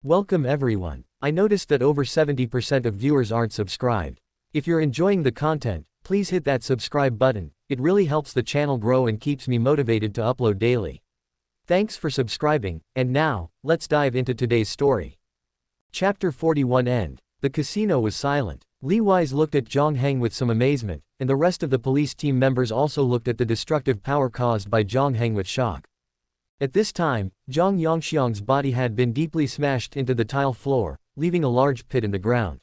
Welcome everyone. I noticed that over 70% of viewers aren't subscribed. If you're enjoying the content, please hit that subscribe button. It really helps the channel grow and keeps me motivated to upload daily. Thanks for subscribing, and now, let's dive into today's story. Chapter 41 End. The casino was silent. Li Wise looked at Jiang Heng with some amazement, and the rest of the police team members also looked at the destructive power caused by Jiang Heng with shock. At this time, Zhang Yongxiang's body had been deeply smashed into the tile floor, leaving a large pit in the ground.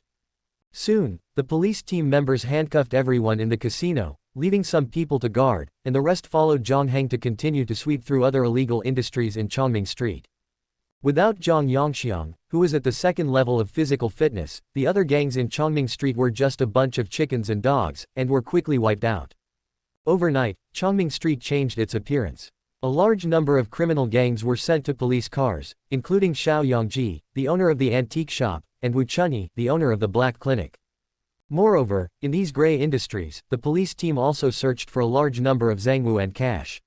Soon, the police team members handcuffed everyone in the casino, leaving some people to guard, and the rest followed Jiang Heng to continue to sweep through other illegal industries in Chongming Street. Without Zhang Yongxiang, who was at the second level of physical fitness, the other gangs in Chongming Street were just a bunch of chickens and dogs, and were quickly wiped out. Overnight, Chongming Street changed its appearance. A large number of criminal gangs were sent to police cars, including Xiao Yongji, the owner of the antique shop, and Wu Chunyi, the owner of the black clinic. Moreover, in these gray industries, the police team also searched for a large number of Zhangwu and cash.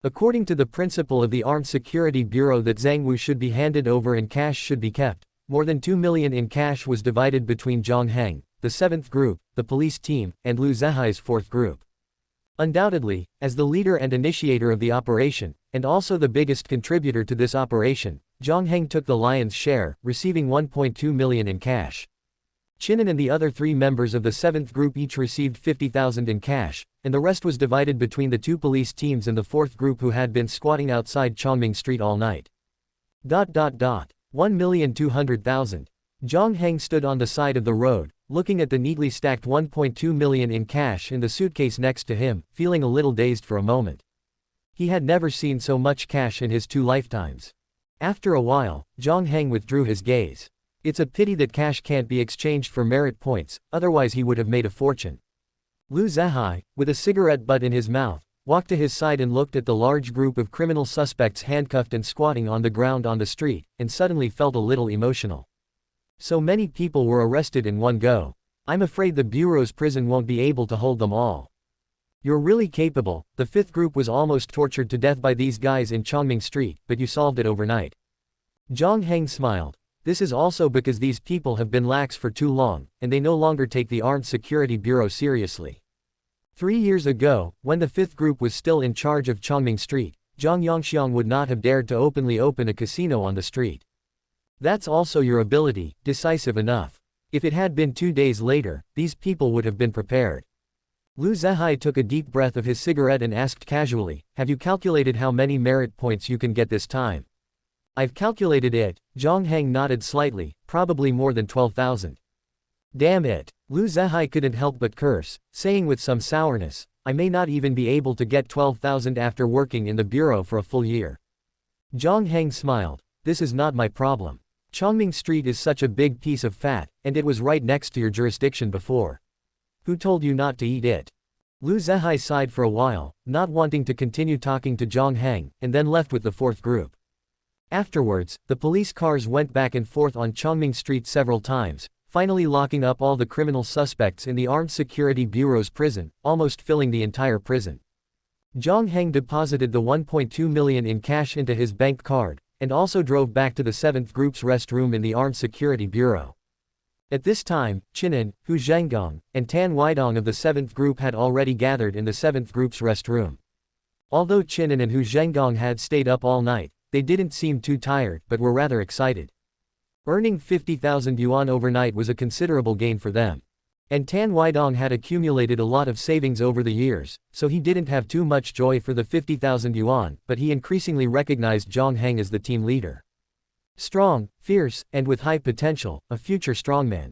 According to the principle of the Armed Security Bureau that Zhangwu should be handed over and cash should be kept, more than 2 million in cash was divided between Jiang Heng, the 7th group, the police team, and Lu Zehai's 4th group. Undoubtedly, as the leader and initiator of the operation, and also the biggest contributor to this operation, Jiang Heng took the lion's share, receiving 1.2 million in cash. Qinan and the other 3 members of the 7th group each received 50,000 in cash, and the rest was divided between the 2 police teams and the 4th group who had been squatting outside Chongming Street all night. 1,200,000. Jiang Heng stood on the side of the road, looking at the neatly stacked 1.2 million in cash in the suitcase next to him, feeling a little dazed for a moment. He had never seen so much cash in his 2 lifetimes. After a while, Jiang Heng withdrew his gaze. It's a pity that cash can't be exchanged for merit points, otherwise he would have made a fortune. Lu Zehai, with a cigarette butt in his mouth, walked to his side and looked at the large group of criminal suspects handcuffed and squatting on the ground on the street, and suddenly felt a little emotional. So many people were arrested in one go. I'm afraid the Bureau's prison won't be able to hold them all. You're really capable. The 5th group was almost tortured to death by these guys in Chongming Street, but you solved it overnight. Jiang Heng smiled. This is also because these people have been lax for too long, and they no longer take the Armed Security Bureau seriously. 3 years ago, when the 5th group was still in charge of Chongming Street, Zhang Yongxiang would not have dared to openly open a casino on the street. That's also your ability, decisive enough. If it had been 2 days later, these people would have been prepared. Lu Zehai took a deep breath of his cigarette and asked casually, have you calculated how many merit points you can get this time? I've calculated it. Jiang Heng nodded slightly, probably more than 12,000. Damn it. Lu Zehai couldn't help but curse, saying with some sourness, I may not even be able to get 12,000 after working in the bureau for a full year. Jiang Heng smiled. This is not my problem. Chongming Street is such a big piece of fat, and it was right next to your jurisdiction before. Who told you not to eat it? Lu Zehai sighed for a while, not wanting to continue talking to Jiang Heng, and then left with the 4th group. Afterwards, the police cars went back and forth on Chongming Street several times, finally locking up all the criminal suspects in the Armed Security Bureau's prison, almost filling the entire prison. Jiang Heng deposited the 1.2 million in cash into his bank card, and also drove back to the 7th group's rest room in the Armed Security Bureau. At this time, Qinan, Hu Zhenggong, and Tan Weidong of the 7th group had already gathered in the 7th group's rest room. Although Qinan and Hu Zhenggong had stayed up all night, they didn't seem too tired but were rather excited. Earning 50,000 yuan overnight was a considerable gain for them. And Tan Weidong had accumulated a lot of savings over the years, so he didn't have too much joy for the 50,000 yuan, but he increasingly recognized Jiang Heng as the team leader. Strong, fierce, and with high potential, a future strongman.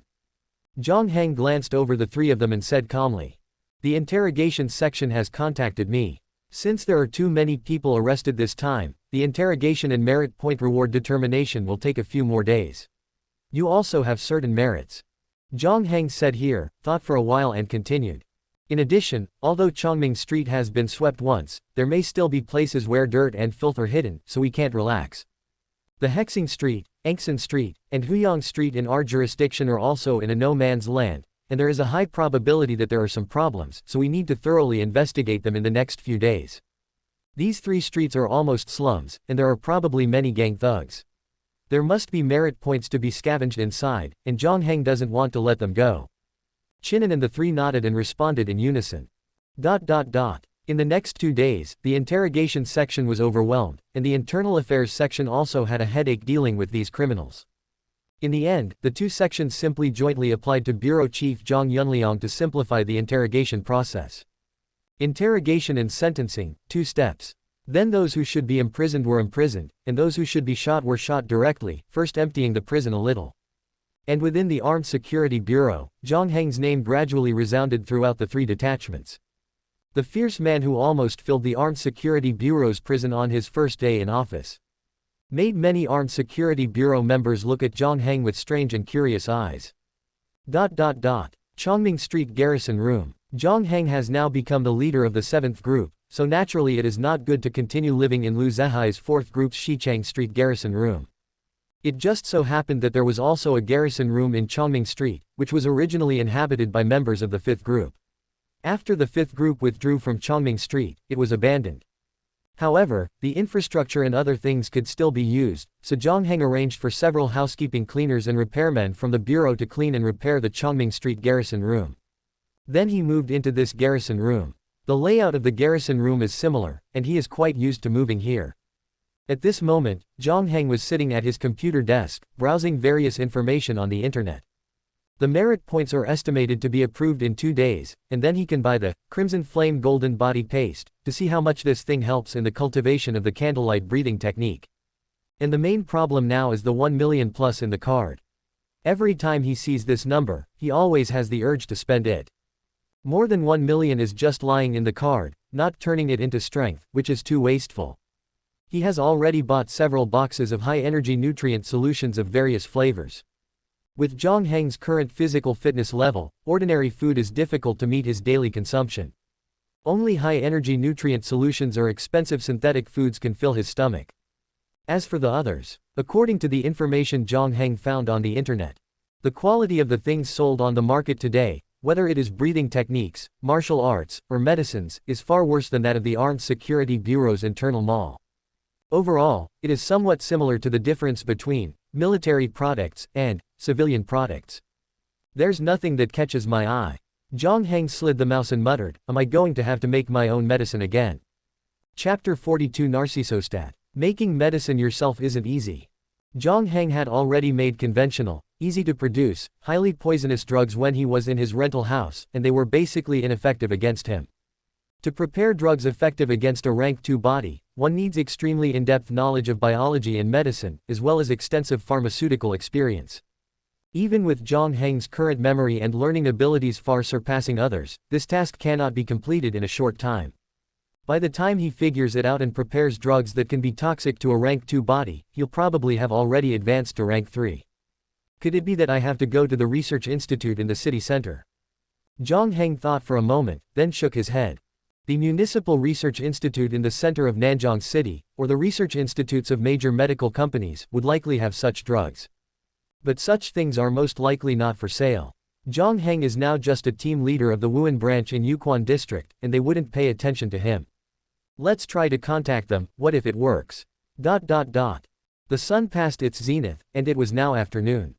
Jiang Heng glanced over the 3 of them and said calmly, the interrogation section has contacted me. Since there are too many people arrested this time, the interrogation and merit point reward determination will take a few more days. You also have certain merits. Jiang Heng said here, thought for a while and continued. In addition, although Chongming Street has been swept once, there may still be places where dirt and filth are hidden, so we can't relax. The Hexing Street, Engsan Street, and Huyang Street in our jurisdiction are also in a no-man's land, and there is a high probability that there are some problems, so we need to thoroughly investigate them in the next few days. These 3 streets are almost slums, and there are probably many gang thugs. There must be merit points to be scavenged inside, and Jiang Heng doesn't want to let them go. Qinan and the three nodded and responded in unison. In the next 2 days, the interrogation section was overwhelmed, and the internal affairs section also had a headache dealing with these criminals. In the end, the two sections simply jointly applied to Bureau Chief Zhang Yunliang to simplify the interrogation process. Interrogation and sentencing, 2 steps. Then those who should be imprisoned were imprisoned, and those who should be shot were shot directly, first emptying the prison a little. And within the Armed Security Bureau, Jiang Heng's name gradually resounded throughout the 3 detachments. The fierce man who almost filled the Armed Security Bureau's prison on his first day in office made many Armed Security Bureau members look at Jiang Heng with strange and curious eyes. Chongming Street Garrison Room. Jiang Heng has now become the leader of the 7th group, so naturally it is not good to continue living in Lu Zehai's 4th group's Xichang Street Garrison Room. It just so happened that there was also a garrison room in Chongming Street, which was originally inhabited by members of the 5th group. After the 5th group withdrew from Chongming Street, it was abandoned. However, the infrastructure and other things could still be used, so Jiang Heng arranged for several housekeeping cleaners and repairmen from the bureau to clean and repair the Chongming Street garrison room. Then he moved into this garrison room. The layout of the garrison room is similar, and he is quite used to moving here. At this moment, Jiang Heng was sitting at his computer desk, browsing various information on the internet. The merit points are estimated to be approved in 2 days, and then he can buy the Crimson Flame Golden Body Paste to see how much this thing helps in the cultivation of the candlelight breathing technique. And the main problem now is the 1 million plus in the card. Every time he sees this number, he always has the urge to spend it. More than 1 million is just lying in the card, not turning it into strength, which is too wasteful. He has already bought several boxes of high-energy nutrient solutions of various flavors. With Jiang Heng's current physical fitness level, ordinary food is difficult to meet his daily consumption. Only high-energy nutrient solutions or expensive synthetic foods can fill his stomach. As for the others, according to the information Jiang Heng found on the internet, the quality of the things sold on the market today, whether it is breathing techniques, martial arts, or medicines, is far worse than that of the Armed Security Bureau's internal mall. Overall, it is somewhat similar to the difference between military products and civilian products. There's nothing that catches my eye. Jiang Heng slid the mouse and muttered, "Am I going to have to make my own medicine again?" Chapter 42 Narcissostat. Making medicine yourself isn't easy. Jiang Heng had already made conventional, easy to produce, highly poisonous drugs when he was in his rental house, and they were basically ineffective against him. To prepare drugs effective against a rank 2 body, one needs extremely in-depth knowledge of biology and medicine, as well as extensive pharmaceutical experience. Even with Jiang Heng's current memory and learning abilities far surpassing others, this task cannot be completed in a short time. By the time he figures it out and prepares drugs that can be toxic to a rank 2 body, he'll probably have already advanced to rank 3. Could it be that I have to go to the research institute in the city center? Jiang Heng thought for a moment, then shook his head. The Municipal Research Institute in the center of Nanjing City, or the research institutes of major medical companies, would likely have such drugs. But such things are most likely not for sale. Jiang Heng is now just a team leader of the Wuhan branch in Yukon district, and they wouldn't pay attention to him. Let's try to contact them, what if it works? The sun passed its zenith, and it was now afternoon.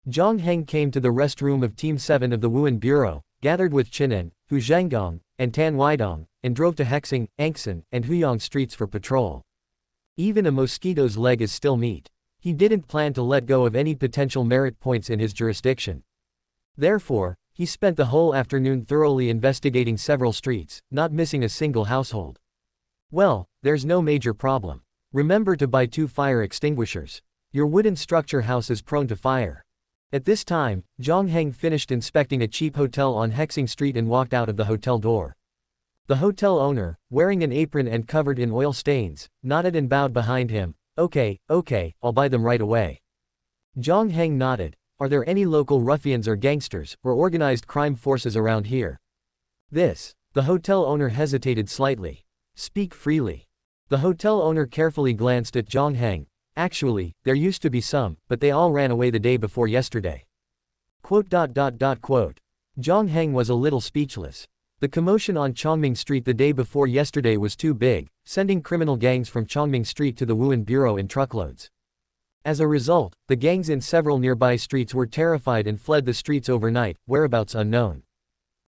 Jiang Heng came to the restroom of Team 7 of the Wuhan Bureau, gathered with Qinan, Hu Zhenggong, and Tan Weidong, and drove to Hexing, Angsan, and Huyang streets for patrol. Even a mosquito's leg is still meat. He didn't plan to let go of any potential merit points in his jurisdiction. Therefore, he spent the whole afternoon thoroughly investigating several streets, not missing a single household. Well, there's no major problem. Remember to buy 2 fire extinguishers. Your wooden structure house is prone to fire. At this time, Jiang Heng finished inspecting a cheap hotel on Hexing Street and walked out of the hotel door. The hotel owner, wearing an apron and covered in oil stains, nodded and bowed behind him. Okay, I'll buy them right away. Jiang Heng nodded. Are there any local ruffians or gangsters, or organized crime forces around here? The hotel owner hesitated slightly. Speak freely. The hotel owner carefully glanced at Jiang Heng. Actually, there used to be some, but they all ran away the day before yesterday. Jiang Heng was a little speechless. The commotion on Chongming Street the day before yesterday was too big, sending criminal gangs from Chongming Street to the Wuhan Bureau in truckloads. As a result, the gangs in several nearby streets were terrified and fled the streets overnight, whereabouts unknown.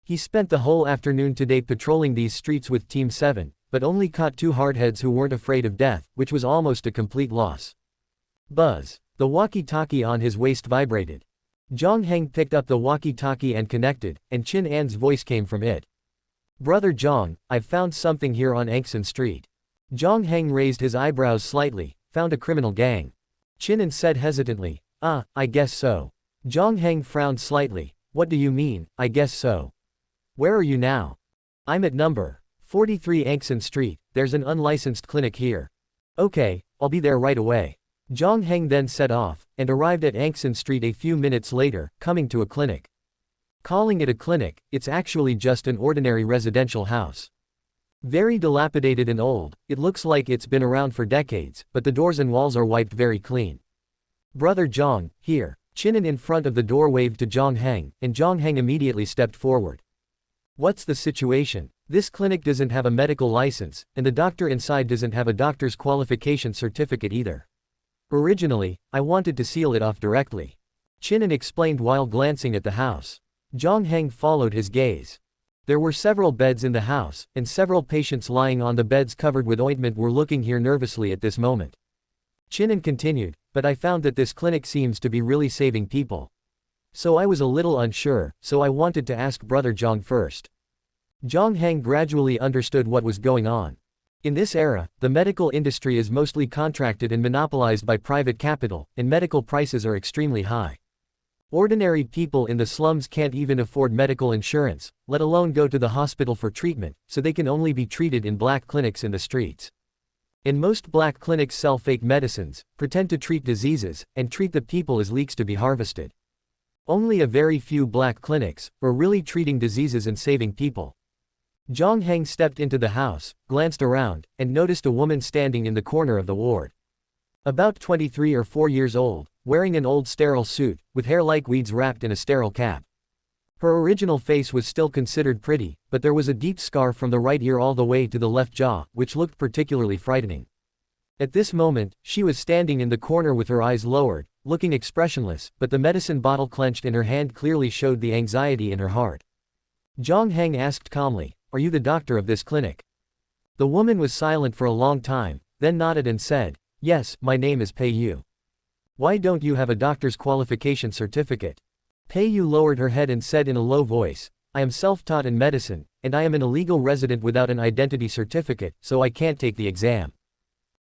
He spent the whole afternoon today patrolling these streets with Team 7, but only caught 2 hardheads who weren't afraid of death, which was almost a complete loss. Buzz. The walkie-talkie on his waist vibrated. Jiang Heng picked up the walkie-talkie and connected, and Qin An's voice came from it. Brother Jiang, I've found something here on Angxin Street. Jiang Heng raised his eyebrows slightly. Found a criminal gang. Qin An said hesitantly, I guess so. Jiang Heng frowned slightly. What do you mean, I guess so? Where are you now? I'm at number 43 Angxin Street, there's an unlicensed clinic here. Okay, I'll be there right away. Jiang Heng then set off, and arrived at Angxin Street a few minutes later, coming to a clinic. Calling it a clinic, it's actually just an ordinary residential house. Very dilapidated and old, it looks like it's been around for decades, but the doors and walls are wiped very clean. Brother Jiang, here. Qin An in front of the door waved to Jiang Heng, and Jiang Heng immediately stepped forward. What's the situation? This clinic doesn't have a medical license, and the doctor inside doesn't have a doctor's qualification certificate either. Originally, I wanted to seal it off directly. Qin An explained while glancing at the house. Jiang Heng followed his gaze. There were several beds in the house, and several patients lying on the beds covered with ointment were looking here nervously at this moment. Qin An continued, but I found that this clinic seems to be really saving people. So I was a little unsure, so I wanted to ask Brother Jiang first. Jiang Heng gradually understood what was going on. In this era, the medical industry is mostly contracted and monopolized by private capital, and medical prices are extremely high. Ordinary people in the slums can't even afford medical insurance, let alone go to the hospital for treatment, so they can only be treated in black clinics in the streets. And most black clinics sell fake medicines, pretend to treat diseases, and treat the people as leeks to be harvested. Only a very few black clinics are really treating diseases and saving people. Jiang Heng stepped into the house, glanced around, and noticed a woman standing in the corner of the ward. About 23 or 4 years old, wearing an old sterile suit, with hair like weeds wrapped in a sterile cap. Her original face was still considered pretty, but there was a deep scar from the right ear all the way to the left jaw, which looked particularly frightening. At this moment, she was standing in the corner with her eyes lowered, looking expressionless, but the medicine bottle clenched in her hand clearly showed the anxiety in her heart. Jiang Heng asked calmly, "Are you the doctor of this clinic?" The woman was silent for a long time, then nodded and said, "Yes, my name is Pei Yu." "Why don't you have a doctor's qualification certificate?" Pei Yu lowered her head and said in a low voice, "I am self-taught in medicine, and I am an illegal resident without an identity certificate, so I can't take the exam."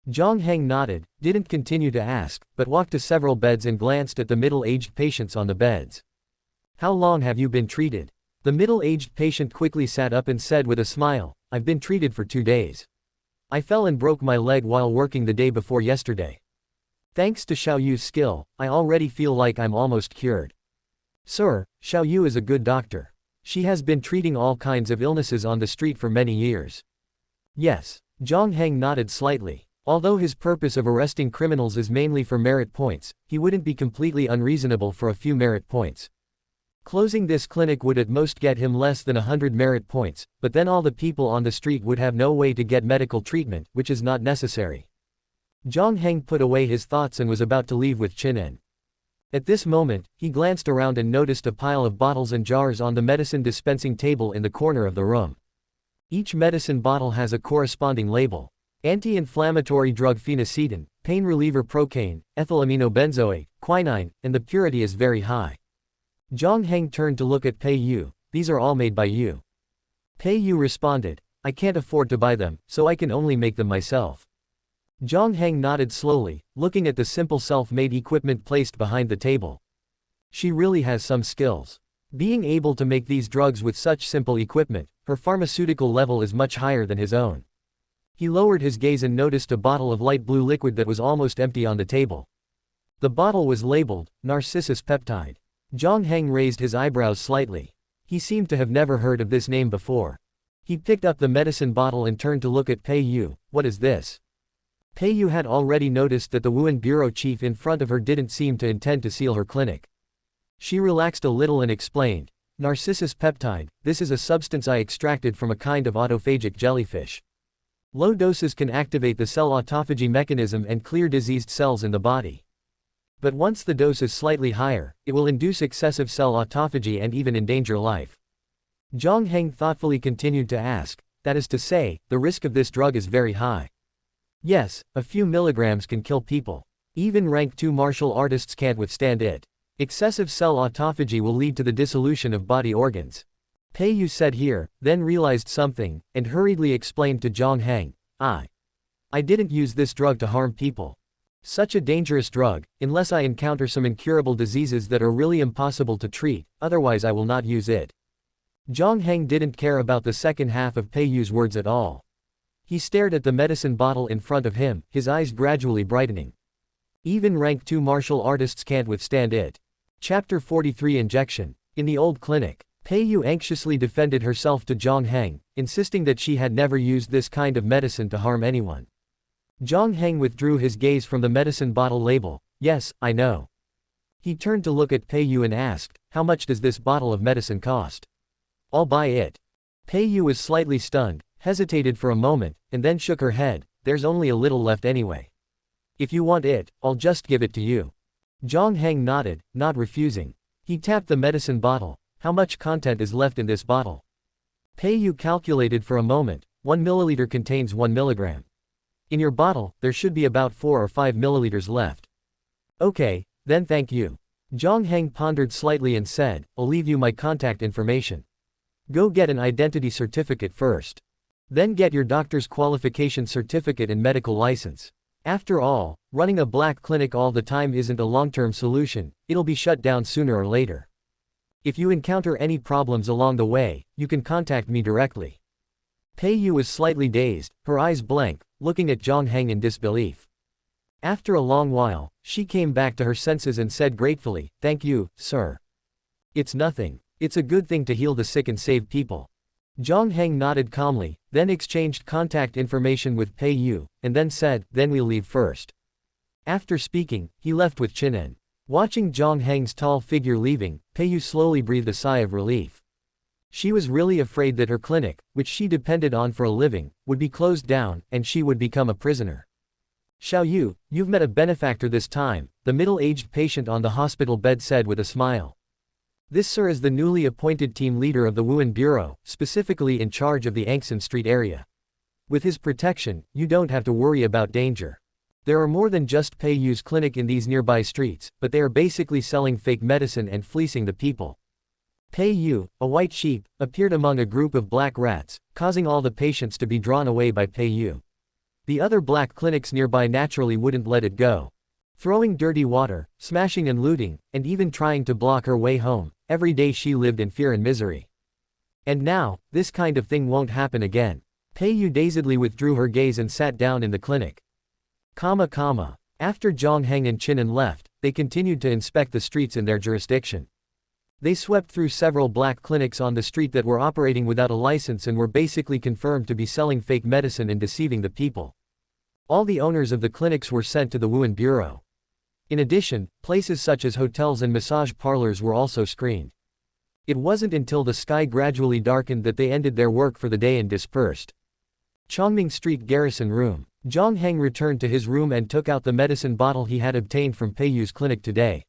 Jiang Heng nodded, didn't continue to ask, but walked to several beds and glanced at the middle-aged patients on the beds. "How long have you been treated?" The middle-aged patient quickly sat up and said with a smile, "I've been treated for 2 days. I fell and broke my leg while working the day before yesterday. Thanks to Xiao Yu's skill, I already feel like I'm almost cured." "Sir, Xiao Yu is a good doctor. She has been treating all kinds of illnesses on the street for many years." "Yes." Jiang Heng nodded slightly. Although his purpose of arresting criminals is mainly for merit points, he wouldn't be completely unreasonable for a few merit points. Closing this clinic would at most get him less than 100 merit points, but then all the people on the street would have no way to get medical treatment, which is not necessary. Jiang Heng put away his thoughts and was about to leave with Qin An. At this moment, he glanced around and noticed a pile of bottles and jars on the medicine dispensing table in the corner of the room. Each medicine bottle has a corresponding label. Anti-inflammatory drug phenacetine, pain reliever procaine, ethylaminobenzoate, quinine, and the purity is very high. Jiang Heng turned to look at Pei Yu. "These are all made by you." Pei Yu responded, "I can't afford to buy them, so I can only make them myself." Jiang Heng nodded slowly, looking at the simple self-made equipment placed behind the table. She really has some skills. Being able to make these drugs with such simple equipment, her pharmaceutical level is much higher than his own. He lowered his gaze and noticed a bottle of light blue liquid that was almost empty on the table. The bottle was labeled, Narcissus Peptide. Jiang Heng raised his eyebrows slightly. He seemed to have never heard of this name before. He picked up the medicine bottle and turned to look at Pei Yu. "What is this?" Pei Yu had already noticed that the Wuhan bureau chief in front of her didn't seem to intend to seal her clinic. She relaxed a little and explained, "Narcissus Peptide, this is a substance I extracted from a kind of autophagic jellyfish. Low doses can activate the cell autophagy mechanism and clear diseased cells in the body. But once the dose is slightly higher, it will induce excessive cell autophagy and even endanger life. Jiang Heng thoughtfully continued to ask, that is to say, the risk of this drug is very high. Yes, a few milligrams can kill people. Even rank 2 martial artists can't withstand it. Excessive cell autophagy will lead to the dissolution of body organs. Pei Yu said here, then realized something, and hurriedly explained to Jiang Heng, I didn't use this drug to harm people. Such a dangerous drug, unless I encounter some incurable diseases that are really impossible to treat, otherwise I will not use it. Jiang Heng didn't care about the second half of Pei Yu's words at all. He stared at the medicine bottle in front of him, his eyes gradually brightening. Even rank 2 martial artists can't withstand it. Chapter 43 Injection. In the old clinic, Pei Yu anxiously defended herself to Jiang Heng, insisting that she had never used this kind of medicine to harm anyone. Jiang Heng withdrew his gaze from the medicine bottle label. Yes, I know. He turned to look at Pei Yu and asked, how much does this bottle of medicine cost? I'll buy it. Pei Yu was slightly stunned, hesitated for a moment, and then shook her head. There's only a little left anyway. If you want it, I'll just give it to you. Jiang Heng nodded, not refusing. He tapped the medicine bottle. How much content is left in this bottle? Pei Yu calculated for a moment. 1 milliliter contains 1 milligram. In your bottle, there should be about 4 or 5 milliliters left. Okay, then thank you. Jiang Heng pondered slightly and said, I'll leave you my contact information. Go get an identity certificate first. Then get your doctor's qualification certificate and medical license. After all, running a black clinic all the time isn't a long-term solution, it'll be shut down sooner or later. If you encounter any problems along the way, you can contact me directly. Pei Yu was slightly dazed, her eyes blank, looking at Jiang Heng in disbelief. After a long while, she came back to her senses and said gratefully, thank you, sir. It's nothing. It's a good thing to heal the sick and save people. Jiang Heng nodded calmly, then exchanged contact information with Pei Yu, and then said, then we'll leave first. After speaking, he left with Qinan. Watching Jiang Heng's tall figure leaving, Pei Yu slowly breathed a sigh of relief. She was really afraid that her clinic, which she depended on for a living, would be closed down, and she would become a prisoner. Xiao Yu, you've met a benefactor this time, the middle-aged patient on the hospital bed said with a smile. This sir is the newly appointed team leader of the Wuhan Bureau, specifically in charge of the Angsan Street area. With his protection, you don't have to worry about danger. There are more than just Pei Yu's clinic in these nearby streets, but they are basically selling fake medicine and fleecing the people. Pei Yu, a white sheep, appeared among a group of black rats, causing all the patients to be drawn away by Pei Yu. The other black clinics nearby naturally wouldn't let it go. Throwing dirty water, smashing and looting, and even trying to block her way home, every day she lived in fear and misery. And now, this kind of thing won't happen again. Pei Yu dazedly withdrew her gaze and sat down in the clinic. After Jiang Heng and Qinan left, they continued to inspect the streets in their jurisdiction. They swept through several black clinics on the street that were operating without a license and were basically confirmed to be selling fake medicine and deceiving the people. All the owners of the clinics were sent to the Wuhan Bureau. In addition, places such as hotels and massage parlors were also screened. It wasn't until the sky gradually darkened that they ended their work for the day and dispersed. Chongming Street Garrison Room. Jiang Heng returned to his room and took out the medicine bottle he had obtained from Pei Yu's clinic today.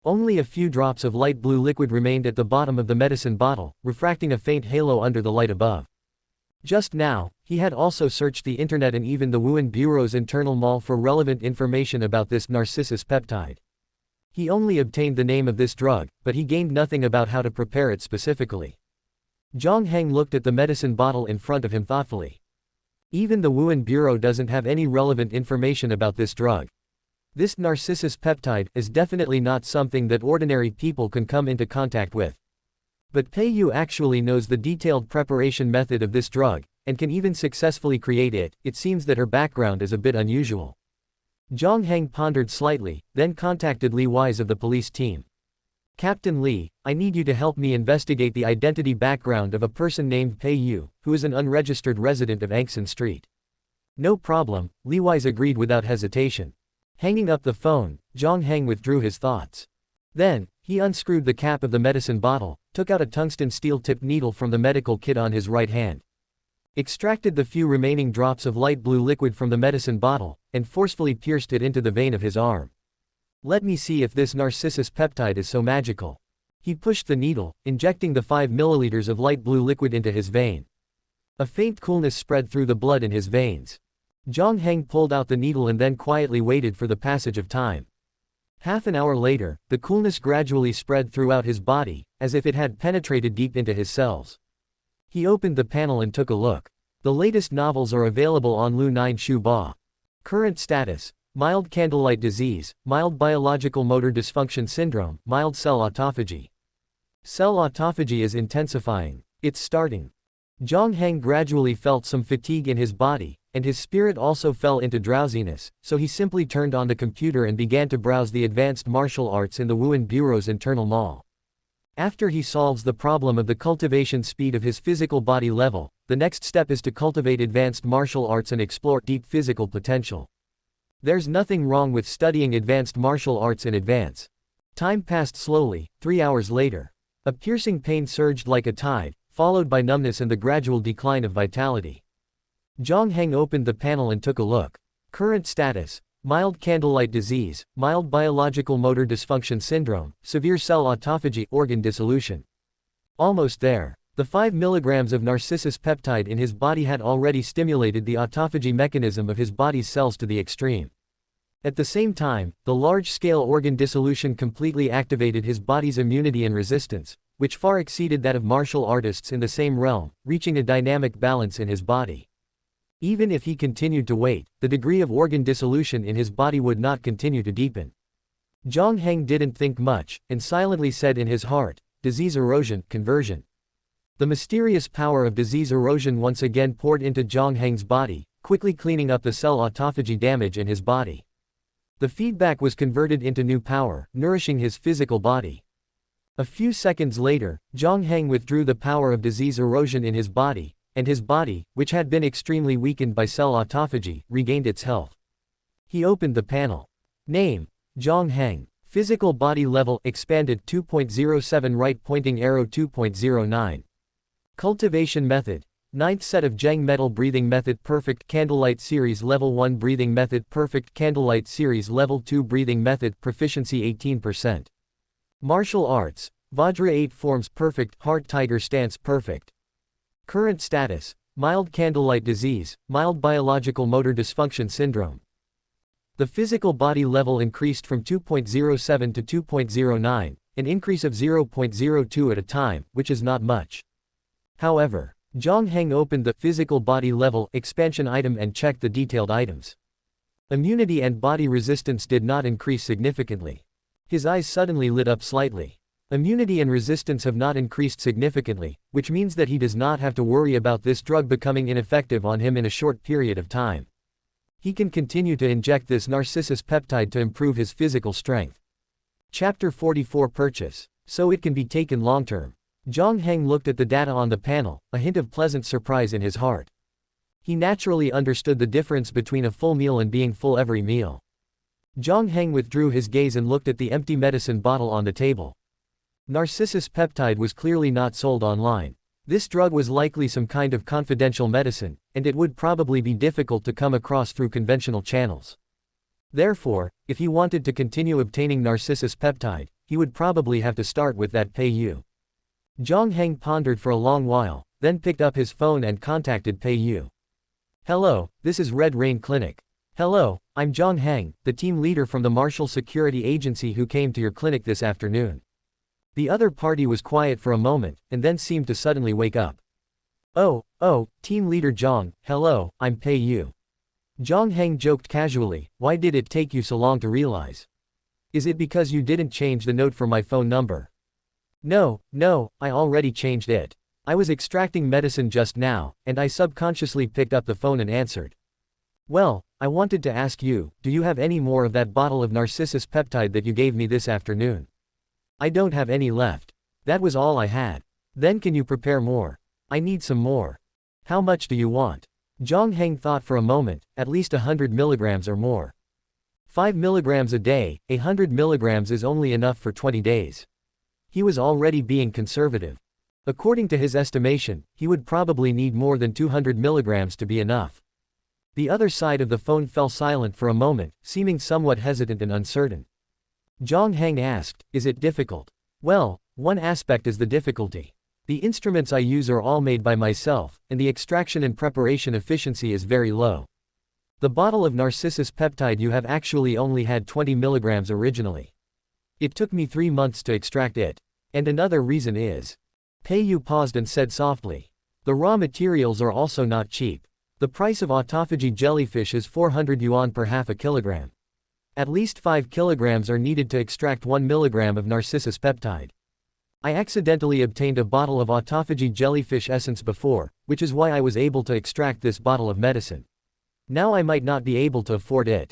Only a few drops of light blue liquid remained at the bottom of the medicine bottle, refracting a faint halo under the light above. Just now, he had also searched the internet and even the Wuhan Bureau's internal mall for relevant information about this Narcissus peptide. He only obtained the name of this drug, but he gained nothing about how to prepare it specifically. Jiang Heng looked at the medicine bottle in front of him thoughtfully. Even the Wuhan Bureau doesn't have any relevant information about this drug. This Narcissus peptide is definitely not something that ordinary people can come into contact with. But Pei Yu actually knows the detailed preparation method of this drug, and can even successfully create it. It seems that her background is a bit unusual. Jiang Heng pondered slightly, then contacted Li Wise of the police team. Captain Li, I need you to help me investigate the identity background of a person named Pei Yu, who is an unregistered resident of Angsan Street. No problem, Li Wise agreed without hesitation. Hanging up the phone, Jiang Heng withdrew his thoughts. Then, he unscrewed the cap of the medicine bottle, took out a tungsten steel-tipped needle from the medical kit on his right hand. Extracted the few remaining drops of light blue liquid from the medicine bottle, and forcefully pierced it into the vein of his arm. Let me see if this Narcissus peptide is so magical. He pushed the needle, injecting the 5 milliliters of light blue liquid into his vein. A faint coolness spread through the blood in his veins. Jiang Heng pulled out the needle and then quietly waited for the passage of time. Half an hour later, the coolness gradually spread throughout his body, as if it had penetrated deep into his cells. He opened the panel and took a look. The latest novels are available on Lu Nine Shu Ba. Current status: mild candlelight disease, mild biological motor dysfunction syndrome, mild cell autophagy. Cell autophagy is intensifying. It's starting. Jiang Heng gradually felt some fatigue in his body, and his spirit also fell into drowsiness, so he simply turned on the computer and began to browse the advanced martial arts in the Wuhan Bureau's internal mall. After he solves the problem of the cultivation speed of his physical body level, the next step is to cultivate advanced martial arts and explore deep physical potential. There's nothing wrong with studying advanced martial arts in advance. Time passed slowly. 3 hours later. A piercing pain surged like a tide, followed by numbness and the gradual decline of vitality. Jiang Heng opened the panel and took a look. Current status: mild candlelight disease, mild biological motor dysfunction syndrome, severe cell autophagy, organ dissolution. Almost there. The 5 milligrams of Narcissus peptide in his body had already stimulated the autophagy mechanism of his body's cells to the extreme. At the same time, the large-scale organ dissolution completely activated his body's immunity and resistance, which far exceeded that of martial artists in the same realm, reaching a dynamic balance in his body. Even if he continued to wait, the degree of organ dissolution in his body would not continue to deepen. Jiang Heng didn't think much, and silently said in his heart, "Disease erosion, conversion." The mysterious power of disease erosion once again poured into Jiang Heng's body, quickly cleaning up the cell autophagy damage in his body. The feedback was converted into new power, nourishing his physical body. A few seconds later, Jiang Heng withdrew the power of disease erosion in his body, and his body, which had been extremely weakened by cell autophagy, regained its health. He opened the panel. Name: Jiang Heng. Physical body level expanded 2.07, right pointing arrow 2.09. Cultivation method: 9th set of Zheng metal breathing method, perfect candlelight series level 1 breathing method, perfect candlelight series level 2 breathing method, proficiency 18%. Martial arts: Vajra 8 forms, perfect, heart tiger stance, perfect. Current status: mild candlelight disease, mild biological motor dysfunction syndrome. The physical body level increased from 2.07 to 2.09, an increase of 0.02 at a time, which is not much. However, Jiang Heng opened the physical body level expansion item and checked the detailed items. Immunity and body resistance did not increase significantly. His eyes suddenly lit up slightly. Immunity and resistance have not increased significantly, which means that he does not have to worry about this drug becoming ineffective on him in a short period of time. He can continue to inject this Narcissus peptide to improve his physical strength. Chapter 44: Purchase. So it can be taken long-term. Jiang Heng looked at the data on the panel, a hint of pleasant surprise in his heart. He naturally understood the difference between a full meal and being full every meal. Jiang Heng withdrew his gaze and looked at the empty medicine bottle on the table. Narcissus peptide was clearly not sold online. This drug was likely some kind of confidential medicine, and it would probably be difficult to come across through conventional channels. Therefore, if he wanted to continue obtaining Narcissus peptide, he would probably have to start with that PayU. Jiang Heng pondered for a long while, then picked up his phone and contacted PayU. Hello, this is Red Rain Clinic. Hello, I'm Jiang Heng, the team leader from the Martial Security Agency who came to your clinic this afternoon. The other party was quiet for a moment, and then seemed to suddenly wake up. Oh, Team Leader Jiang, hello, I'm PayU. Jiang Heng joked casually, why did it take you so long to realize? Is it because you didn't change the note for my phone number? No, I already changed it. I was extracting medicine just now, and I subconsciously picked up the phone and answered. Well, I wanted to ask you, do you have any more of that bottle of Narcissus peptide that you gave me this afternoon? I don't have any left. That was all I had. Then can you prepare more? I need some more. How much do you want? Jiang Heng thought for a moment, at least 100 milligrams or more. 5 milligrams a day, 100 milligrams is only enough for 20 days. He was already being conservative. According to his estimation, he would probably need more than 200 milligrams to be enough. The other side of the phone fell silent for a moment, seeming somewhat hesitant and uncertain. Jiang Heng asked, is it difficult? Well, one aspect is the difficulty. The instruments I use are all made by myself, and the extraction and preparation efficiency is very low. The bottle of Narcissus peptide you have actually only had 20 milligrams originally. It took me 3 months to extract it. And another reason is. Pei Yu paused and said softly. The raw materials are also not cheap. The price of autophagy jellyfish is 400 yuan per half a kilogram. At least 5 kilograms are needed to extract 1 milligram of Narcissus peptide. I accidentally obtained a bottle of autophagy jellyfish essence before, which is why I was able to extract this bottle of medicine. Now I might not be able to afford it.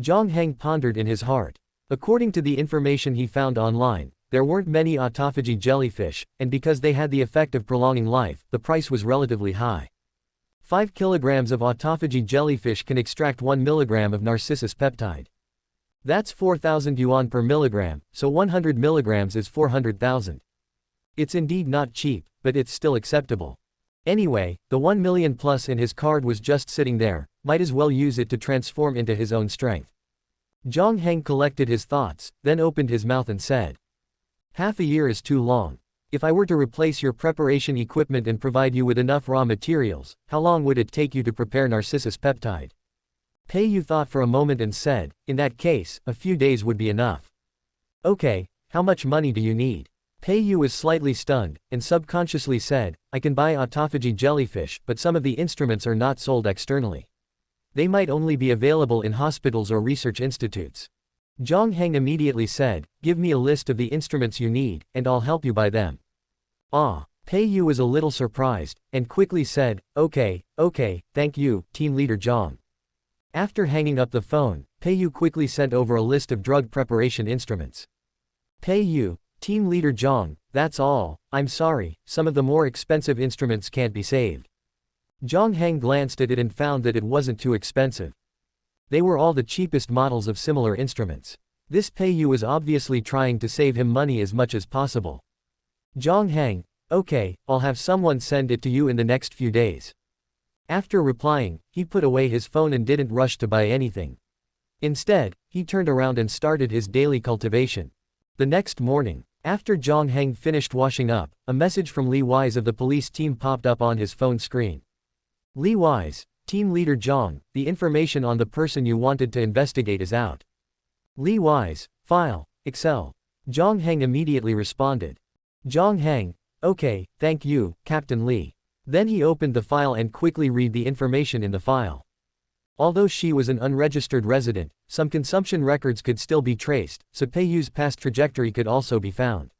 Jiang Heng pondered in his heart. According to the information he found online, there weren't many autophagy jellyfish, and because they had the effect of prolonging life, the price was relatively high. 5 kilograms of autophagy jellyfish can extract 1 milligram of Narcissus peptide. That's 4,000 yuan per milligram, so 100 milligrams is 400,000. It's indeed not cheap, but it's still acceptable. Anyway, the 1 million plus in his card was just sitting there, might as well use it to transform into his own strength. Jiang Heng collected his thoughts, then opened his mouth and said. Half a year is too long. If I were to replace your preparation equipment and provide you with enough raw materials, how long would it take you to prepare Narcissus peptide? Pei Yu thought for a moment and said, in that case, a few days would be enough. Okay, how much money do you need? Pei Yu was slightly stunned, and subconsciously said, I can buy autophagy jellyfish, but some of the instruments are not sold externally. They might only be available in hospitals or research institutes. Jiang Heng immediately said, give me a list of the instruments you need, and I'll help you buy them. Pei Yu was a little surprised, and quickly said, okay, thank you, Team Leader Jiang. After hanging up the phone, Pei Yu quickly sent over a list of drug preparation instruments. Pei Yu, Team Leader Jiang, that's all, I'm sorry, some of the more expensive instruments can't be saved. Jiang Heng glanced at it and found that it wasn't too expensive. They were all the cheapest models of similar instruments. This Pei Yu was obviously trying to save him money as much as possible. Jiang Heng, okay, I'll have someone send it to you in the next few days. After replying, he put away his phone and didn't rush to buy anything. Instead, he turned around and started his daily cultivation. The next morning, after Jiang Heng finished washing up, a message from Li Wise of the police team popped up on his phone screen. Li Wise, Team Leader Jiang, the information on the person you wanted to investigate is out. Li Wise, file, Excel. Jiang Heng immediately responded. Jiang Heng, okay, thank you, Captain Li. Then he opened the file and quickly read the information in the file. Although she was an unregistered resident, some consumption records could still be traced, so Pei Yu's past trajectory could also be found.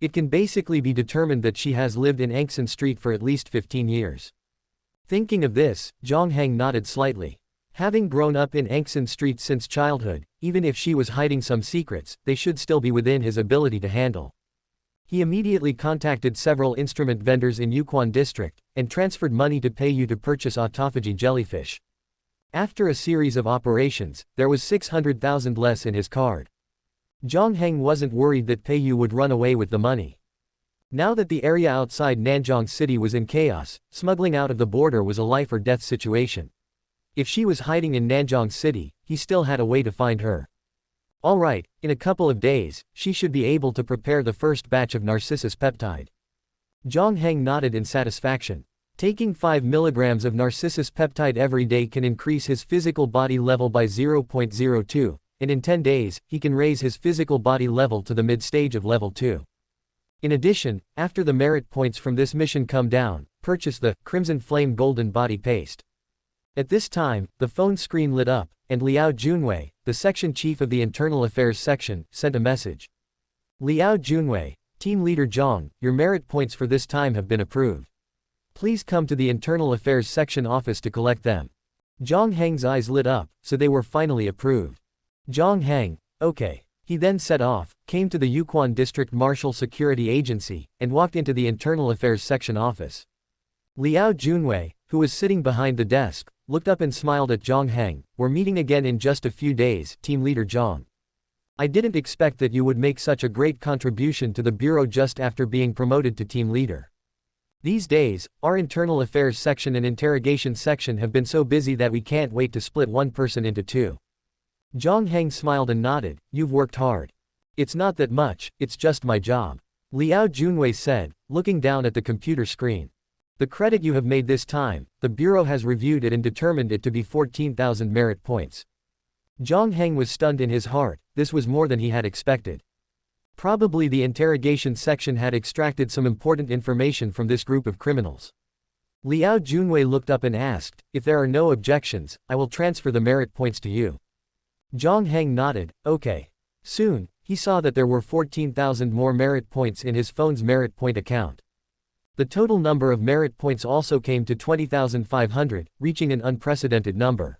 It can basically be determined that she has lived in Angxin Street for at least 15 years. Thinking of this, Jiang Heng nodded slightly. Having grown up in Angxin Street since childhood, even if she was hiding some secrets, they should still be within his ability to handle. He immediately contacted several instrument vendors in Yukon district, and transferred money to Pei Yu to purchase autophagy jellyfish. After a series of operations, there was 600,000 less in his card. Jiang Heng wasn't worried that Pei Yu would run away with the money. Now that the area outside Nanjing City was in chaos, smuggling out of the border was a life or death situation. If she was hiding in Nanjing City, he still had a way to find her. Alright, in a couple of days, she should be able to prepare the first batch of Narcissus peptide. Jiang Heng nodded in satisfaction. Taking 5 milligrams of Narcissus peptide every day can increase his physical body level by 0.02, and in 10 days, he can raise his physical body level to the mid-stage of level 2. In addition, after the merit points from this mission come down, purchase the Crimson Flame Golden Body Paste. At this time, the phone screen lit up, and Liao Junwei, the section chief of the Internal Affairs section, sent a message. Liao Junwei, Team Leader Jiang, your merit points for this time have been approved. Please come to the Internal Affairs section office to collect them. Jiang Heng's eyes lit up, so they were finally approved. Jiang Heng, okay. He then set off, came to the Yukon District Martial Security Agency, and walked into the Internal Affairs section office. Liao Junwei, who was sitting behind the desk, looked up and smiled at Jiang Heng. We're meeting again in just a few days, Team Leader Jiang. I didn't expect that you would make such a great contribution to the Bureau just after being promoted to Team Leader. These days, our Internal Affairs section and Interrogation section have been so busy that we can't wait to split one person into two. Jiang Heng smiled and nodded, "You've worked hard." "It's not that much, it's just my job," Liao Junwei said, looking down at the computer screen. "The credit you have made this time, the Bureau has reviewed it and determined it to be 14,000 merit points." Jiang Heng was stunned in his heart, this was more than he had expected. Probably the interrogation section had extracted some important information from this group of criminals. Liao Junwei looked up and asked, "If there are no objections, I will transfer the merit points to you." Jiang Heng nodded, "Okay." Soon, he saw that there were 14,000 more merit points in his phone's merit point account. The total number of merit points also came to 20,500, reaching an unprecedented number.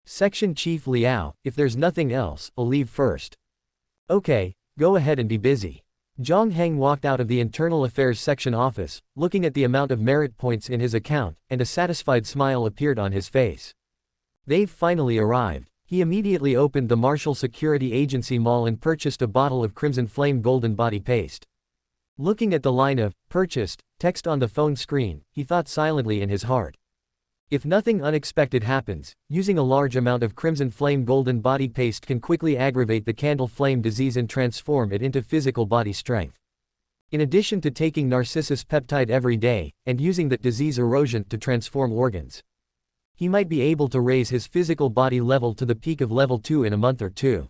Section Chief Liao, "If there's nothing else, I'll leave first." "Okay, go ahead and be busy." Jiang Heng walked out of the Internal Affairs Section office, looking at the amount of merit points in his account, and a satisfied smile appeared on his face. They've finally arrived. He immediately opened the Marshall Security Agency Mall and purchased a bottle of Crimson Flame Golden Body Paste. Looking at the line of "purchased" text on the phone screen, he thought silently in his heart. If nothing unexpected happens, using a large amount of Crimson Flame Golden Body Paste can quickly aggravate the candle flame disease and transform it into physical body strength. In addition to taking Narcissus peptide every day, and using that disease Erosion to transform organs, he might be able to raise his physical body level to the peak of level 2 in a month or two.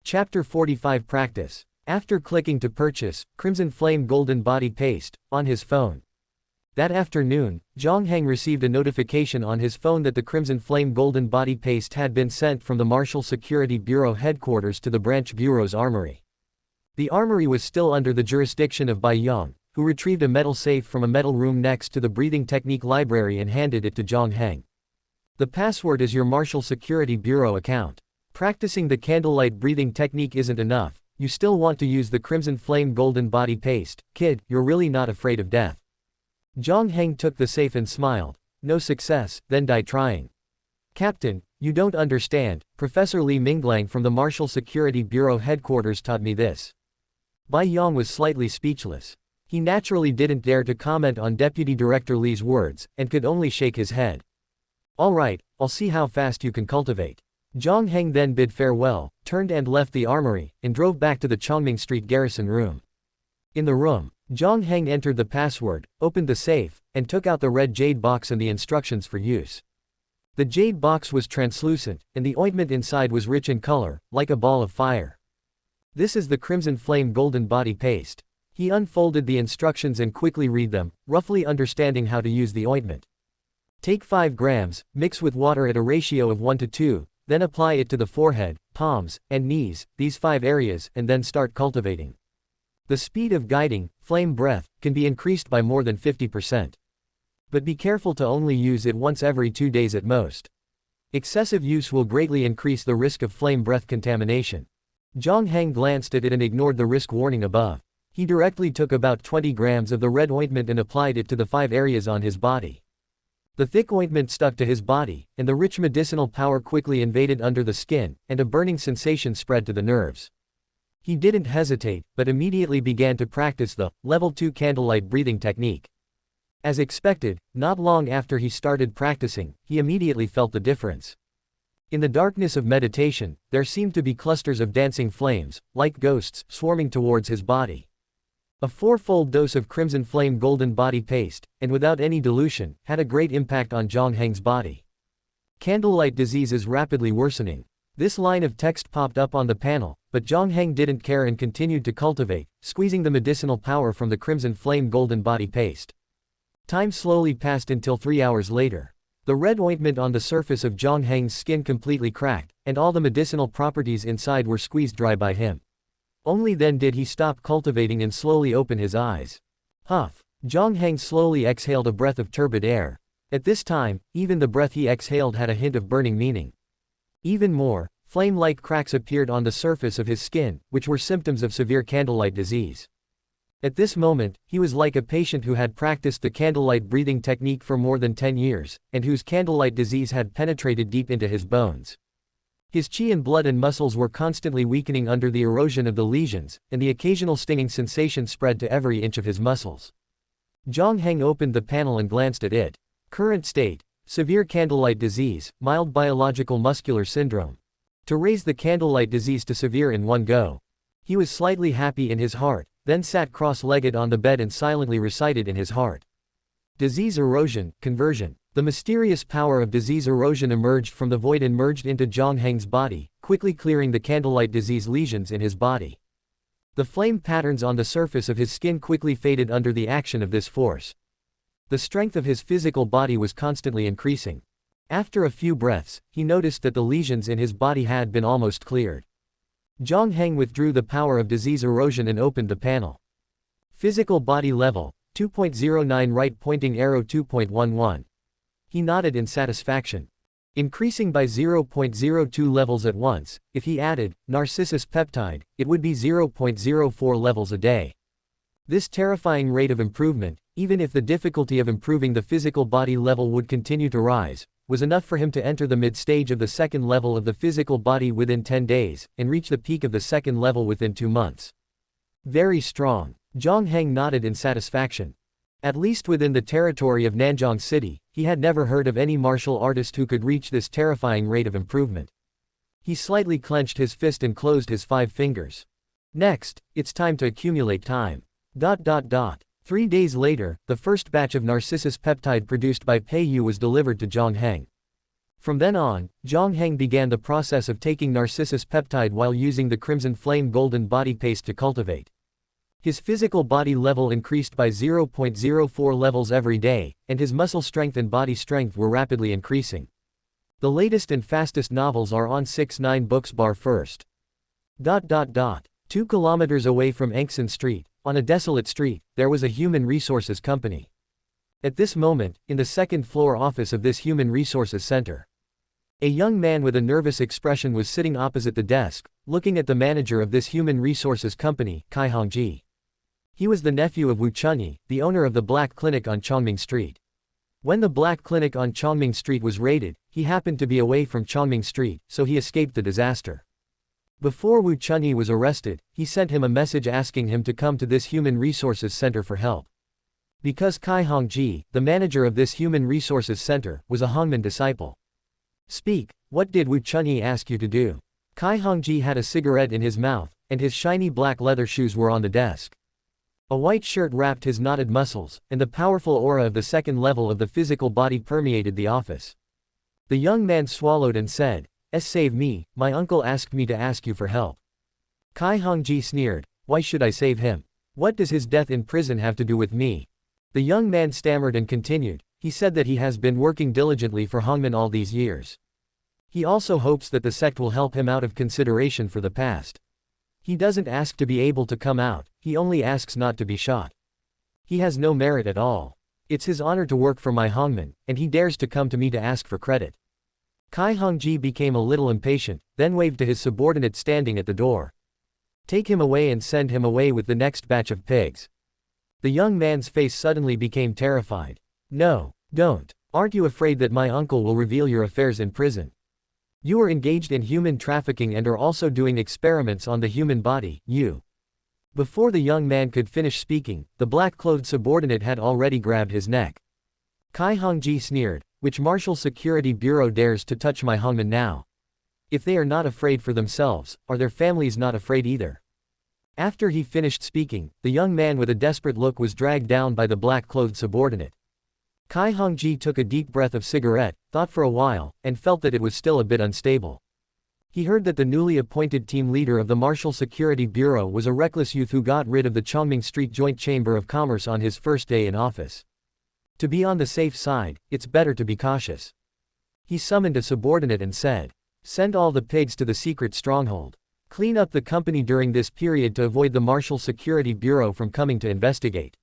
Chapter 45 Practice. After clicking to purchase Crimson Flame Golden Body Paste on his phone, that afternoon, Jiang Heng received a notification on his phone that the Crimson Flame Golden Body Paste had been sent from the Marshall Security Bureau headquarters to the branch bureau's armory. The armory was still under the jurisdiction of Bai Yang, who retrieved a metal safe from a metal room next to the breathing technique library and handed it to Jiang Heng. "The password is your Marshall Security Bureau account. Practicing the candlelight breathing technique isn't enough, you still want to use the Crimson Flame Golden Body Paste, kid, you're really not afraid of death." Jiang Heng took the safe and smiled. "No success, then die trying." "Captain, you don't understand, Professor Li Minglang from the Marshall Security Bureau headquarters taught me this." Bai Yang was slightly speechless. He naturally didn't dare to comment on Deputy Director Li's words, and could only shake his head. "All right, I'll see how fast you can cultivate." Jiang Heng then bid farewell, turned and left the armory, and drove back to the Chongming Street garrison room. In the room, Jiang Heng entered the password, opened the safe, and took out the red jade box and the instructions for use. The jade box was translucent, and the ointment inside was rich in color, like a ball of fire. "This is the Crimson Flame Golden Body Paste." He unfolded the instructions and quickly read them, roughly understanding how to use the ointment. "Take 5 grams, mix with water at a ratio of 1 to 2, then apply it to the forehead, palms, and knees, these 5 areas, and then start cultivating. The speed of guiding, flame breath, can be increased by more than 50%. But be careful to only use it once every 2 days at most. Excessive use will greatly increase the risk of flame breath contamination." Jiang Heng glanced at it and ignored the risk warning above. He directly took about 20 grams of the red ointment and applied it to the 5 areas on his body. The thick ointment stuck to his body, and the rich medicinal power quickly invaded under the skin, and a burning sensation spread to the nerves. He didn't hesitate, but immediately began to practice the level 2 candlelight breathing technique. As expected, not long after he started practicing, he immediately felt the difference. In the darkness of meditation, there seemed to be clusters of dancing flames, like ghosts, swarming towards his body. A 4-fold dose of Crimson Flame Golden Body Paste, and without any dilution, had a great impact on Jiang Heng's body. "Candlelight disease is rapidly worsening." This line of text popped up on the panel, but Jiang Heng didn't care and continued to cultivate, squeezing the medicinal power from the Crimson Flame Golden Body Paste. Time slowly passed until 3 hours later. The red ointment on the surface of Jiang Heng's skin completely cracked, and all the medicinal properties inside were squeezed dry by him. Only then did he stop cultivating and slowly open his eyes. Huff! Jiang Heng slowly exhaled a breath of turbid air. At this time, even the breath he exhaled had a hint of burning meaning. Even more, flame-like cracks appeared on the surface of his skin, which were symptoms of severe candlelight disease. At this moment, he was like a patient who had practiced the candlelight breathing technique for more than 10 years, and whose candlelight disease had penetrated deep into his bones. His qi and blood and muscles were constantly weakening under the erosion of the lesions, and the occasional stinging sensation spread to every inch of his muscles. Jiang Heng opened the panel and glanced at it. Current state: severe candlelight disease, mild biological muscular syndrome. To raise the candlelight disease to severe in one go. He was slightly happy in his heart, then sat cross-legged on the bed and silently recited in his heart. Disease erosion, conversion. The mysterious power of disease erosion emerged from the void and merged into Jiang Heng's body, quickly clearing the candlelight disease lesions in his body. The flame patterns on the surface of his skin quickly faded under the action of this force. The strength of his physical body was constantly increasing. After a few breaths, he noticed that the lesions in his body had been almost cleared. Jiang Heng withdrew the power of disease erosion and opened the panel. Physical body level, 2.09 right pointing arrow 2.11. He nodded in satisfaction. Increasing by 0.02 levels at once, if he added Narcissus peptide, it would be 0.04 levels a day. This terrifying rate of improvement, even if the difficulty of improving the physical body level would continue to rise, was enough for him to enter the mid-stage of the second level of the physical body within 10 days, and reach the peak of the second level within 2 months. Very strong. Jiang Heng nodded in satisfaction. At least within the territory of Nanjing City, he had never heard of any martial artist who could reach this terrifying rate of improvement. He slightly clenched his fist and closed his 5 fingers. Next, it's time to accumulate time. 3 days later, the first batch of Narcissus peptide produced by Pei Yu was delivered to Jiang Heng. From then on, Jiang Heng began the process of taking Narcissus peptide while using the Crimson Flame Golden Body Paste to cultivate. His physical body level increased by 0.04 levels every day, and his muscle strength and body strength were rapidly increasing. The latest and fastest novels are on 6-9 books bar first. 2 kilometers away from Engson Street, on a desolate street, there was a human resources company. At this moment, in the second-floor office of this human resources center, a young man with a nervous expression was sitting opposite the desk, looking at the manager of this human resources company, Kai Hongji. He was the nephew of Wu Chunyi, the owner of the Black Clinic on Chongming Street. When the Black Clinic on Chongming Street was raided, he happened to be away from Chongming Street, so he escaped the disaster. Before Wu Chunyi was arrested, he sent him a message asking him to come to this human resources center for help. Because Kai Hongji, the manager of this human resources center, was a Hongman disciple. Speak, what did Wu Chunyi ask you to do? Kai Hongji had a cigarette in his mouth, and his shiny black leather shoes were on the desk. A white shirt wrapped his knotted muscles, and the powerful aura of the second level of the physical body permeated the office. The young man swallowed and said, Save me, my uncle asked me to ask you for help. Kai Hongji sneered, why should I save him? What does his death in prison have to do with me? The young man stammered and continued, he said that he has been working diligently for Hongman all these years. He also hopes that the sect will help him out of consideration for the past. He doesn't ask to be able to come out, he only asks not to be shot. He has no merit at all. It's his honor to work for my Hongman, and he dares to come to me to ask for credit. Kai Hongji became a little impatient, then waved to his subordinate standing at the door. Take him away and send him away with the next batch of pigs. The young man's face suddenly became terrified. No, don't. Aren't you afraid that my uncle will reveal your affairs in prison? You are engaged in human trafficking and are also doing experiments on the human body, you. Before the young man could finish speaking, the black-clothed subordinate had already grabbed his neck. Kai Hongji sneered, which Martial Security Bureau dares to touch my Hongman now? If they are not afraid for themselves, are their families not afraid either? After he finished speaking, the young man with a desperate look was dragged down by the black-clothed subordinate. Kai Hongji took a deep breath of cigarette, thought for a while, and felt that it was still a bit unstable. He heard that the newly appointed team leader of the Martial Security Bureau was a reckless youth who got rid of the Chongming Street Joint Chamber of Commerce on his first day in office. To be on the safe side, it's better to be cautious. He summoned a subordinate and said, send all the pigs to the secret stronghold. Clean up the company during this period to avoid the Martial Security Bureau from coming to investigate.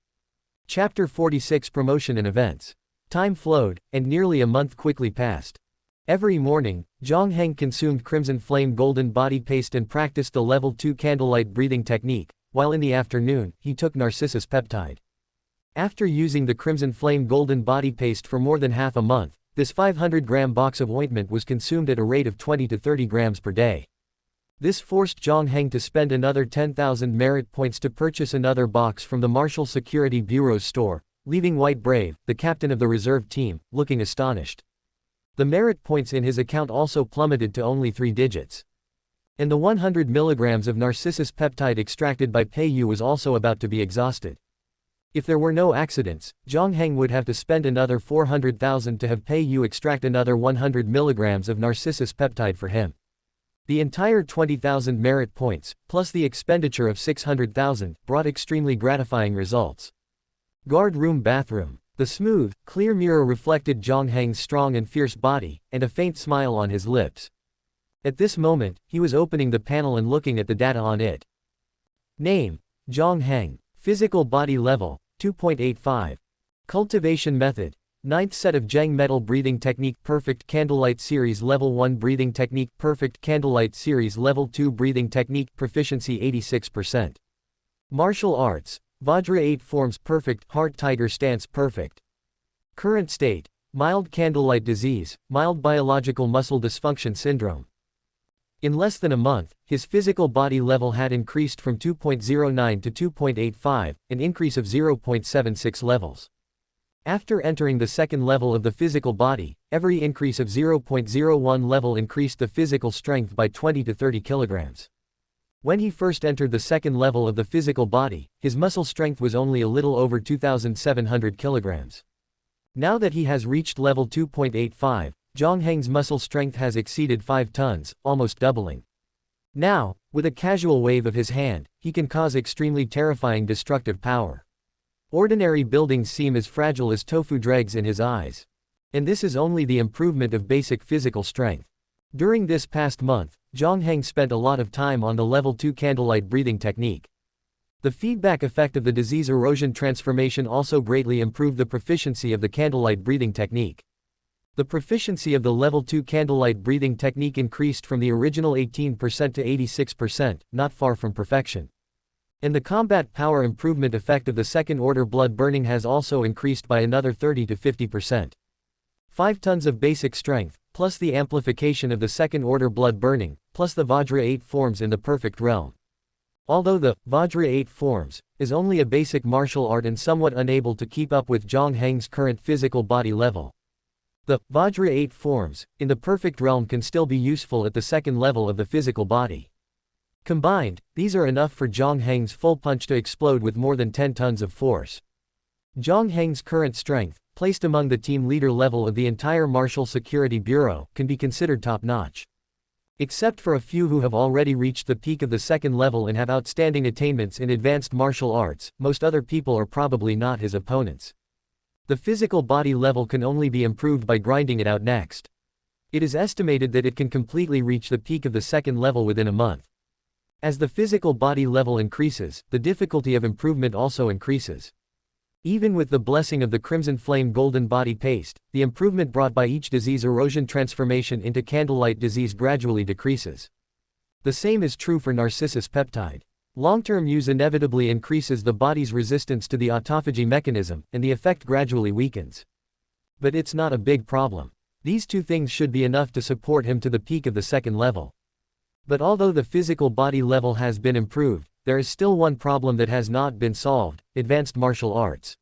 Chapter 46 Promotion and Events. Time flowed, and nearly a month quickly passed. Every morning, Jiang Heng consumed Crimson Flame Golden Body Paste and practiced the Level 2 candlelight breathing technique, while in the afternoon, he took Narcissus peptide. After using the Crimson Flame Golden Body Paste for more than half a month, this 500-gram box of ointment was consumed at a rate of 20 to 30 grams per day. This forced Jiang Heng to spend another 10,000 merit points to purchase another box from the Martial Security Bureau's store, leaving White Brave, the captain of the reserve team, looking astonished. The merit points in his account also plummeted to only 3 digits. And the 100 milligrams of narcissus peptide extracted by Pei Yu was also about to be exhausted. If there were no accidents, Jiang Heng would have to spend another 400,000 to have Pei Yu extract another 100 milligrams of narcissus peptide for him. The entire 20,000 merit points, plus the expenditure of 600,000, brought extremely gratifying results. Guard room bathroom. The smooth, clear mirror reflected Jiang Heng's strong and fierce body, and a faint smile on his lips. At this moment, he was opening the panel and looking at the data on it. Name: Jiang Heng. Physical body level: 2.85. Cultivation method: 9th set of Zheng metal breathing technique. Perfect candlelight series level 1 breathing technique. Perfect candlelight series level 2 breathing technique. Proficiency 86%. Martial arts: Vajra 8 forms. Perfect. Heart tiger stance. Perfect. Current state: mild candlelight disease, mild biological muscle dysfunction syndrome. In less than a month, his physical body level had increased from 2.09 to 2.85, an increase of 0.76 levels. After entering the second level of the physical body, every increase of 0.01 level increased the physical strength by 20 to 30 kilograms. When he first entered the second level of the physical body, his muscle strength was only a little over 2,700 kilograms. Now that he has reached level 2.85, Jiang Heng's muscle strength has exceeded 5 tons, almost doubling. Now, with a casual wave of his hand, he can cause extremely terrifying destructive power. Ordinary buildings seem as fragile as tofu dregs in his eyes. And this is only the improvement of basic physical strength. During this past month, Jiang Heng spent a lot of time on the level 2 candlelight breathing technique. The feedback effect of the disease erosion transformation also greatly improved the proficiency of the candlelight breathing technique. The proficiency of the level 2 candlelight breathing technique increased from the original 18% to 86%, not far from perfection. And the combat power improvement effect of the second order blood burning has also increased by another 30 to 50%. 5 tons of basic strength, plus the amplification of the second order blood burning, plus the Vajra 8 forms in the perfect realm. Although the Vajra 8 forms is only a basic martial art and somewhat unable to keep up with Jiang Heng's current physical body level, the Vajra 8 forms in the perfect realm can still be useful at the second level of the physical body. Combined, these are enough for Jiang Heng's full punch to explode with more than 10 tons of force. Jiang Heng's current strength, placed among the team leader level of the entire Martial Security Bureau, can be considered top-notch. Except for a few who have already reached the peak of the second level and have outstanding attainments in advanced martial arts, most other people are probably not his opponents. The physical body level can only be improved by grinding it out next. It is estimated that it can completely reach the peak of the second level within a month. As the physical body level increases, the difficulty of improvement also increases. Even with the blessing of the Crimson Flame Golden Body Paste, the improvement brought by each disease erosion transformation into candlelight disease gradually decreases. The same is true for narcissus peptide. Long-term use inevitably increases the body's resistance to the autophagy mechanism, and the effect gradually weakens. But it's not a big problem. These two things should be enough to support him to the peak of the second level. But although the physical body level has been improved, there is still one problem that has not been solved: advanced martial arts.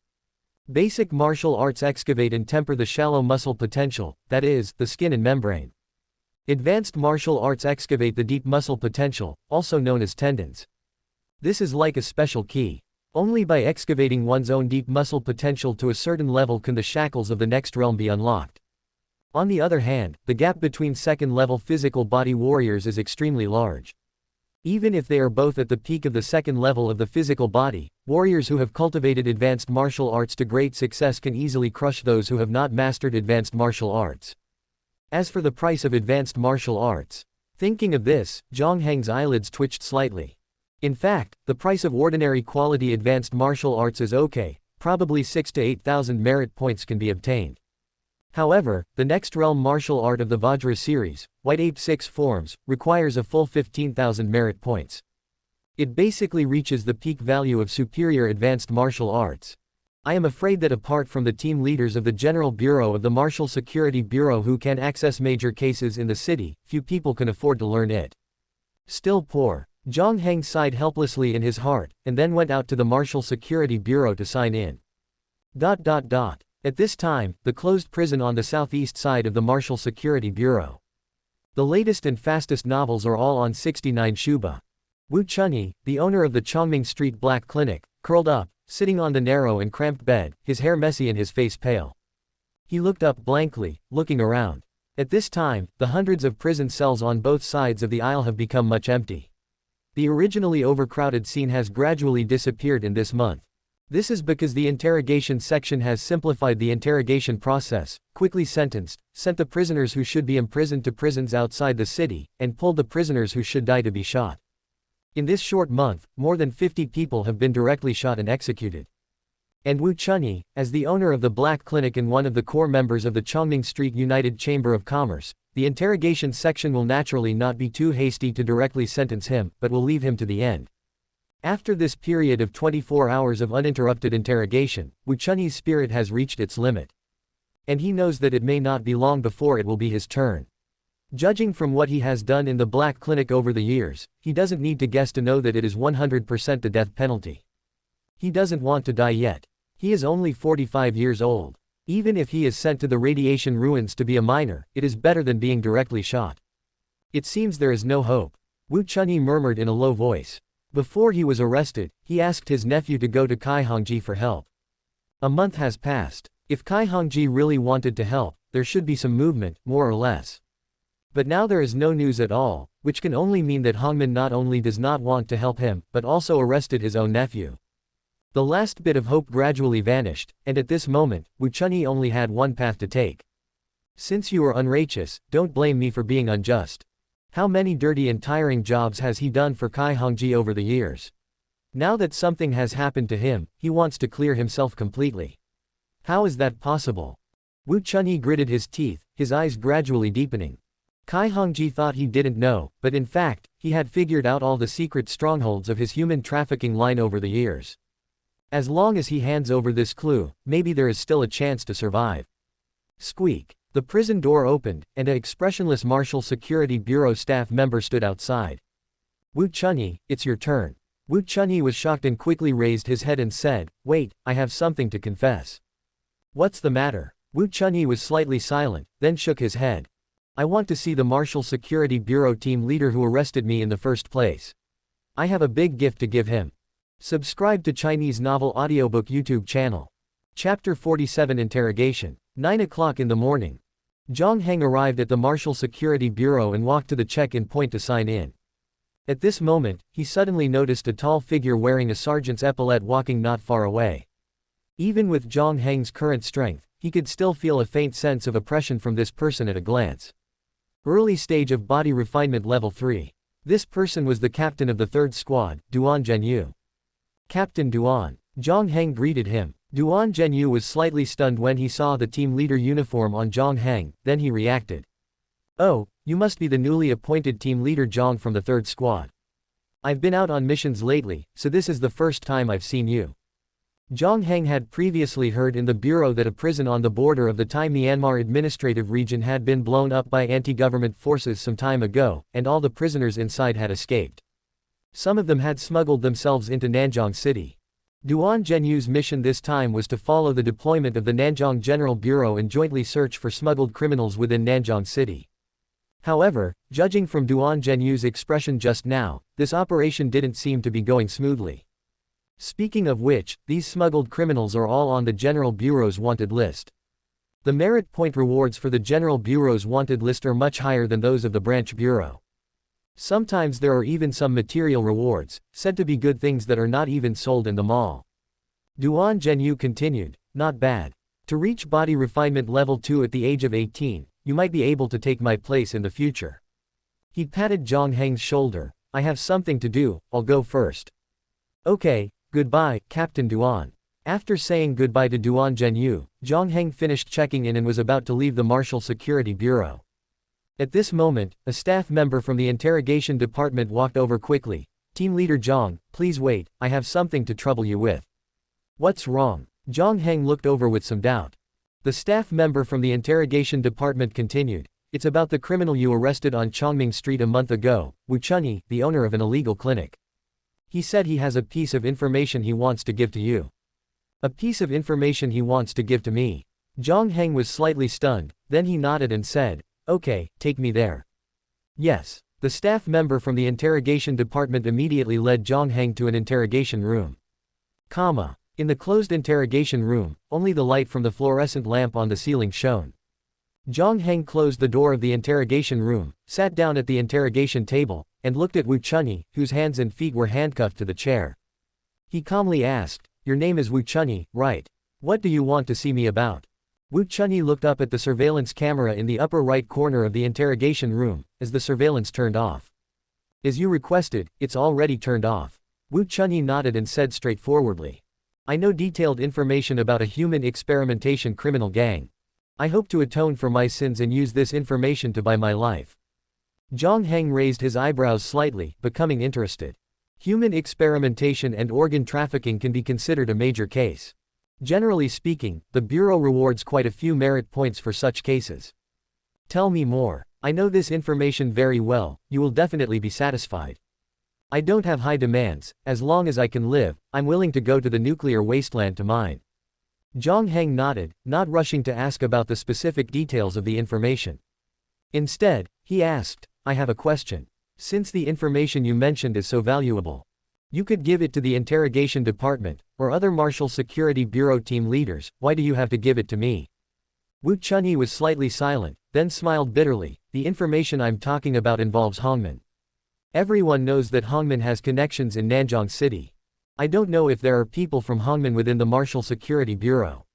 Basic martial arts excavate and temper the shallow muscle potential, that is, the skin and membrane. Advanced martial arts excavate the deep muscle potential, also known as tendons. This is like a special key. Only by excavating one's own deep muscle potential to a certain level can the shackles of the next realm be unlocked. On the other hand, the gap between second-level physical body warriors is extremely large. Even if they are both at the peak of the second level of the physical body, warriors who have cultivated advanced martial arts to great success can easily crush those who have not mastered advanced martial arts. As for the price of advanced martial arts, thinking of this, Jiang Heng's eyelids twitched slightly. In fact, the price of ordinary quality advanced martial arts is okay, probably 6,000 to 8,000 merit points can be obtained. However, the next realm martial art of the Vajra series, White Ape 6 forms, requires a full 15,000 merit points. It basically reaches the peak value of superior advanced martial arts. I am afraid that apart from the team leaders of the General Bureau of the Martial Security Bureau who can access major cases in the city, few people can afford to learn it. Still poor, Jiang Heng sighed helplessly in his heart, and then went out to the Martial Security Bureau to sign in. At this time, the closed prison on the southeast side of the Martial Security Bureau. The latest and fastest novels are all on 69 Shuba. Wu Chunyi, the owner of the Chongming Street Black Clinic, curled up, sitting on the narrow and cramped bed, his hair messy and his face pale. He looked up blankly, looking around. At this time, the hundreds of prison cells on both sides of the aisle have become much empty. The originally overcrowded scene has gradually disappeared in this month. This is because the interrogation section has simplified the interrogation process, quickly sentenced, sent the prisoners who should be imprisoned to prisons outside the city, and pulled the prisoners who should die to be shot. In this short month, more than 50 people have been directly shot and executed. And Wu Chunyi, as the owner of the Black Clinic and one of the core members of the Chongming Street United Chamber of Commerce, the interrogation section will naturally not be too hasty to directly sentence him, but will leave him to the end. After this period of 24 hours of uninterrupted interrogation, Wu Chunyi's spirit has reached its limit. And he knows that it may not be long before it will be his turn. Judging from what he has done in the Black Clinic over the years, he doesn't need to guess to know that it is 100% the death penalty. He doesn't want to die yet. He is only 45 years old. Even if he is sent to the radiation ruins to be a miner, it is better than being directly shot. It seems there is no hope. Wu Chunyi murmured in a low voice. Before he was arrested, he asked his nephew to go to Kai Hongji for help. A month has passed. If Kai Hongji really wanted to help, there should be some movement, more or less. But now there is no news at all, which can only mean that Hongmin not only does not want to help him, but also arrested his own nephew. The last bit of hope gradually vanished, and at this moment, Wu Chunyi only had one path to take. Since you are unrighteous, don't blame me for being unjust. How many dirty and tiring jobs has he done for Kai Hongji over the years? Now that something has happened to him, he wants to clear himself completely. How is that possible? Wu Chunyi gritted his teeth, his eyes gradually deepening. Kai Hongji thought he didn't know, but in fact, he had figured out all the secret strongholds of his human trafficking line over the years. As long as he hands over this clue, maybe there is still a chance to survive. Squeak. The prison door opened, and an expressionless Marshal Security Bureau staff member stood outside. Wu Chunyi, it's your turn. Wu Chunyi was shocked and quickly raised his head and said, wait, I have something to confess. What's the matter? Wu Chunyi was slightly silent, then shook his head. I want to see the Marshal Security Bureau team leader who arrested me in the first place. I have a big gift to give him. Subscribe to Chinese Novel Audiobook YouTube channel. Chapter 47 Interrogation. 9 o'clock in the morning. Jiang Heng arrived at the Marshal Security Bureau and walked to the check-in point to sign in. At this moment, he suddenly noticed a tall figure wearing a sergeant's epaulette walking not far away. Even with Jiang Heng's current strength, he could still feel a faint sense of oppression from this person at a glance. Early stage of body refinement level 3. This person was the captain of the 3rd squad, Duan Zhenyu. Captain Duan. Jiang Heng greeted him. Duan Zhenyu was slightly stunned when he saw the team leader uniform on Jiang Heng, then he reacted. Oh, you must be the newly appointed team leader Jiang from the 3rd squad. I've been out on missions lately, so this is the first time I've seen you. Jiang Heng had previously heard in the bureau that a prison on the border of the Thai Myanmar administrative region had been blown up by anti-government forces some time ago, and all the prisoners inside had escaped. Some of them had smuggled themselves into Nanjing City. Duan Zhenyu's mission this time was to follow the deployment of the Nanjing General Bureau and jointly search for smuggled criminals within Nanjing City. However, judging from Duan Zhenyu's expression just now, this operation didn't seem to be going smoothly. Speaking of which, these smuggled criminals are all on the General Bureau's wanted list. The merit point rewards for the General Bureau's wanted list are much higher than those of the Branch Bureau. Sometimes there are even some material rewards, said to be good things that are not even sold in the mall. Duan Zhenyu continued, not bad. To reach body refinement level 2 at the age of 18, you might be able to take my place in the future. He patted Jiang Heng's shoulder. I have something to do, I'll go first. Okay, goodbye, Captain Duan. After saying goodbye to Duan Zhenyu, Jiang Heng finished checking in and was about to leave the Marshal Security Bureau. At this moment, a staff member from the interrogation department walked over quickly. Team leader Jiang, please wait, I have something to trouble you with. What's wrong? Jiang Heng looked over with some doubt. The staff member from the interrogation department continued. It's about the criminal you arrested on Chongming Street a month ago, Wu Chunyi, the owner of an illegal clinic. He said he has a piece of information he wants to give to you. A piece of information he wants to give to me. Jiang Heng was slightly stunned, then he nodded and said, okay, take me there. Yes. The staff member from the interrogation department immediately led Jiang Heng to an interrogation room. In the closed interrogation room, only the light from the fluorescent lamp on the ceiling shone. Jiang Heng closed the door of the interrogation room, sat down at the interrogation table, and looked at Wu Chunyi, whose hands and feet were handcuffed to the chair. He calmly asked, "Your name is Wu Chunyi, right? What do you want to see me about?" Wu Chunyi looked up at the surveillance camera in the upper right corner of the interrogation room, as the surveillance turned off. "As you requested, it's already turned off." Wu Chunyi nodded and said straightforwardly, "I know detailed information about a human experimentation criminal gang. I hope to atone for my sins and use this information to buy my life." Jiang Heng raised his eyebrows slightly, becoming interested. Human experimentation and organ trafficking can be considered a major case. Generally speaking, the Bureau rewards quite a few merit points for such cases. "Tell me more. I know this information very well, you will definitely be satisfied." "I don't have high demands, as long as I can live, I'm willing to go to the nuclear wasteland to mine." Jiang Heng nodded, not rushing to ask about the specific details of the information. Instead, he asked, "I have a question. Since the information you mentioned is so valuable, you could give it to the interrogation department, or other Marshal Security Bureau team leaders, why do you have to give it to me?" Wu Chunyi was slightly silent, then smiled bitterly. "The information I'm talking about involves Hongmen. Everyone knows that Hongmen has connections in Nanjing City. I don't know if there are people from Hongmen within the Marshal Security Bureau.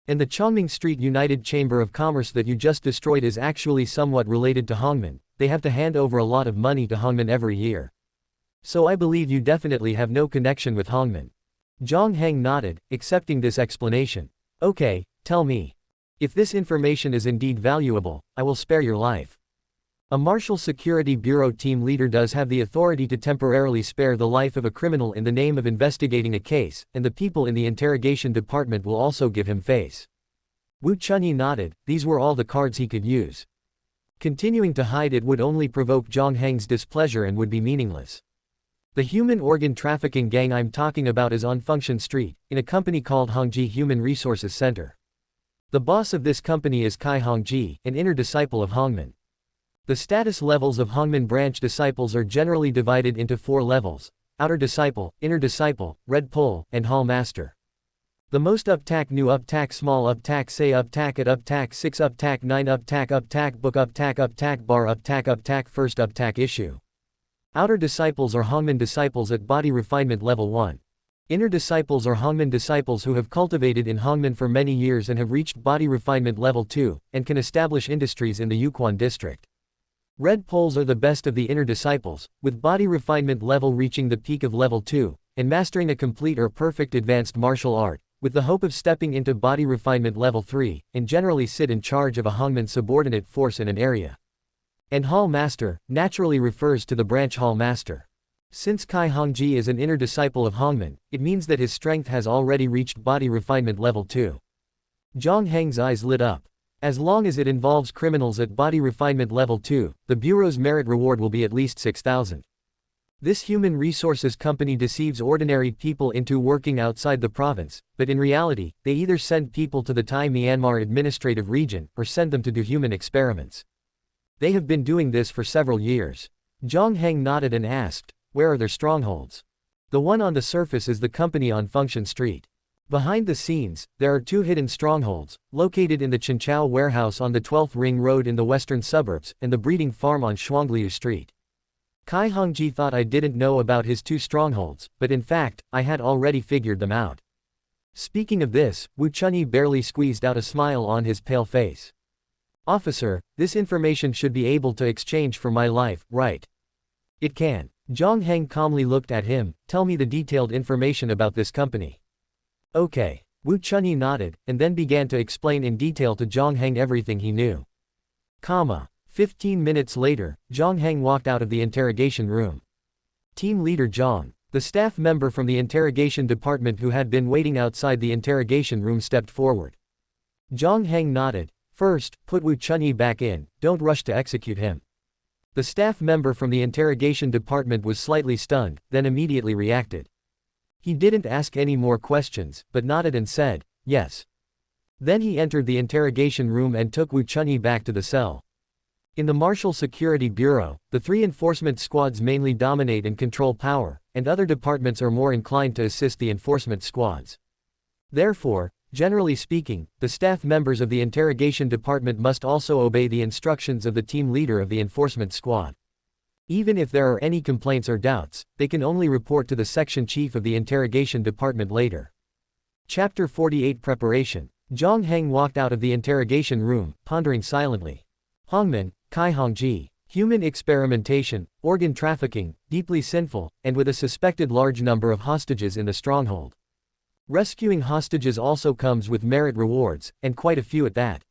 And the Chongming Street United Chamber of Commerce that you just destroyed is actually somewhat related to Hongmen. They have to hand over a lot of money to Hongmen every year. So I believe you definitely have no connection with Hongmen." Jiang Heng nodded, accepting this explanation. "Okay, tell me. If this information is indeed valuable, I will spare your life." A Marshal Security Bureau team leader does have the authority to temporarily spare the life of a criminal in the name of investigating a case, and the people in the interrogation department will also give him face. Wu Chunyi nodded. These were all the cards he could use. Continuing to hide it would only provoke Jiang Heng's displeasure and would be meaningless. "The human organ trafficking gang I'm talking about is on Function Street, in a company called Hongji Human Resources Center. The boss of this company is Kai Hongji, an inner disciple of Hongmen. The status levels of Hongmen branch disciples are generally divided into 4 levels: outer disciple, inner disciple, red pole, and hall master. The most uptak new uptak small uptak say uptak at uptak 6 uptak 9 uptak book uptak bar uptak first uptak issue. Outer disciples are Hongmen disciples at body refinement level 1. Inner disciples are Hongmen disciples who have cultivated in Hongmen for many years and have reached body refinement level 2, and can establish industries in the Yukon district. Red poles are the best of the inner disciples, with body refinement level reaching the peak of level 2, and mastering a complete or perfect advanced martial art, with the hope of stepping into body refinement level 3, and generally sit in charge of a Hongmen subordinate force in an area. And Hall Master naturally refers to the branch Hall Master. Since Kai Hongji is an inner disciple of Hongmen, it means that his strength has already reached body refinement level 2. Jiang Heng's eyes lit up. As long as it involves criminals at body refinement level 2, the Bureau's merit reward will be at least 6,000. This human resources company deceives ordinary people into working outside the province, but in reality, they either send people to the Thai Myanmar administrative region, or send them to do human experiments. They have been doing this for several years. Jiang Heng nodded and asked, "Where are their strongholds?" "The one on the surface is the company on Function Street. Behind the scenes, there are 2 hidden strongholds, located in the Chinchao warehouse on the 12th Ring Road in the western suburbs, and the breeding farm on Shuangliu Street." Kai Hongji thought I didn't know about his 2 strongholds, but in fact, I had already figured them out. Speaking of this, Wu Chunyi barely squeezed out a smile on his pale face. "Officer, this information should be able to exchange for my life, right?" "It can." Jiang Heng calmly looked at him. "Tell me the detailed information about this company." "Okay." Wu Chunyi nodded, and then began to explain in detail to Jiang Heng everything he knew. 15 minutes later, Jiang Heng walked out of the interrogation room. Team Leader Jiang, the staff member from the interrogation department who had been waiting outside the interrogation room, stepped forward. Jiang Heng nodded. "First, put Wu Chunyi back in, don't rush to execute him." The staff member from the interrogation department was slightly stunned, then immediately reacted. He didn't ask any more questions, but nodded and said, "Yes." Then he entered the interrogation room and took Wu Chunyi back to the cell. In the Martial Security Bureau, the three enforcement squads mainly dominate and control power, and other departments are more inclined to assist the enforcement squads. Therefore, generally speaking, the staff members of the interrogation department must also obey the instructions of the team leader of the enforcement squad. Even if there are any complaints or doubts, they can only report to the section chief of the interrogation department later. Chapter 48 Preparation. Jiang Heng walked out of the interrogation room, pondering silently. Hongmen, Kai Hongji. Human experimentation, organ trafficking, deeply sinful, and with a suspected large number of hostages in the stronghold. Rescuing hostages also comes with merit rewards, and quite a few at that.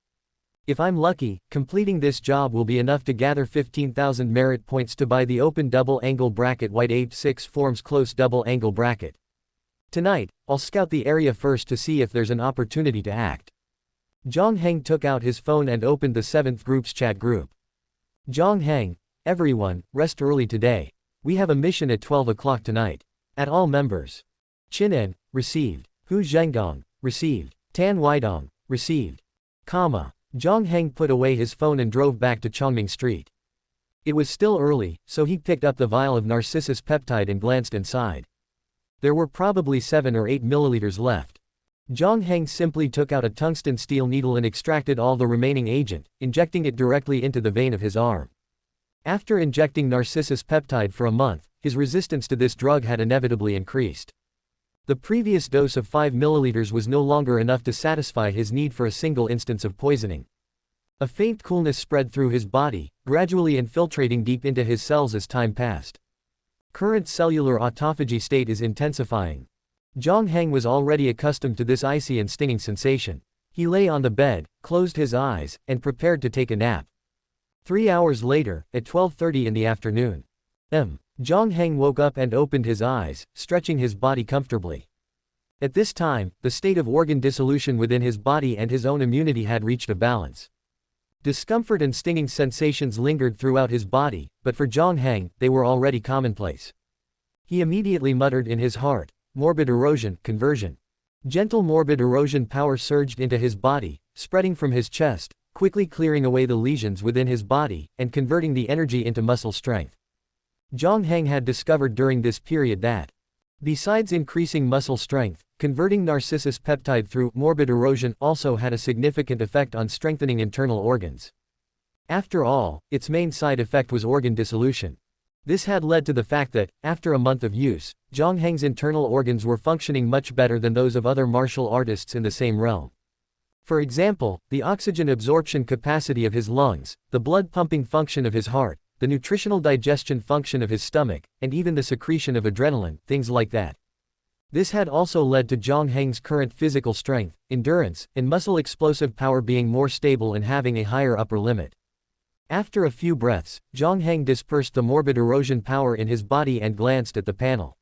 If I'm lucky, completing this job will be enough to gather 15,000 merit points to buy the open double-angle bracket white 8-6 forms close double-angle bracket. Tonight, I'll scout the area first to see if there's an opportunity to act. Jiang Heng took out his phone and opened the 7th group's chat group. Jiang Heng, everyone, rest early today. We have a mission at 12 o'clock tonight. At all members. Qinan, received. Hu Zhenggong, received. Tan Weidong, received. Jiang Heng put away his phone and drove back to Chongming Street. It was still early, so he picked up the vial of narcissus peptide and glanced inside. There were probably 7 or 8 milliliters left. Jiang Heng simply took out a tungsten steel needle and extracted all the remaining agent, injecting it directly into the vein of his arm. After injecting narcissus peptide for a month, his resistance to this drug had inevitably increased. The previous dose of 5 milliliters was no longer enough to satisfy his need for a single instance of poisoning. A faint coolness spread through his body, gradually infiltrating deep into his cells as time passed. Current cellular autophagy state is intensifying. Jiang Heng was already accustomed to this icy and stinging sensation. He lay on the bed, closed his eyes, and prepared to take a nap. 3 hours later, at 12:30 in the afternoon. Jiang Heng woke up and opened his eyes, stretching his body comfortably. At this time, the state of organ dissolution within his body and his own immunity had reached a balance. Discomfort and stinging sensations lingered throughout his body, but for Jiang Heng, they were already commonplace. He immediately muttered in his heart, "Morbid erosion, conversion." Gentle morbid erosion power surged into his body, spreading from his chest, quickly clearing away the lesions within his body, and converting the energy into muscle strength. Jiang Heng had discovered during this period that, besides increasing muscle strength, converting narcissus peptide through morbid erosion also had a significant effect on strengthening internal organs. After all, its main side effect was organ dissolution. This had led to the fact that, after a month of use, Jiang Heng's internal organs were functioning much better than those of other martial artists in the same realm. For example, the oxygen absorption capacity of his lungs, the blood pumping function of his heart, the nutritional digestion function of his stomach, and even the secretion of adrenaline, things like that. This had also led to Jiang Heng's current physical strength, endurance, and muscle explosive power being more stable and having a higher upper limit. After a few breaths, Jiang Heng dispersed the morbid erosion power in his body and glanced at the panel.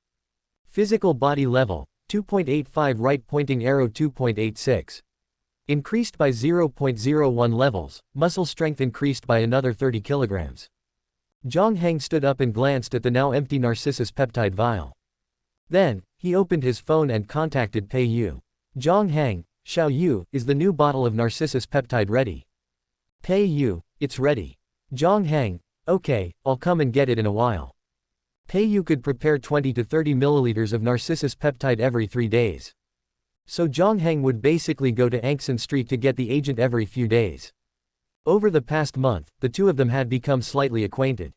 Physical body level, 2.85 right pointing arrow 2.86. Increased by 0.01 levels, muscle strength increased by another 30 kilograms. Jiang Heng stood up and glanced at the now empty narcissus peptide vial. Then, he opened his phone and contacted Pei Yu. Jiang Heng, Xiao Yu, is the new bottle of narcissus peptide ready? Pei Yu, it's ready. Jiang Heng, okay, I'll come and get it in a while. Pei Yu could prepare 20 to 30 milliliters of narcissus peptide every 3 days. So Jiang Heng would basically go to Angsan Street to get the agent every few days. Over the past month, the two of them had become slightly acquainted.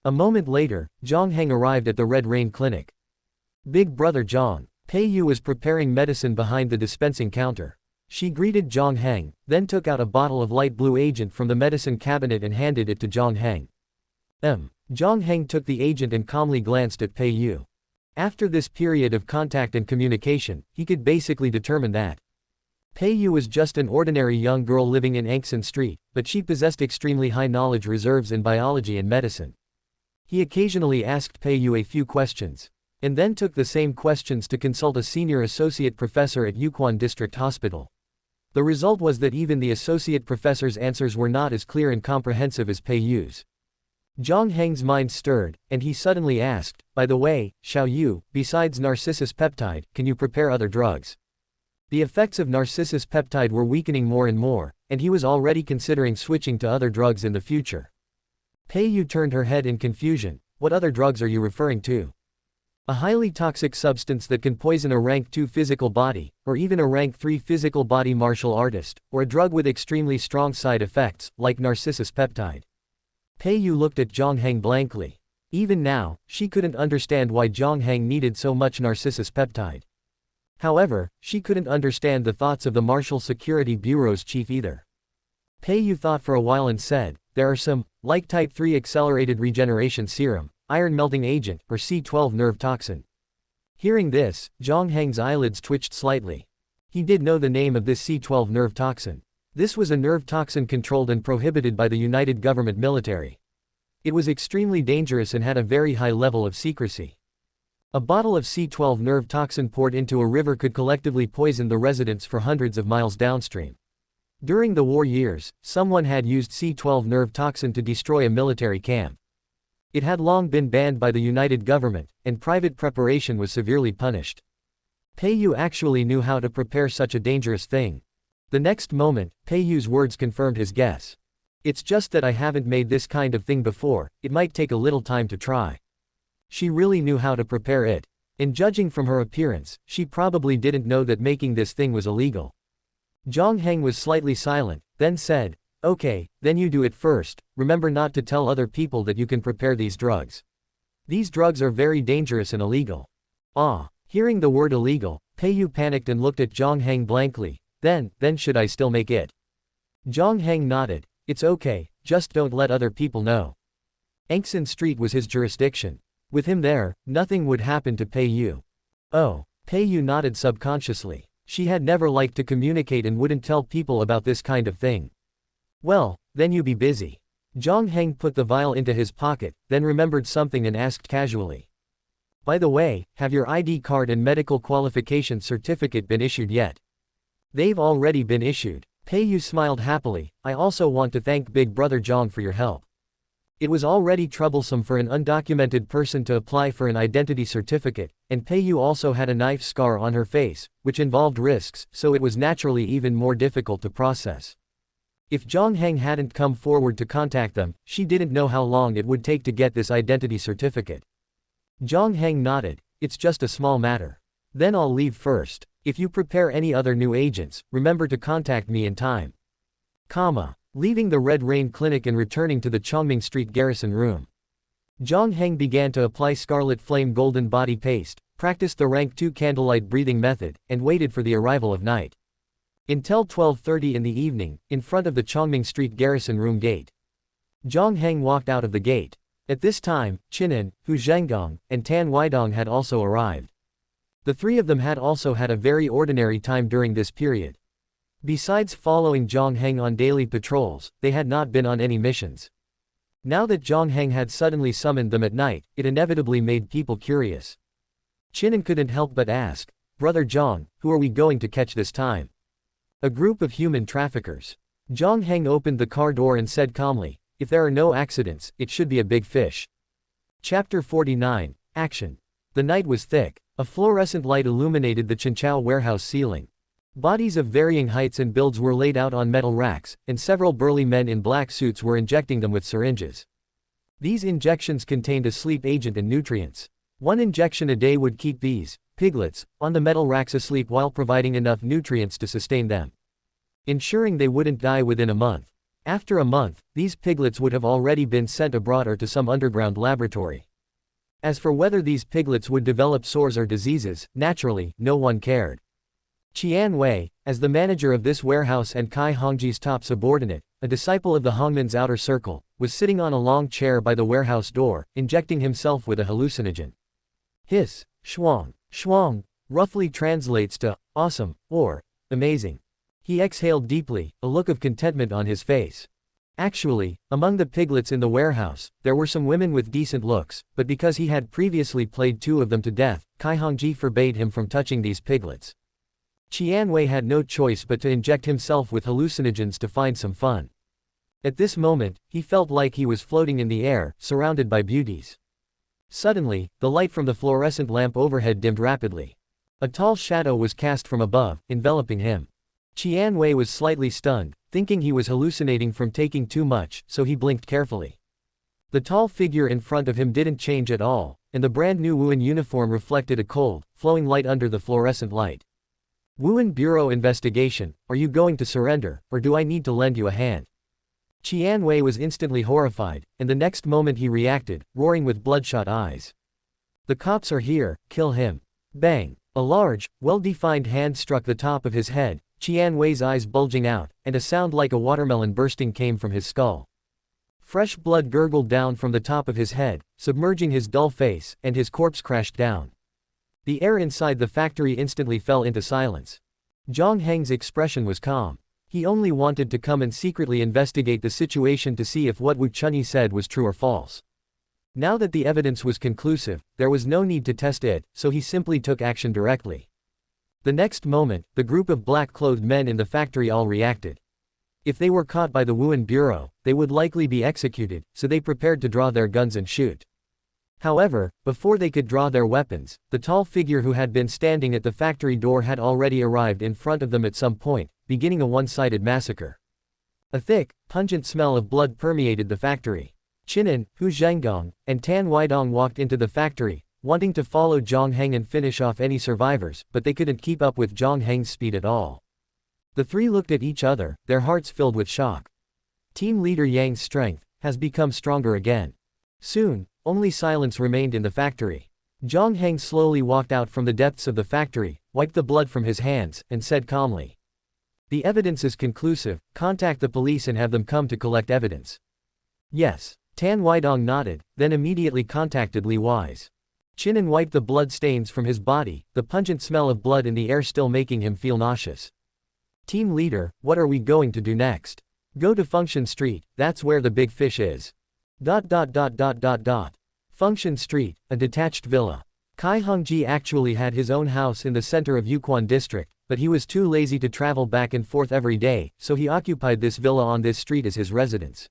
A moment later, Jiang Heng arrived at the Red Rain Clinic. Big brother Jiang. Pei Yu was preparing medicine behind the dispensing counter. She greeted Jiang Heng, then took out a bottle of light blue agent from the medicine cabinet and handed it to Jiang Heng. Jiang Heng took the agent and calmly glanced at Pei Yu. After this period of contact and communication, he could basically determine that Pei Yu was just an ordinary young girl living in Angsan Street, but she possessed extremely high knowledge reserves in biology and medicine. He occasionally asked Pei Yu a few questions, and then took the same questions to consult a senior associate professor at Yukon District Hospital. The result was that even the associate professor's answers were not as clear and comprehensive as Pei Yu's. Jiang Heng's mind stirred, and he suddenly asked, "By the way, Xiao Yu, besides narcissus peptide, can you prepare other drugs?" The effects of Narcissus peptide were weakening more and more, and he was already considering switching to other drugs in the future. Pei Yu turned her head in confusion. What other drugs are you referring to? A highly toxic substance that can poison a rank 2 physical body, or even a rank 3 physical body martial artist, or a drug with extremely strong side effects, like Narcissus peptide. Pei Yu looked at Jiang Heng blankly. Even now, she couldn't understand why Jiang Heng needed so much Narcissus peptide. However, she couldn't understand the thoughts of the Martial Security Bureau's chief either. Pei Yu thought for a while and said, there are some, like Type 3 Accelerated Regeneration Serum, Iron Melting Agent, or C12 Nerve Toxin. Hearing this, Jiang Heng's eyelids twitched slightly. He did know the name of this C12 nerve toxin. This was a nerve toxin controlled and prohibited by the United Government military. It was extremely dangerous and had a very high level of secrecy. A bottle of C12 nerve toxin poured into a river could collectively poison the residents for hundreds of miles downstream. During the war years, someone had used C12 nerve toxin to destroy a military camp. It had long been banned by the United Government, and private preparation was severely punished. Pei Yu actually knew how to prepare such a dangerous thing. The next moment, Pei Yu's words confirmed his guess. It's just that I haven't made this kind of thing before, it might take a little time to try. She really knew how to prepare it. And judging from her appearance, she probably didn't know that making this thing was illegal. Jiang Heng was slightly silent, then said, okay, then you do it first. Remember not to tell other people that you can prepare these drugs. These drugs are very dangerous and illegal. Hearing the word illegal, Pei Yu panicked and looked at Jiang Heng blankly. Then should I still make it? Jiang Heng nodded. It's okay, just don't let other people know. Angxin Street was his jurisdiction. With him there, nothing would happen to Pei Yu. Oh, Pei Yu nodded subconsciously. She had never liked to communicate and wouldn't tell people about this kind of thing. Well, then you be busy. Jiang Heng put the vial into his pocket, then remembered something and asked casually. By the way, have your ID card and medical qualification certificate been issued yet? They've already been issued. Pei Yu smiled happily. I also want to thank Big Brother Jiang for your help. It was already troublesome for an undocumented person to apply for an identity certificate, and Pei Yu also had a knife scar on her face, which involved risks, so it was naturally even more difficult to process. If Jiang Heng hadn't come forward to contact them, she didn't know how long it would take to get this identity certificate. Jiang Heng nodded. It's just a small matter. Then I'll leave first. If you prepare any other new agents, remember to contact me in time. Leaving the Red Rain Clinic and returning to the Chongming Street garrison room. Jiang Heng began to apply Scarlet Flame Golden Body Paste, practiced the Rank 2 candlelight breathing method, and waited for the arrival of night. Until 12:30 in the evening, in front of the Chongming Street garrison room gate. Jiang Heng walked out of the gate. At this time, Qinan, Hu Zhenggong, and Tan Weidong had also arrived. The three of them had also had a very ordinary time during this period. Besides following Jiang Heng on daily patrols, they had not been on any missions. Now that Jiang Heng had suddenly summoned them at night, it inevitably made people curious. Qinan couldn't help but ask, Brother Jiang, who are we going to catch this time? A group of human traffickers. Jiang Heng opened the car door and said calmly, if there are no accidents, it should be a big fish. Chapter 49, Action. The night was thick. A fluorescent light illuminated the Chinchao warehouse ceiling. Bodies of varying heights and builds were laid out on metal racks, and several burly men in black suits were injecting them with syringes. These injections contained a sleep agent and nutrients. One injection a day would keep these piglets on the metal racks asleep while providing enough nutrients to sustain them, ensuring they wouldn't die within a month. After a month, these piglets would have already been sent abroad or to some underground laboratory. As for whether these piglets would develop sores or diseases, naturally, no one cared. Qian Wei, as the manager of this warehouse and Kai Hongji's top subordinate, a disciple of the Hongman's outer circle, was sitting on a long chair by the warehouse door, injecting himself with a hallucinogen. His shuang, shuang, roughly translates to awesome, or amazing. He exhaled deeply, a look of contentment on his face. Actually, among the piglets in the warehouse, there were some women with decent looks, but because he had previously played two of them to death, Kai Hongji forbade him from touching these piglets. Qian Wei had no choice but to inject himself with hallucinogens to find some fun. At this moment, he felt like he was floating in the air, surrounded by beauties. Suddenly, the light from the fluorescent lamp overhead dimmed rapidly. A tall shadow was cast from above, enveloping him. Qianwei was slightly stunned, thinking he was hallucinating from taking too much, so he blinked carefully. The tall figure in front of him didn't change at all, and the brand new Wuhan uniform reflected a cold, flowing light under the fluorescent light. Wuhan Bureau investigation, are you going to surrender, or do I need to lend you a hand? Qianwei was instantly horrified, and the next moment he reacted, roaring with bloodshot eyes. The cops are here, kill him. Bang! A large, well-defined hand struck the top of his head, Qianwei's eyes bulging out, and a sound like a watermelon bursting came from his skull. Fresh blood gurgled down from the top of his head, submerging his dull face, and his corpse crashed down. The air inside the factory instantly fell into silence. Jiang Heng's expression was calm. He only wanted to come and secretly investigate the situation to see if what Wu Chunyi said was true or false. Now that the evidence was conclusive, there was no need to test it, so he simply took action directly. The next moment, the group of black-clothed men in the factory all reacted. If they were caught by the Wuhan Bureau, they would likely be executed, so they prepared to draw their guns and shoot. However, before they could draw their weapons, the tall figure who had been standing at the factory door had already arrived in front of them at some point, beginning a one-sided massacre. A thick, pungent smell of blood permeated the factory. Qinan, Hu Zhenggong, and Tan Weidong walked into the factory, wanting to follow Jiang Heng and finish off any survivors, but they couldn't keep up with Jiang Heng's speed at all. The three looked at each other, their hearts filled with shock. Team leader Yang's strength has become stronger again. Soon, only silence remained in the factory. Jiang Heng slowly walked out from the depths of the factory, wiped the blood from his hands, and said calmly, "The evidence is conclusive, contact the police and have them come to collect evidence." "Yes." Tan Weidong nodded, then immediately contacted Li Wise. Qinan wiped the blood stains from his body, the pungent smell of blood in the air still making him feel nauseous. "Team leader, what are we going to do next?" "Go to Function Street, that's where the big fish is." Function Street, a detached villa. Kai Hongji actually had his own house in the center of Yukon district, but he was too lazy to travel back and forth every day, so he occupied this villa on this street as his residence.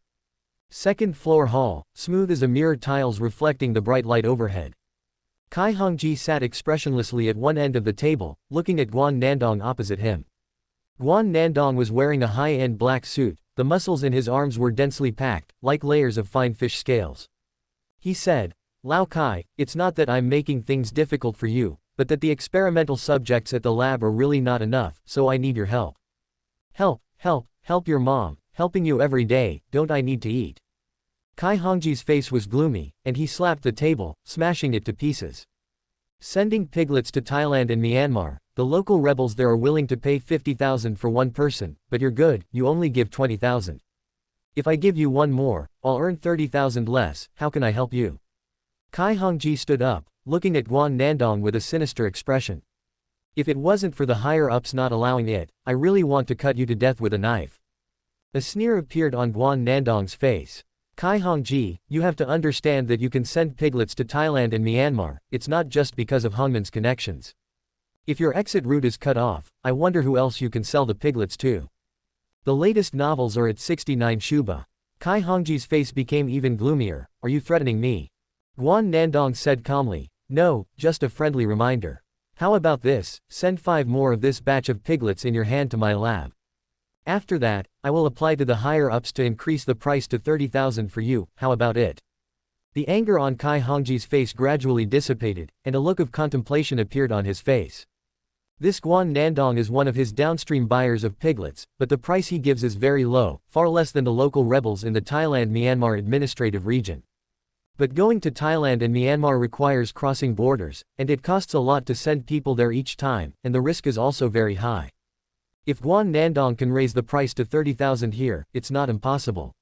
Second floor hall, smooth as a mirror, tiles reflecting the bright light overhead. Kai Hongji sat expressionlessly at one end of the table, looking at Guan Nandong opposite him. Guan Nandong was wearing a high-end black suit, the muscles in his arms were densely packed, like layers of fine fish scales. He said, "Lao Kai, it's not that I'm making things difficult for you, but that the experimental subjects at the lab are really not enough, so I need your help." Help your mom, helping you every day, don't I need to eat?" Kai Hongji's face was gloomy, and he slapped the table, smashing it to pieces. "Sending piglets to Thailand and Myanmar, the local rebels there are willing to pay 50,000 for one person, but you're good, you only give 20,000. If I give you one more, I'll earn 30,000 less, how can I help you?" Kai Hongji stood up, looking at Guan Nandong with a sinister expression. "If it wasn't for the higher-ups not allowing it, I really want to cut you to death with a knife." A sneer appeared on Guan Nandong's face. "Kai Hongji, you have to understand that you can send piglets to Thailand and Myanmar, it's not just because of Hongman's connections. If your exit route is cut off, I wonder who else you can sell the piglets to. The latest novels are at 69 Shuba." Kai Hongji's face became even gloomier. "Are you threatening me?" Guan Nandong said calmly, "No, just a friendly reminder. How about this, send 5 more of this batch of piglets in your hand to my lab. After that, I will apply to the higher-ups to increase the price to 30,000 for you, how about it?" The anger on Kai Hongji's face gradually dissipated, and a look of contemplation appeared on his face. This Guan Nandong is one of his downstream buyers of piglets, but the price he gives is very low, far less than the local rebels in the Thailand-Myanmar administrative region. But going to Thailand and Myanmar requires crossing borders, and it costs a lot to send people there each time, and the risk is also very high. If Guan Nandong can raise the price to 30,000 here, it's not impossible."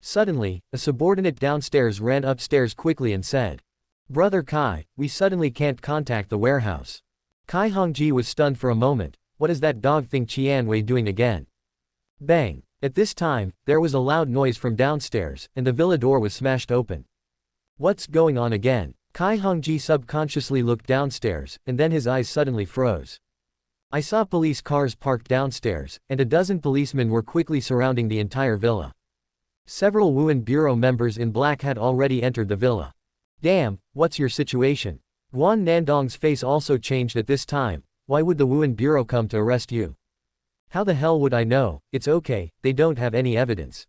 Suddenly, a subordinate downstairs ran upstairs quickly and said, "Brother Kai, we suddenly can't contact the warehouse." Kai Hongji was stunned for a moment. What is that dog thing Qianwei doing again? Bang! At this time, there was a loud noise from downstairs, and the villa door was smashed open. What's going on again? Kai Hongji subconsciously looked downstairs, and then his eyes suddenly froze. "I saw police cars parked downstairs, and a dozen policemen were quickly surrounding the entire villa. Several Wuhan Bureau members in black had already entered the villa." "Damn, what's your situation?" Guan Nandong's face also changed at this time. Why would the Wuhan Bureau come to arrest you? How the hell would I know? It's okay, they don't have any evidence.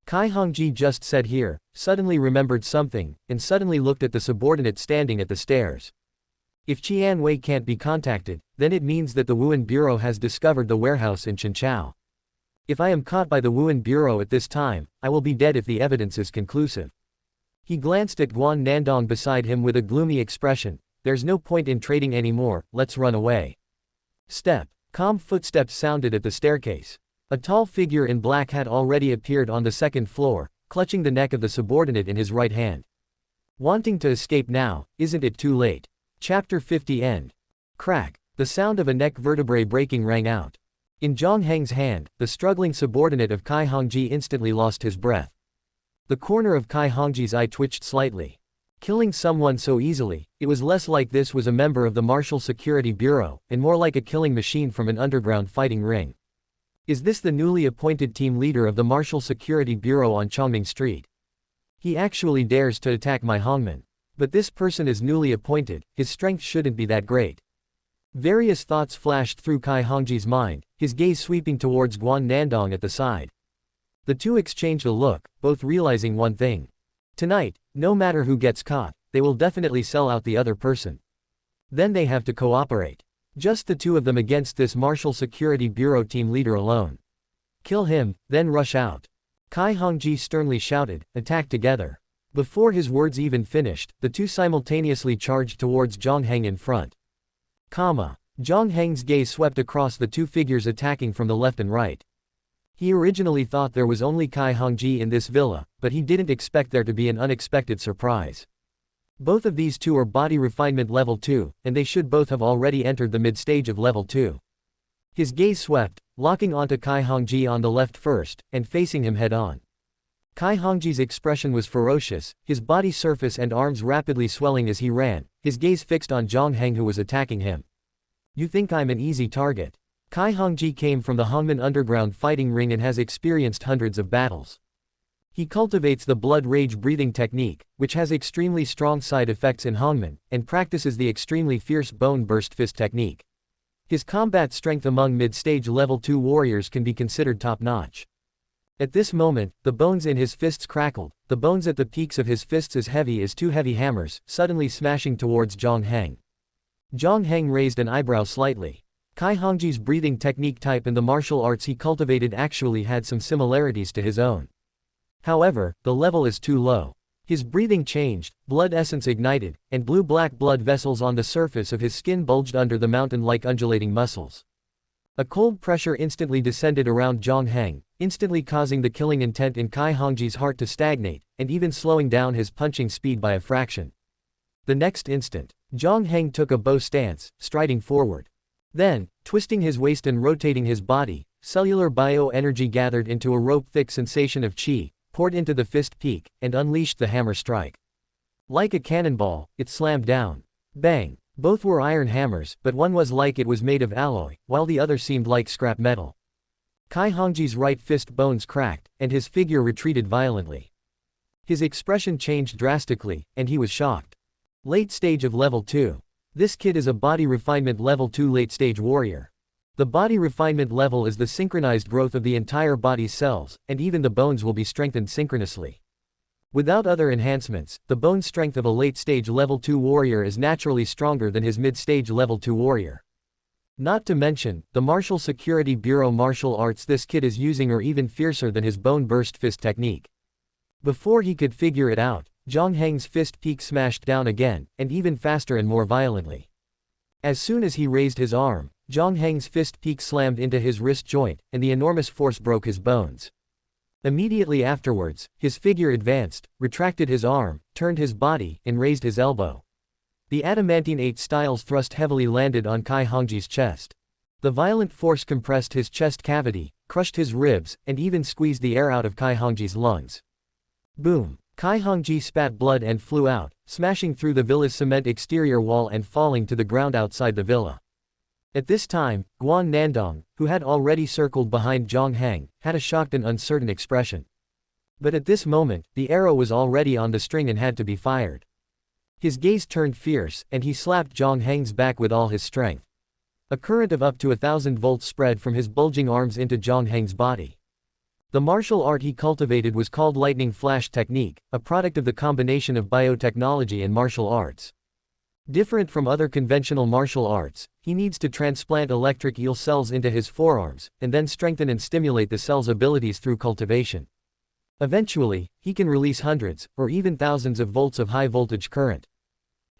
Kai Hongji just said here, suddenly remembered something, and suddenly looked at the subordinate standing at the stairs. If Qian Wei can't be contacted, then it means that the Wuhan Bureau has discovered the warehouse in Chenchao. If I am caught by the Wuhan Bureau at this time, I will be dead if the evidence is conclusive. He glanced at Guan Nandong beside him with a gloomy expression. There's no point in trading anymore, let's run away. Step. Calm footsteps sounded at the staircase. A tall figure in black had already appeared on the second floor, clutching the neck of the subordinate in his right hand. Wanting to escape now, isn't it too late? Chapter 50 End. Crack. The sound of a neck vertebrae breaking rang out. In Jiang Heng's hand, the struggling subordinate of Kai Hongji instantly lost his breath. The corner of Kai Hongji's eye twitched slightly. Killing someone so easily, it was less like this was a member of the Martial Security Bureau, and more like a killing machine from an underground fighting ring. Is this the newly appointed team leader of the Martial Security Bureau on Chongming Street? He actually dares to attack my Hongmen. But this person is newly appointed, his strength shouldn't be that great. Various thoughts flashed through Kai Hongji's mind, his gaze sweeping towards Guan Nandong at the side. The two exchanged a look, both realizing one thing. Tonight, no matter who gets caught, they will definitely sell out the other person. Then they have to cooperate. Just the two of them against this Martial Security Bureau team leader alone. Kill him, then rush out. Kai Hongji sternly shouted, attack together. Before his words even finished, the two simultaneously charged towards Jiang Heng in front. Jiang Heng's gaze swept across the two figures attacking from the left and right. He originally thought there was only Kai Hongji in this villa, but he didn't expect there to be an unexpected surprise. Both of these two are body refinement level 2, and they should both have already entered the mid-stage of level 2. His gaze swept, locking onto Kai Hongji on the left first, and facing him head-on. Kai Hongji's expression was ferocious, his body surface and arms rapidly swelling as he ran, his gaze fixed on Jiang Heng who was attacking him. You think I'm an easy target? Kai Hongji came from the Hongmen underground fighting ring and has experienced hundreds of battles. He cultivates the blood rage breathing technique, which has extremely strong side effects in Hongmen, and practices the extremely fierce bone burst fist technique. His combat strength among mid-stage level 2 warriors can be considered top-notch. At this moment, the bones in his fists crackled, the bones at the peaks of his fists as heavy as two heavy hammers, suddenly smashing towards Jiang Heng. Jiang Heng raised an eyebrow slightly. Kai Hongji's breathing technique type and the martial arts he cultivated actually had some similarities to his own. However, the level is too low. His breathing changed, blood essence ignited, and blue-black blood vessels on the surface of his skin bulged under the mountain-like undulating muscles. A cold pressure instantly descended around Jiang Heng, instantly causing the killing intent in Kai Hongji's heart to stagnate, and even slowing down his punching speed by a fraction. The next instant, Jiang Heng took a bow stance, striding forward. Then, twisting his waist and rotating his body, cellular bioenergy gathered into a rope-thick sensation of qi, poured into the fist peak, and unleashed the hammer strike. Like a cannonball, it slammed down. Bang! Both were iron hammers, but one was like it was made of alloy, while the other seemed like scrap metal. Kai Hongji's right fist bones cracked, and his figure retreated violently. His expression changed drastically, and he was shocked. Late stage of level 2. This kid is a body refinement level 2 late stage warrior. The body refinement level is the synchronized growth of the entire body's cells, and even the bones will be strengthened synchronously. Without other enhancements, the bone strength of a late-stage level 2 warrior is naturally stronger than his mid-stage level 2 warrior. Not to mention, the Martial Security Bureau martial arts this kid is using are even fiercer than his bone burst fist technique. Before he could figure it out, Jiang Heng's fist peak smashed down again, and even faster and more violently. As soon as he raised his arm, Jiang Heng's fist peak slammed into his wrist joint, and the enormous force broke his bones. Immediately afterwards, his figure advanced, retracted his arm, turned his body, and raised his elbow. The adamantine 8 styles thrust heavily landed on Kai Hongji's chest. The violent force compressed his chest cavity, crushed his ribs, and even squeezed the air out of Kai Hongji's lungs. Boom! Kai Hongji spat blood and flew out, smashing through the villa's cement exterior wall and falling to the ground outside the villa. At this time, Guan Nandong, who had already circled behind Jiang Heng, had a shocked and uncertain expression. But at this moment, the arrow was already on the string and had to be fired. His gaze turned fierce, and he slapped Jiang Heng's back with all his strength. A current of up to 1,000 volts spread from his bulging arms into Jiang Heng's body. The martial art he cultivated was called lightning flash technique, a product of the combination of biotechnology and martial arts. Different from other conventional martial arts, he needs to transplant electric eel cells into his forearms, and then strengthen and stimulate the cell's abilities through cultivation. Eventually, he can release hundreds, or even thousands of volts of high-voltage current.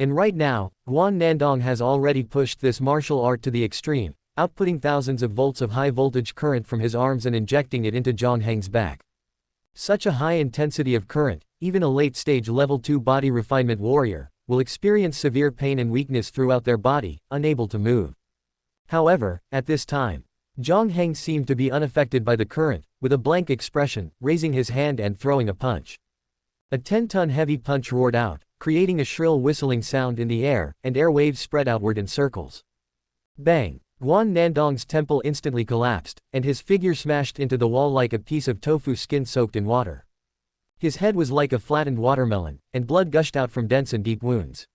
And right now, Guan Nandong has already pushed this martial art to the extreme, outputting thousands of volts of high-voltage current from his arms and injecting it into Jiang Heng's back. Such a high intensity of current, even a late-stage level 2 body refinement warrior, will experience severe pain and weakness throughout their body, unable to move. However, at this time, Jiang Heng seemed to be unaffected by the current, with a blank expression, raising his hand and throwing a punch. A 10-ton heavy punch roared out, creating a shrill whistling sound in the air, and air waves spread outward in circles. Bang! Guan Nandong's temple instantly collapsed, and his figure smashed into the wall like a piece of tofu skin soaked in water. His head was like a flattened watermelon, and blood gushed out from dense and deep wounds.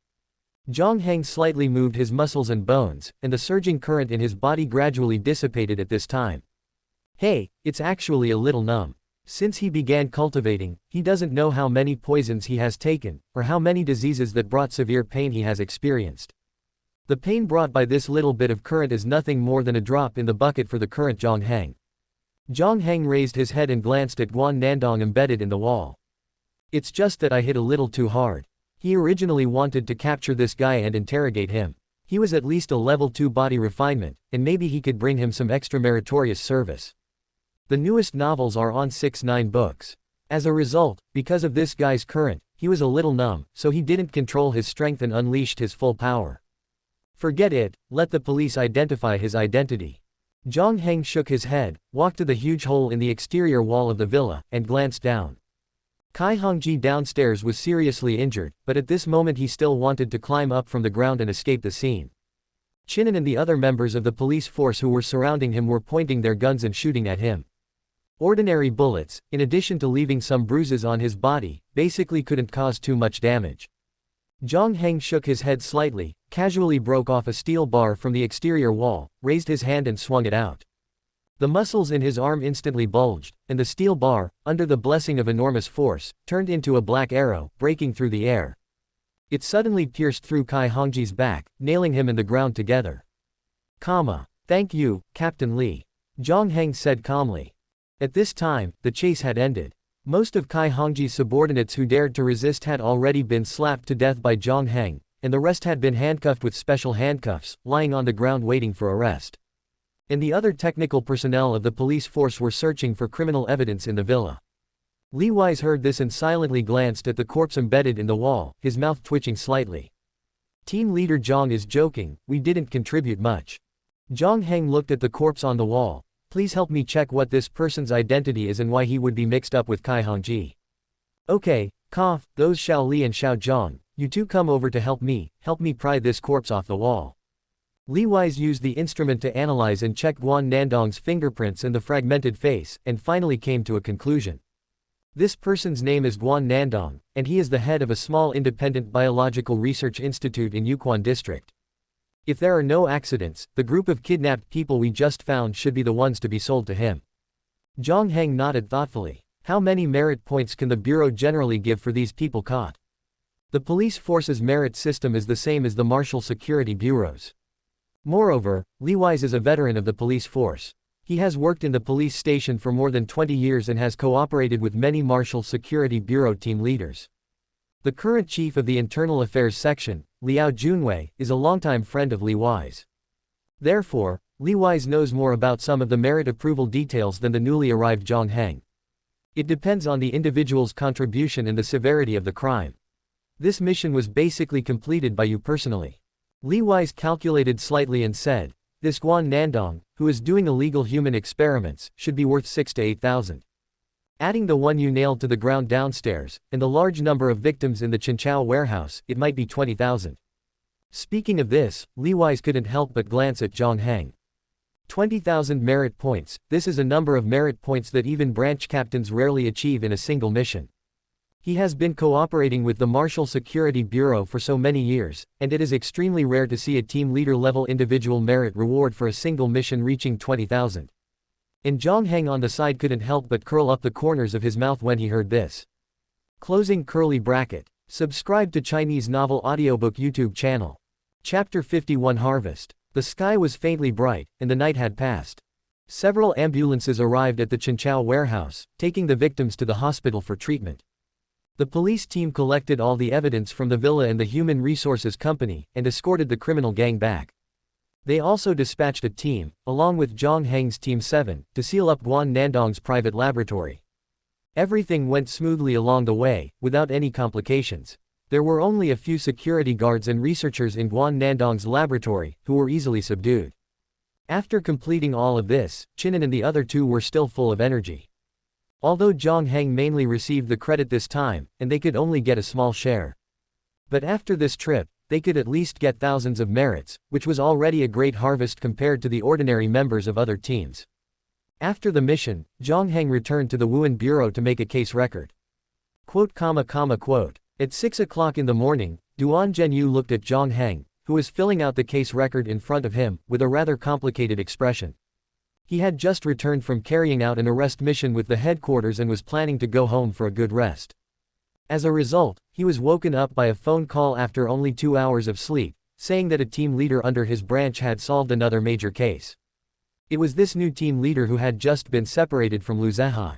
Jiang Heng slightly moved his muscles and bones, and the surging current in his body gradually dissipated at this time. Hey, it's actually a little numb. Since he began cultivating, he doesn't know how many poisons he has taken, or how many diseases that brought severe pain he has experienced. The pain brought by this little bit of current is nothing more than a drop in the bucket for the current Jiang Heng. Jiang Heng raised his head and glanced at Guan Nandong embedded in the wall. It's just that I hit a little too hard. He originally wanted to capture this guy and interrogate him. He was at least a level 2 body refinement, and maybe he could bring him some extra meritorious service. The newest novels are on 6-9 books. As a result, because of this guy's current, he was a little numb, so he didn't control his strength and unleashed his full power. Forget it, let the police identify his identity. Jiang Heng shook his head, walked to the huge hole in the exterior wall of the villa, and glanced down. Kai Hongji downstairs was seriously injured, but at this moment he still wanted to climb up from the ground and escape the scene. Chinan and the other members of the police force who were surrounding him were pointing their guns and shooting at him. Ordinary bullets, in addition to leaving some bruises on his body, basically couldn't cause too much damage. Jiang Heng shook his head slightly, casually broke off a steel bar from the exterior wall, raised his hand and swung it out. The muscles in his arm instantly bulged, and the steel bar, under the blessing of enormous force, turned into a black arrow, breaking through the air. It suddenly pierced through Kai Hongji's back, nailing him and the ground together. Thank you, Captain Li. Jiang Heng said calmly. At this time, the chase had ended. Most of Kai Hongji's subordinates who dared to resist had already been slapped to death by Jiang Heng, and the rest had been handcuffed with special handcuffs, lying on the ground waiting for arrest. And the other technical personnel of the police force were searching for criminal evidence in the villa. Li Wise heard this and silently glanced at the corpse embedded in the wall, his mouth twitching slightly. Team leader Jiang is joking, we didn't contribute much. Jiang Heng looked at the corpse on the wall. Please help me check what this person's identity is and why he would be mixed up with Kai Hongji. Okay, those Xiao Li and Xiao Zhang, you two come over to help me pry this corpse off the wall. Li Wise used the instrument to analyze and check Guan Nandong's fingerprints and the fragmented face, and finally came to a conclusion. This person's name is Guan Nandong, and he is the head of a small independent biological research institute in Yukon district. If there are no accidents, the group of kidnapped people we just found should be the ones to be sold to him. Jiang Heng nodded thoughtfully. How many merit points can the Bureau generally give for these people caught? The police force's merit system is the same as the Martial Security Bureau's. Moreover, Li Wise is a veteran of the police force. He has worked in the police station for more than 20 years and has cooperated with many Martial Security Bureau team leaders. The current chief of the Internal Affairs Section, Liao Junwei, is a longtime friend of Li Wise. Therefore, Li Wise knows more about some of the merit approval details than the newly arrived Jiang Heng. It depends on the individual's contribution and the severity of the crime. This mission was basically completed by you personally. Li Wise calculated slightly and said, this Guan Nandong, who is doing illegal human experiments, should be worth 6 to 8,000. Adding the one you nailed to the ground downstairs, and the large number of victims in the Chinchao warehouse, it might be 20,000. Speaking of this, Li Wise couldn't help but glance at Jiang Heng. 20,000 merit points, this is a number of merit points that even branch captains rarely achieve in a single mission. He has been cooperating with the Martial Security Bureau for so many years, and it is extremely rare to see a team leader level individual merit reward for a single mission reaching 20,000. And Jiang Heng on the side couldn't help but curl up the corners of his mouth when he heard this. Closing curly bracket. Subscribe to Chinese Novel Audiobook YouTube channel. Chapter 51 Harvest. The sky was faintly bright, and the night had passed. Several ambulances arrived at the Chinchao warehouse, taking the victims to the hospital for treatment. The police team collected all the evidence from the villa and the human resources company, and escorted the criminal gang back. They also dispatched a team, along with Jiang Heng's Team 7, to seal up Guan Nandong's private laboratory. Everything went smoothly along the way, without any complications. There were only a few security guards and researchers in Guan Nandong's laboratory, who were easily subdued. After completing all of this, Chinan and the other two were still full of energy. Although Jiang Heng mainly received the credit this time, and they could only get a small share. But after this trip, they could at least get thousands of merits, which was already a great harvest compared to the ordinary members of other teams. After the mission, Jiang Heng returned to the Wuhan Bureau to make a case record. At 6 o'clock in the morning, Duan Zhenyu looked at Jiang Heng, who was filling out the case record in front of him, with a rather complicated expression. He had just returned from carrying out an arrest mission with the headquarters and was planning to go home for a good rest. As a result, he was woken up by a phone call after only 2 hours of sleep, saying that a team leader under his branch had solved another major case. It was this new team leader who had just been separated from Lu Zehai.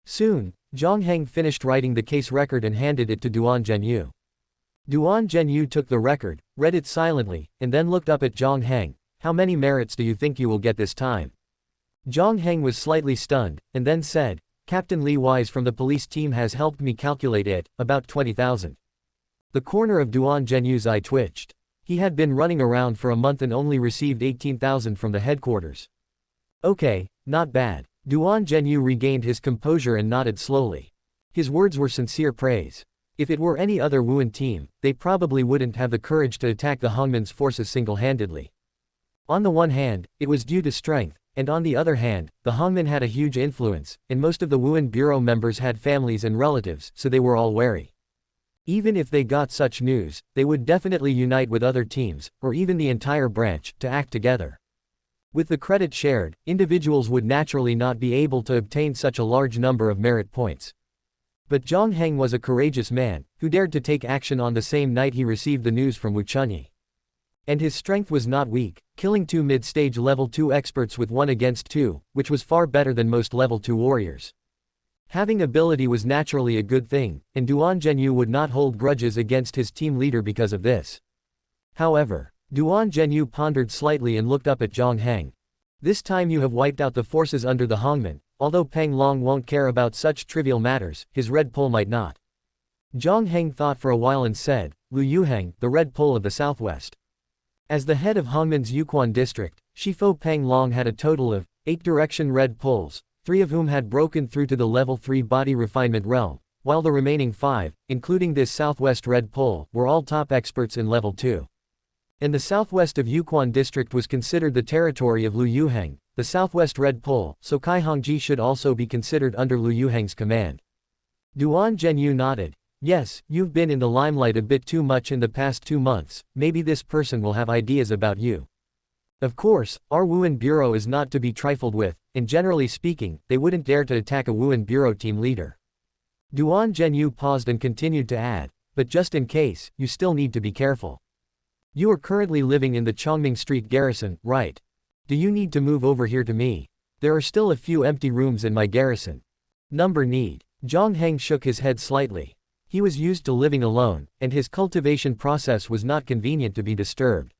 Soon, Jiang Heng finished writing the case record and handed it to Duan Zhenyu. Duan Zhenyu took the record, read it silently, and then looked up at Jiang Heng. "How many merits do you think you will get this time?" Jiang Heng was slightly stunned, and then said, "Captain Li Wise from the police team has helped me calculate it, about 20,000. The corner of Duan Zhenyu's eye twitched. He had been running around for a month and only received 18,000 from the headquarters. Okay, not bad. Duan Zhenyu regained his composure and nodded slowly. His words were sincere praise. If it were any other Wuhan team, they probably wouldn't have the courage to attack the Hongmen's forces single-handedly. On the one hand, it was due to strength, and on the other hand, the Hongmen had a huge influence, and most of the Wuhan Bureau members had families and relatives, so they were all wary. Even if they got such news, they would definitely unite with other teams, or even the entire branch, to act together. With the credit shared, individuals would naturally not be able to obtain such a large number of merit points. But Jiang Heng was a courageous man, who dared to take action on the same night he received the news from Wu Chunyi. And his strength was not weak, killing 2 mid-stage level 2 experts with 1 against 2, which was far better than most level 2 warriors. Having ability was naturally a good thing, and Duan Zhenyu would not hold grudges against his team leader because of this. However, Duan Zhenyu pondered slightly and looked up at Jiang Heng. "This time you have wiped out the forces under the Hongmen. Although Peng Long won't care about such trivial matters, his red pole might not." Jiang Heng thought for a while and said, "Lu Yuheng, the red pole of the southwest." As the head of Hongmen's Yukon district, Shifo Peng Long had a total of 8 direction red poles, 3 of whom had broken through to the level 3 body refinement realm, while the remaining 5, including this southwest red pole, were all top experts in level 2. And the southwest of Yukon district was considered the territory of Lu Yuheng, the southwest red pole, so Kai Hongji should also be considered under Lu Yuheng's command. Duan Zhenyu nodded. "Yes, you've been in the limelight a bit too much in the past 2 months, maybe this person will have ideas about you. Of course, our Wuhan Bureau is not to be trifled with, and generally speaking, they wouldn't dare to attack a Wuhan Bureau team leader." Duan Zhenyu paused and continued to add, "But just in case, you still need to be careful. You are currently living in the Chongming Street garrison, right? Do you need to move over here to me? There are still a few empty rooms in my garrison. Number need." Jiang Heng shook his head slightly. He was used to living alone, and his cultivation process was not convenient to be disturbed.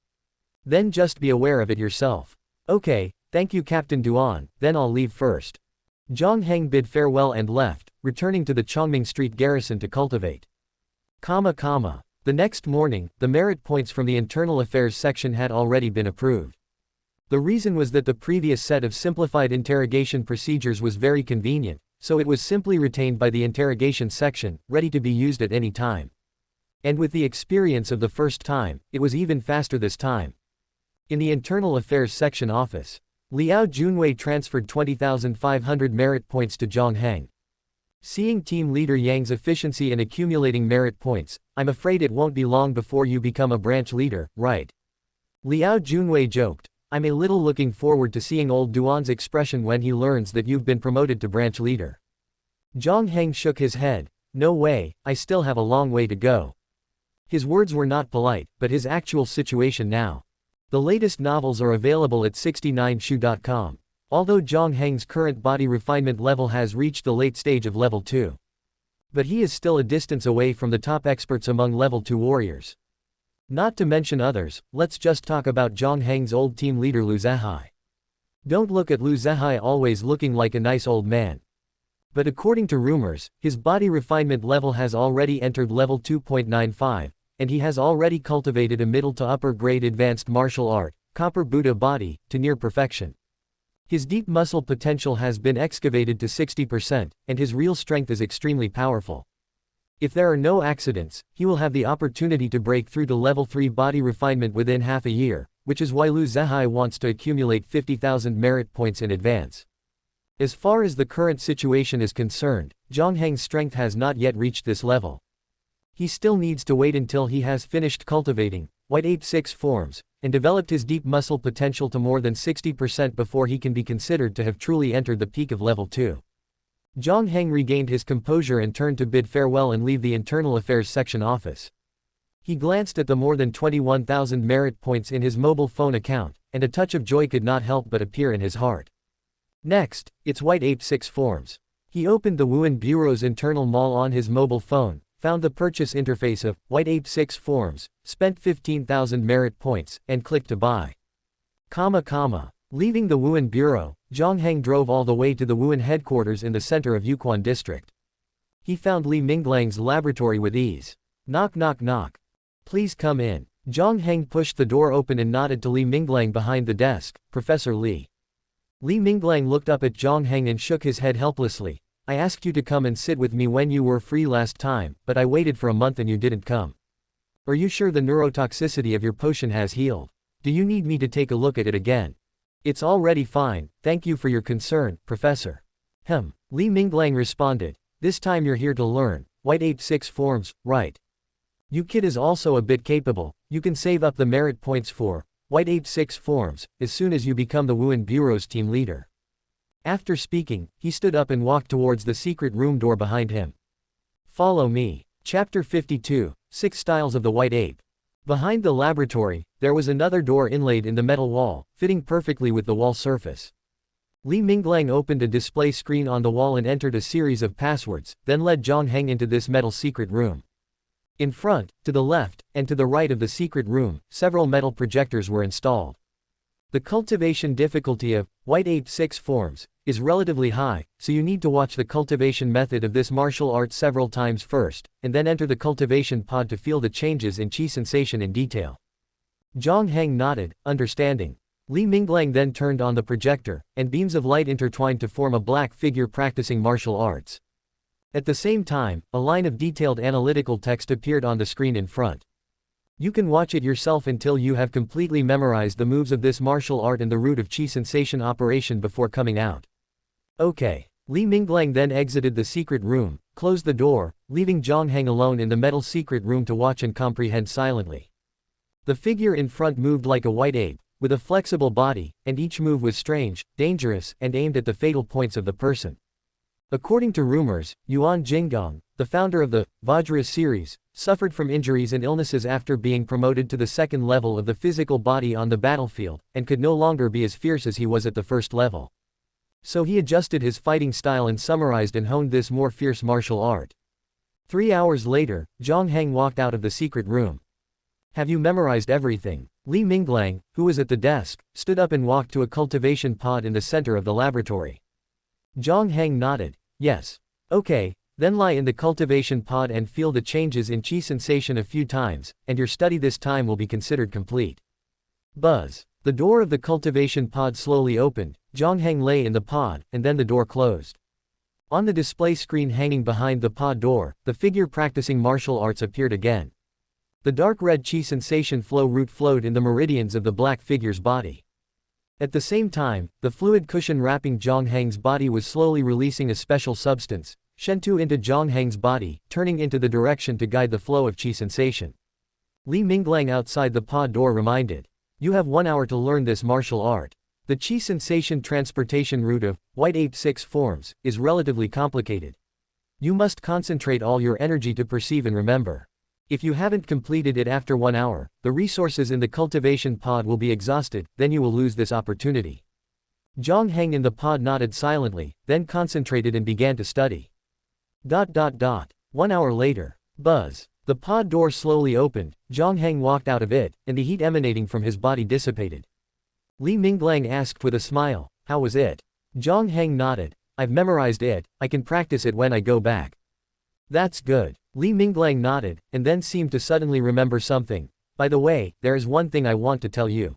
"Then just be aware of it yourself." "Okay, thank you Captain Duan, then I'll leave first." Jiang Heng bid farewell and left, returning to the Chongming Street garrison to cultivate. The next morning, the merit points from the Internal Affairs section had already been approved. The reason was that the previous set of simplified interrogation procedures was very convenient, so it was simply retained by the interrogation section, ready to be used at any time. And with the experience of the first time, it was even faster this time. In the Internal Affairs section office, Liao Junwei transferred 20,500 merit points to Jiang Heng. Seeing team leader Yang's efficiency in accumulating merit points, I'm afraid it won't be long before you become a branch leader, right? Liao Junwei joked. I'm a little looking forward to seeing old Duan's expression when he learns that you've been promoted to branch leader. Jiang Heng shook his head. No way, I still have a long way to go. His words were not polite, but his actual situation now. The latest novels are available at 69shu.com. Although Jiang Heng's current body refinement level has reached the late stage of level 2. But he is still a distance away from the top experts among level 2 warriors. Not to mention others, let's just talk about Jiang Heng's old team leader Lu Zehai. Don't look at Lu Zehai always looking like a nice old man. But according to rumors, his body refinement level has already entered level 2.95, and he has already cultivated a middle to upper grade advanced martial art, Copper Buddha body, to near perfection. His deep muscle potential has been excavated to 60%, and his real strength is extremely powerful. If there are no accidents, he will have the opportunity to break through to level 3 body refinement within half a year, which is why Lu Zehai wants to accumulate 50,000 merit points in advance. As far as the current situation is concerned, Jiang Heng's strength has not yet reached this level. He still needs to wait until he has finished cultivating White Ape 6 forms, and developed his deep muscle potential to more than 60% before he can be considered to have truly entered the peak of level 2. Jiang Heng regained his composure and turned to bid farewell and leave the Internal Affairs section office. He glanced at the more than 21,000 merit points in his mobile phone account, and a touch of joy could not help but appear in his heart. Next, it's White Ape 6 forms. He opened the Wuhan Bureau's internal mall on his mobile phone, found the purchase interface of White Ape 6 forms, spent 15,000 merit points, and clicked to buy. Leaving the Wuhan Bureau, Jiang Heng drove all the way to the Wuhan headquarters in the center of Yukon district. He found Li Minglang's laboratory with ease. Knock knock knock. Please come in. Jiang Heng pushed the door open and nodded to Li Minglang behind the desk. Professor Li. Li Minglang looked up at Jiang Heng and shook his head helplessly. I asked you to come and sit with me when you were free last time, but I waited for a month and you didn't come. Are you sure the neurotoxicity of your potion has healed? Do you need me to take a look at it again? It's already fine, thank you for your concern, Professor. Li Minglang responded. This time you're here to learn White Ape 6 forms, right? You kid is also a bit capable. You can save up the merit points for White Ape 6 forms as soon as you become the Wuhan Bureau's team leader. After speaking, he stood up and walked towards the secret room door behind him. Follow me. Chapter 52, 6 Styles of the White Ape. Behind the laboratory, there was another door inlaid in the metal wall, fitting perfectly with the wall surface. Li Minglang opened a display screen on the wall and entered a series of passwords, then led Jiang Heng into this metal secret room. In front, to the left, and to the right of the secret room, several metal projectors were installed. The cultivation difficulty of White Ape 6 forms is relatively high, so you need to watch the cultivation method of this martial art several times first, and then enter the cultivation pod to feel the changes in chi sensation in detail. Jiang Heng nodded, understanding. Li Minglang then turned on the projector, and beams of light intertwined to form a black figure practicing martial arts. At the same time, a line of detailed analytical text appeared on the screen in front. You can watch it yourself until you have completely memorized the moves of this martial art and the root of chi sensation operation before coming out. Okay. Li Minglang then exited the secret room, closed the door, leaving Jiang Heng alone in the metal secret room to watch and comprehend silently. The figure in front moved like a white ape, with a flexible body, and each move was strange, dangerous, and aimed at the fatal points of the person. According to rumors, Yuan Jinggong, the founder of the Vajra series, suffered from injuries and illnesses after being promoted to the second level of the physical body on the battlefield, and could no longer be as fierce as he was at the first level. So he adjusted his fighting style and summarized and honed this more fierce martial art. 3 hours later, Jiang Heng walked out of the secret room. Have you memorized everything? Li Minglang, who was at the desk, stood up and walked to a cultivation pod in the center of the laboratory. Jiang Heng nodded. Yes. Okay, then lie in the cultivation pod and feel the changes in chi sensation a few times, and your study this time will be considered complete. Buzz. The door of the cultivation pod slowly opened, Jiang Heng lay in the pod, and then the door closed. On the display screen hanging behind the pod door, the figure practicing martial arts appeared again. The dark red chi sensation flow route flowed in the meridians of the black figure's body. At the same time, the fluid cushion wrapping Jiang Heng's body was slowly releasing a special substance, Shentu into Jiang Heng's body, turning into the direction to guide the flow of qi sensation. Li Minglang outside the pod door reminded. You have 1 hour to learn this martial art. The qi sensation transportation route of white ape 6 forms is relatively complicated. You must concentrate all your energy to perceive and remember. If you haven't completed it after 1 hour, the resources in the cultivation pod will be exhausted, then you will lose this opportunity. Jiang Heng in the pod nodded silently, then concentrated and began to study. 1 hour later. Buzz. The pod door slowly opened, Jiang Heng walked out of it, and the heat emanating from his body dissipated. Li Minglang asked with a smile, how was it? Jiang Heng nodded. I've memorized it, I can practice it when I go back. That's good. Li Minglang nodded, and then seemed to suddenly remember something. By the way, there is one thing I want to tell you.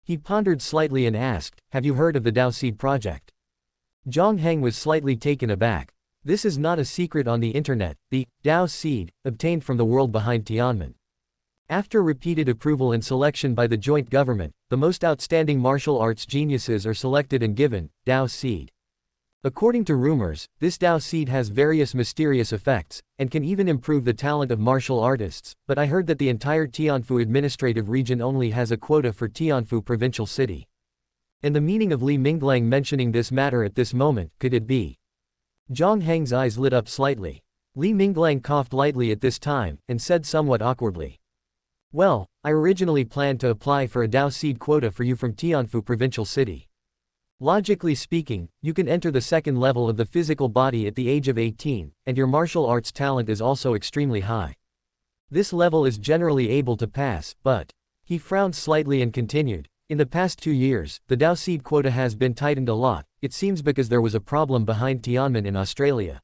He pondered slightly and asked, have you heard of the Dao Seed project? Jiang Heng was slightly taken aback. This is not a secret on the internet, the Dao Seed, obtained from the world behind Tianmen. After repeated approval and selection by the joint government, the most outstanding martial arts geniuses are selected and given Dao Seed. According to rumors, this Dao Seed has various mysterious effects, and can even improve the talent of martial artists, but I heard that the entire Tianfu administrative region only has a quota for Tianfu provincial city. And the meaning of Li Minglang mentioning this matter at this moment, could it be? Jiang Heng's eyes lit up slightly. Li Minglang coughed lightly at this time, and said somewhat awkwardly. Well, I originally planned to apply for a Dao Seed quota for you from Tianfu provincial city. Logically speaking, you can enter the second level of the physical body at the age of 18, and your martial arts talent is also extremely high. This level is generally able to pass, but... He frowned slightly and continued. In the past 2 years, the Dao Seed quota has been tightened a lot, it seems because there was a problem behind Tianmen in Australia.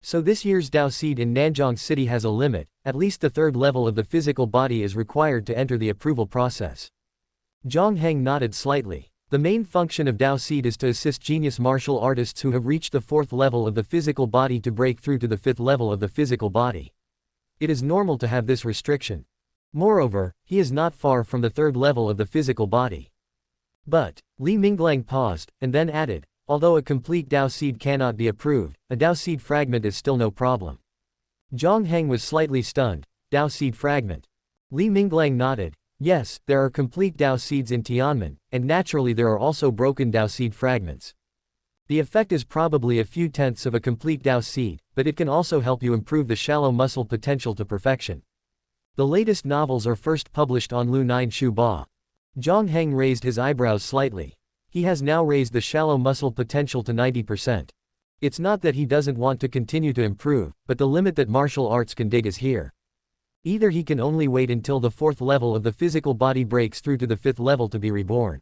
So this year's Dao Seed in Nanjing City has a limit, at least the third level of the physical body is required to enter the approval process. Jiang Heng nodded slightly. The main function of Dao Seed is to assist genius martial artists who have reached the 4th level of the physical body to break through to the 5th level of the physical body. It is normal to have this restriction. Moreover, he is not far from the 3rd level of the physical body. But, Li Minglang paused, and then added, although a complete Dao Seed cannot be approved, a Dao Seed fragment is still no problem. Jiang Heng was slightly stunned. Dao Seed fragment. Li Minglang nodded. Yes, there are complete Dao Seeds in Tianmen, and naturally there are also broken Dao Seed fragments. The effect is probably a few tenths of a complete Dao Seed, but it can also help you improve the shallow muscle potential to perfection. The latest novels are first published on Lu Nine Shu Ba. Jiang Heng raised his eyebrows slightly. He has now raised the shallow muscle potential to 90%. It's not that he doesn't want to continue to improve, but the limit that martial arts can dig is here. Either he can only wait until the 4th level of the physical body breaks through to the 5th level to be reborn.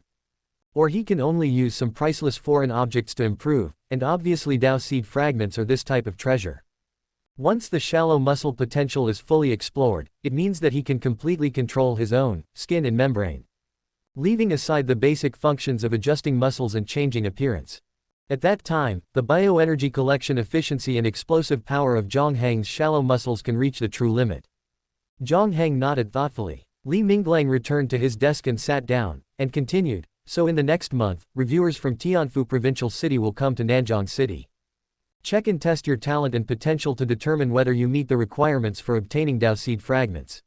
Or he can only use some priceless foreign objects to improve, and obviously Dao Seed fragments are this type of treasure. Once the shallow muscle potential is fully explored, it means that he can completely control his own skin and membrane. Leaving aside the basic functions of adjusting muscles and changing appearance. At that time, the bioenergy collection efficiency and explosive power of Jiang Heng's shallow muscles can reach the true limit. Jiang Heng nodded thoughtfully. Li Minglang returned to his desk and sat down, and continued, so in the next month, reviewers from Tianfu provincial city will come to Nanjing City. Check and test your talent and potential to determine whether you meet the requirements for obtaining Dao Seed fragments.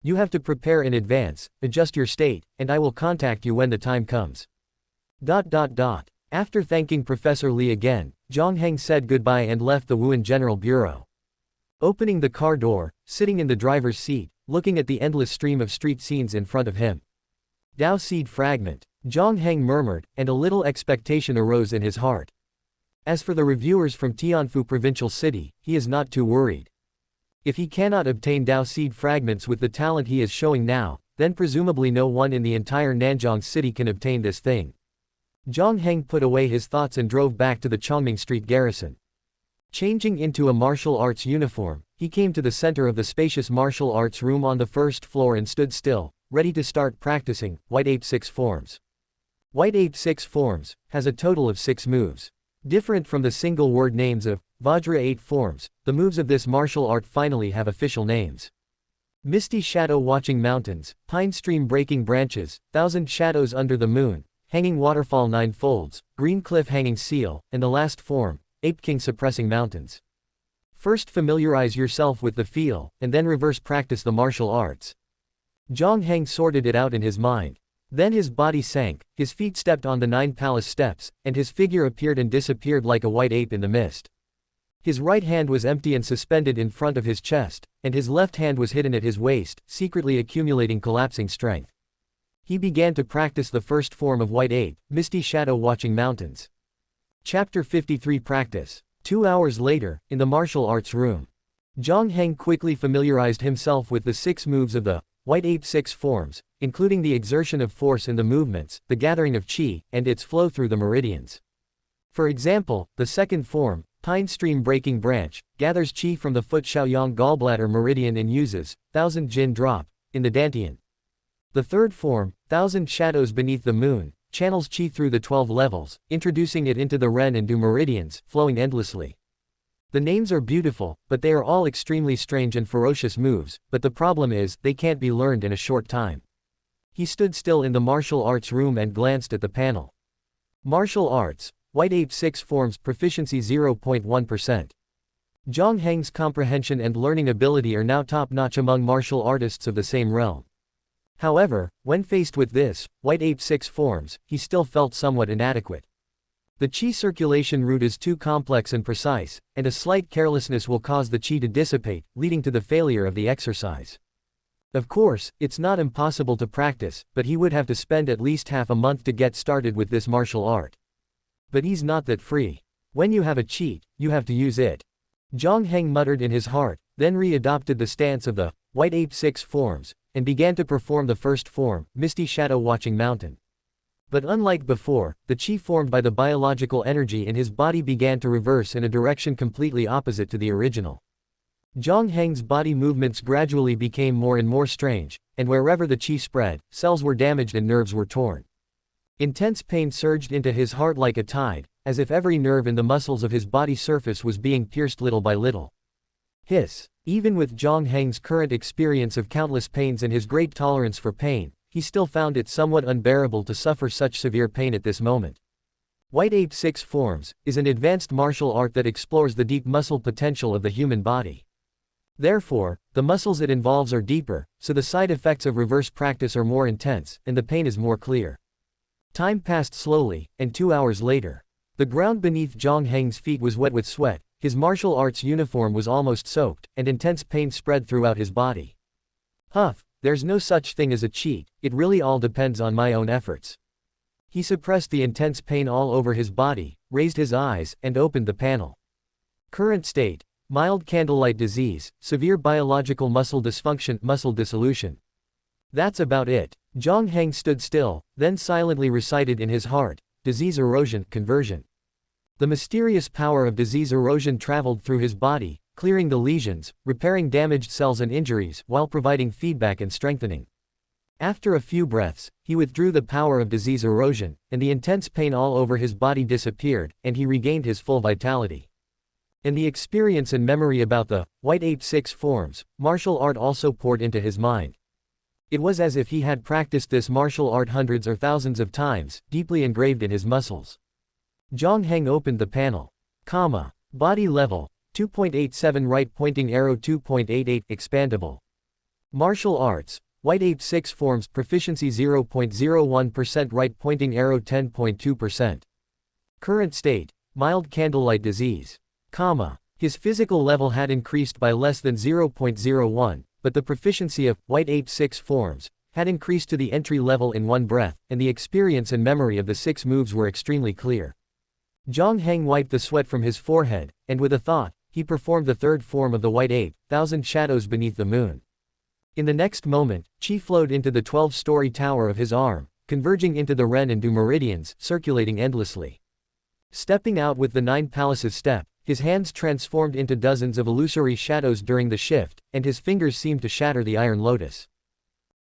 You have to prepare in advance, adjust your state, and I will contact you when the time comes. After thanking Professor Li again, Jiang Heng said goodbye and left the Wuhan General Bureau. Opening the car door, sitting in the driver's seat, looking at the endless stream of street scenes in front of him. Dao Seed fragment, Jiang Heng murmured, and a little expectation arose in his heart. As for the reviewers from Tianfu provincial city, he is not too worried. If he cannot obtain Dao Seed fragments with the talent he is showing now, then presumably no one in the entire Nanjing city can obtain this thing. Jiang Heng put away his thoughts and drove back to the Chongming Street garrison. Changing into a martial arts uniform, he came to the center of the spacious martial arts room on the 1st floor and stood still, ready to start practicing White Ape 6 forms. White Ape 6 forms has a total of 6 moves. Different from the single word names of Vajra 8 forms, the moves of this martial art finally have official names. Misty Shadow Watching Mountains, Pine Stream Breaking Branches, Thousand Shadows Under the Moon, Hanging Waterfall 9 Folds, Green Cliff Hanging Seal, and the last form, Ape King suppressing mountains. First familiarize yourself with the feel, and then reverse practice the martial arts. Jiang Heng sorted it out in his mind. Then his body sank, his feet stepped on the 9 palace steps, and his figure appeared and disappeared like a white ape in the mist. His right hand was empty and suspended in front of his chest, and his left hand was hidden at his waist, secretly accumulating collapsing strength. He began to practice the first form of white ape, misty shadow watching mountains. Chapter 53 Practice. 2 hours later, in the martial arts room, Jiang Heng quickly familiarized himself with the 6 moves of the white ape 6 forms, including the exertion of force in the movements, the gathering of qi, and its flow through the meridians. For example, the second form, pine stream breaking branch, gathers qi from the foot Shaoyang gallbladder meridian and uses 1000 jin drop in the dantian. The third form, 1000 shadows beneath the moon, channels qi through the 12 levels, introducing it into the ren and du meridians, flowing endlessly. The names are beautiful, but they are all extremely strange and ferocious moves, but the problem is, they can't be learned in a short time. He stood still in the martial arts room and glanced at the panel. Martial arts, white ape 6 forms proficiency 0.1%. Jiang Heng's comprehension and learning ability are now top-notch among martial artists of the same realm. However, when faced with this, white ape 6 forms, he still felt somewhat inadequate. The qi circulation route is too complex and precise, and a slight carelessness will cause the qi to dissipate, leading to the failure of the exercise. Of course, it's not impossible to practice, but he would have to spend at least half a month to get started with this martial art. But he's not that free. When you have a cheat, you have to use it. Jiang Heng muttered in his heart, then re-adopted the stance of the white ape 6 forms, and began to perform the first form, misty shadow watching mountain. But unlike before, the qi formed by the biological energy in his body began to reverse in a direction completely opposite to the original. Jiang Heng's body movements gradually became more and more strange, and wherever the qi spread, cells were damaged and nerves were torn. Intense pain surged into his heart like a tide, as if every nerve in the muscles of his body surface was being pierced little by little. Hiss. Even with Jiang Heng's current experience of countless pains and his great tolerance for pain, he still found it somewhat unbearable to suffer such severe pain at this moment. White ape 6 forms is an advanced martial art that explores the deep muscle potential of the human body. Therefore, the muscles it involves are deeper, so the side effects of reverse practice are more intense, and the pain is more clear. Time passed slowly, and 2 hours later, the ground beneath Jiang Heng's feet was wet with sweat, his martial arts uniform was almost soaked, and intense pain spread throughout his body. Huff, there's no such thing as a cheat, it really all depends on my own efforts. He suppressed the intense pain all over his body, raised his eyes, and opened the panel. Current state, mild candlelight disease, severe biological muscle dysfunction, muscle dissolution. That's about it. Jiang Heng stood still, then silently recited in his heart, disease erosion, conversion. The mysterious power of disease erosion traveled through his body, clearing the lesions, repairing damaged cells and injuries, while providing feedback and strengthening. After a few breaths, he withdrew the power of disease erosion, and the intense pain all over his body disappeared, and he regained his full vitality. And the experience and memory about the white ape 6 forms, martial art also poured into his mind. It was as if he had practiced this martial art hundreds or thousands of times, deeply engraved in his muscles. Jiang Heng opened the panel. Body level, 2.87 right pointing arrow 2.88 expandable. Martial arts, white ape 6 forms proficiency 0.01% right pointing arrow 10.2%. Current state, mild candlelight disease. His physical level had increased by less than 0.01, but the proficiency of white ape 6 forms had increased to the entry level in one breath, and the experience and memory of the 6 moves were extremely clear. Jiang Heng wiped the sweat from his forehead, and with a thought, he performed the third form of the white ape, 1000 shadows beneath the moon. In the next moment, qi flowed into the 12-story tower of his arm, converging into the ren and du meridians, circulating endlessly. Stepping out with the 9 palaces step, his hands transformed into dozens of illusory shadows during the shift, and his fingers seemed to shatter the iron lotus.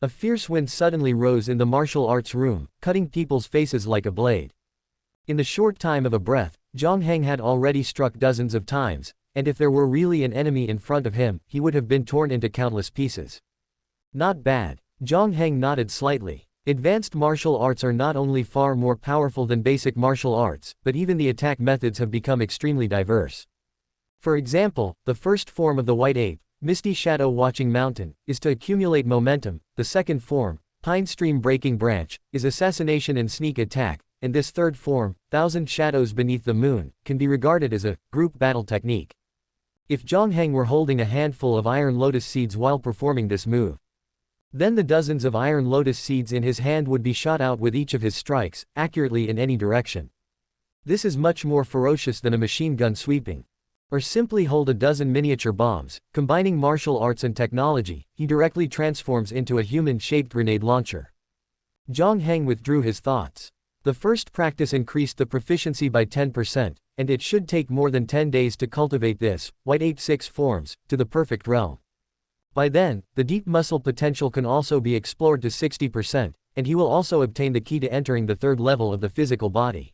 A fierce wind suddenly rose in the martial arts room, cutting people's faces like a blade. In the short time of a breath, Jiang Heng had already struck dozens of times, and if there were really an enemy in front of him, he would have been torn into countless pieces. Not bad. Jiang Heng nodded slightly. Advanced martial arts are not only far more powerful than basic martial arts, but even the attack methods have become extremely diverse. For example, the first form of the white ape, Misty Shadow Watching Mountain, is to accumulate momentum. The second form, Pine Stream Breaking Branch, is assassination and sneak attack, and this third form, Thousand Shadows Beneath the Moon, can be regarded as a group battle technique. If Jiang Heng were holding a handful of iron lotus seeds while performing this move, then the dozens of iron lotus seeds in his hand would be shot out with each of his strikes, accurately in any direction. This is much more ferocious than a machine gun sweeping. Or simply hold a dozen miniature bombs. Combining martial arts and technology, he directly transforms into a human-shaped grenade launcher. Jiang Heng withdrew his thoughts. The first practice increased the proficiency by 10%, and it should take more than 10 days to cultivate this, white ape 6 forms, to the perfect realm. By then, the deep muscle potential can also be explored to 60%, and he will also obtain the key to entering the third level of the physical body.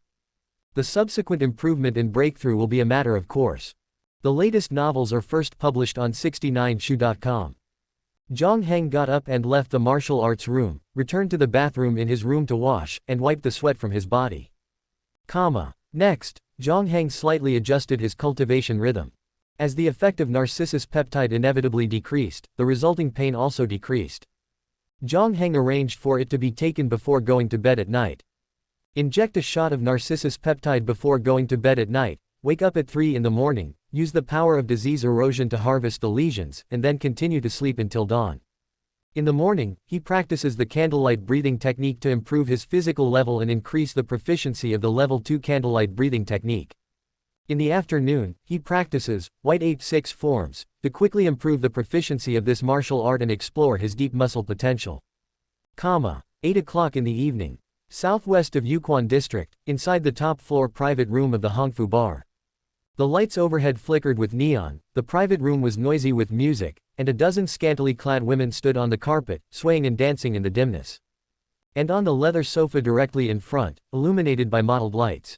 The subsequent improvement and breakthrough will be a matter of course. The latest novels are first published on 69shu.com. Jiang Heng got up and left the martial arts room, returned to the bathroom in his room to wash and wipe the sweat from his body. Next, Jiang Heng slightly adjusted his cultivation rhythm. As the effect of Narcissus peptide inevitably decreased, the resulting pain also decreased. Jiang Heng arranged for it to be taken before going to bed at night. Inject a shot of Narcissus peptide before going to bed at night, wake up at 3 in the morning, use the power of disease erosion to harvest the lesions, and then continue to sleep until dawn. In the morning, he practices the candlelight breathing technique to improve his physical level and increase the proficiency of the level 2 candlelight breathing technique. In the afternoon, he practices white ape 6 forms to quickly improve the proficiency of this martial art and explore his deep muscle potential. 8 o'clock in the evening. Southwest of Yukon District, inside the top floor private room of the Hongfu Bar. The lights overhead flickered with neon, the private room was noisy with music, and a dozen scantily clad women stood on the carpet, swaying and dancing in the dimness. And on the leather sofa directly in front, illuminated by mottled lights,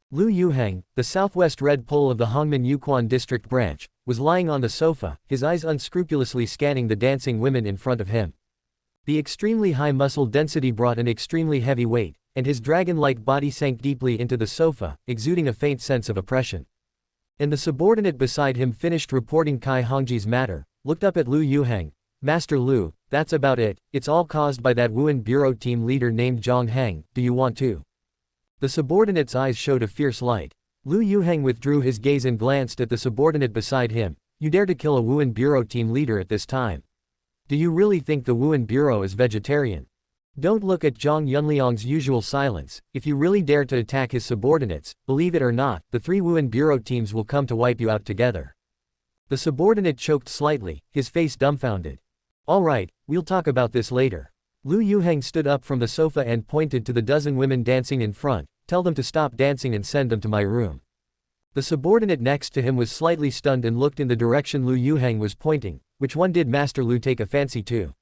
Lu Yuheng, the southwest red pole of the Hongmen Yukon District branch, was lying on the sofa, his eyes unscrupulously scanning the dancing women in front of him. The extremely high muscle density brought an extremely heavy weight, and his dragon-like body sank deeply into the sofa, exuding a faint sense of oppression. And the subordinate beside him finished reporting Kai Hongji's matter, looked up at Lu Yuheng. Master Lu, that's about it, it's all caused by that Wuhan bureau team leader named Jiang Heng, do you want to? The subordinate's eyes showed a fierce light. Lu Yuheng withdrew his gaze and glanced at the subordinate beside him. You dare to kill a Wuhan bureau team leader at this time? Do you really think the Wuhan bureau is vegetarian? Don't look at Zhang Yunliang's usual silence. If you really dare to attack his subordinates, believe it or not, the 3 Wuhan bureau teams will come to wipe you out together. The subordinate choked slightly, his face dumbfounded. All right, we'll talk about this later. Lu Yuheng stood up from the sofa and pointed to the dozen women dancing in front. Tell them to stop dancing and send them to my room. The subordinate next to him was slightly stunned and looked in the direction Lu Yuheng was pointing. Which one did Master Lu take a fancy to?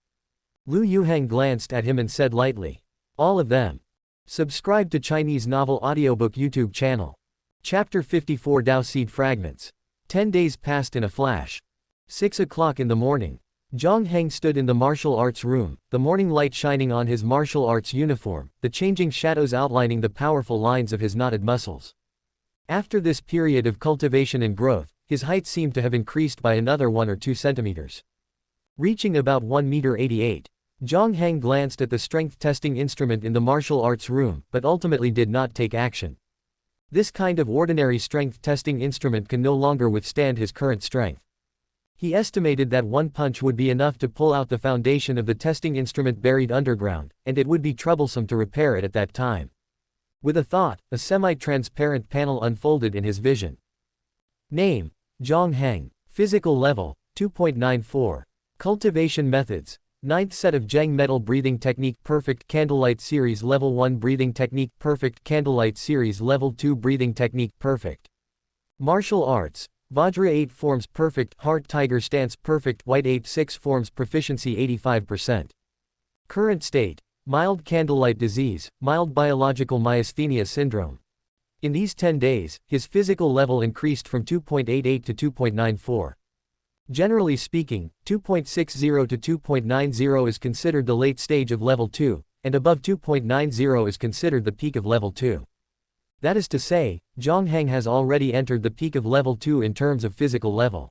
Lu Yuheng glanced at him and said lightly. All of them. Subscribe to Chinese Novel Audiobook YouTube channel. Chapter 54 Dao Seed Fragments. 10 days passed in a flash. 6 o'clock in the morning. Jiang Heng stood in the martial arts room, the morning light shining on his martial arts uniform, the changing shadows outlining the powerful lines of his knotted muscles. After this period of cultivation and growth, his height seemed to have increased by another 1 or 2 centimeters. Reaching about 1.88 meters. Jiang Heng glanced at the strength testing instrument in the martial arts room, but ultimately did not take action. This kind of ordinary strength testing instrument can no longer withstand his current strength. He estimated that 1 punch would be enough to pull out the foundation of the testing instrument buried underground, and it would be troublesome to repair it at that time. With a thought, a semi-transparent panel unfolded in his vision. Name: Jiang Heng. Physical level: 2.94. Cultivation methods: 9th set of Zheng metal breathing technique perfect candlelight series level 1 breathing technique perfect candlelight series level 2 breathing technique perfect. Martial arts: Vajra 8 forms perfect heart tiger stance perfect white ape 6 forms proficiency 85%. Current state: mild candlelight disease, mild biological myasthenia syndrome. In these 10 days, his physical level increased from 2.88 to 2.94. Generally speaking, 2.60 to 2.90 is considered the late stage of level 2, and above 2.90 is considered the peak of level 2. That is to say, Jiang Heng has already entered the peak of level 2 in terms of physical level.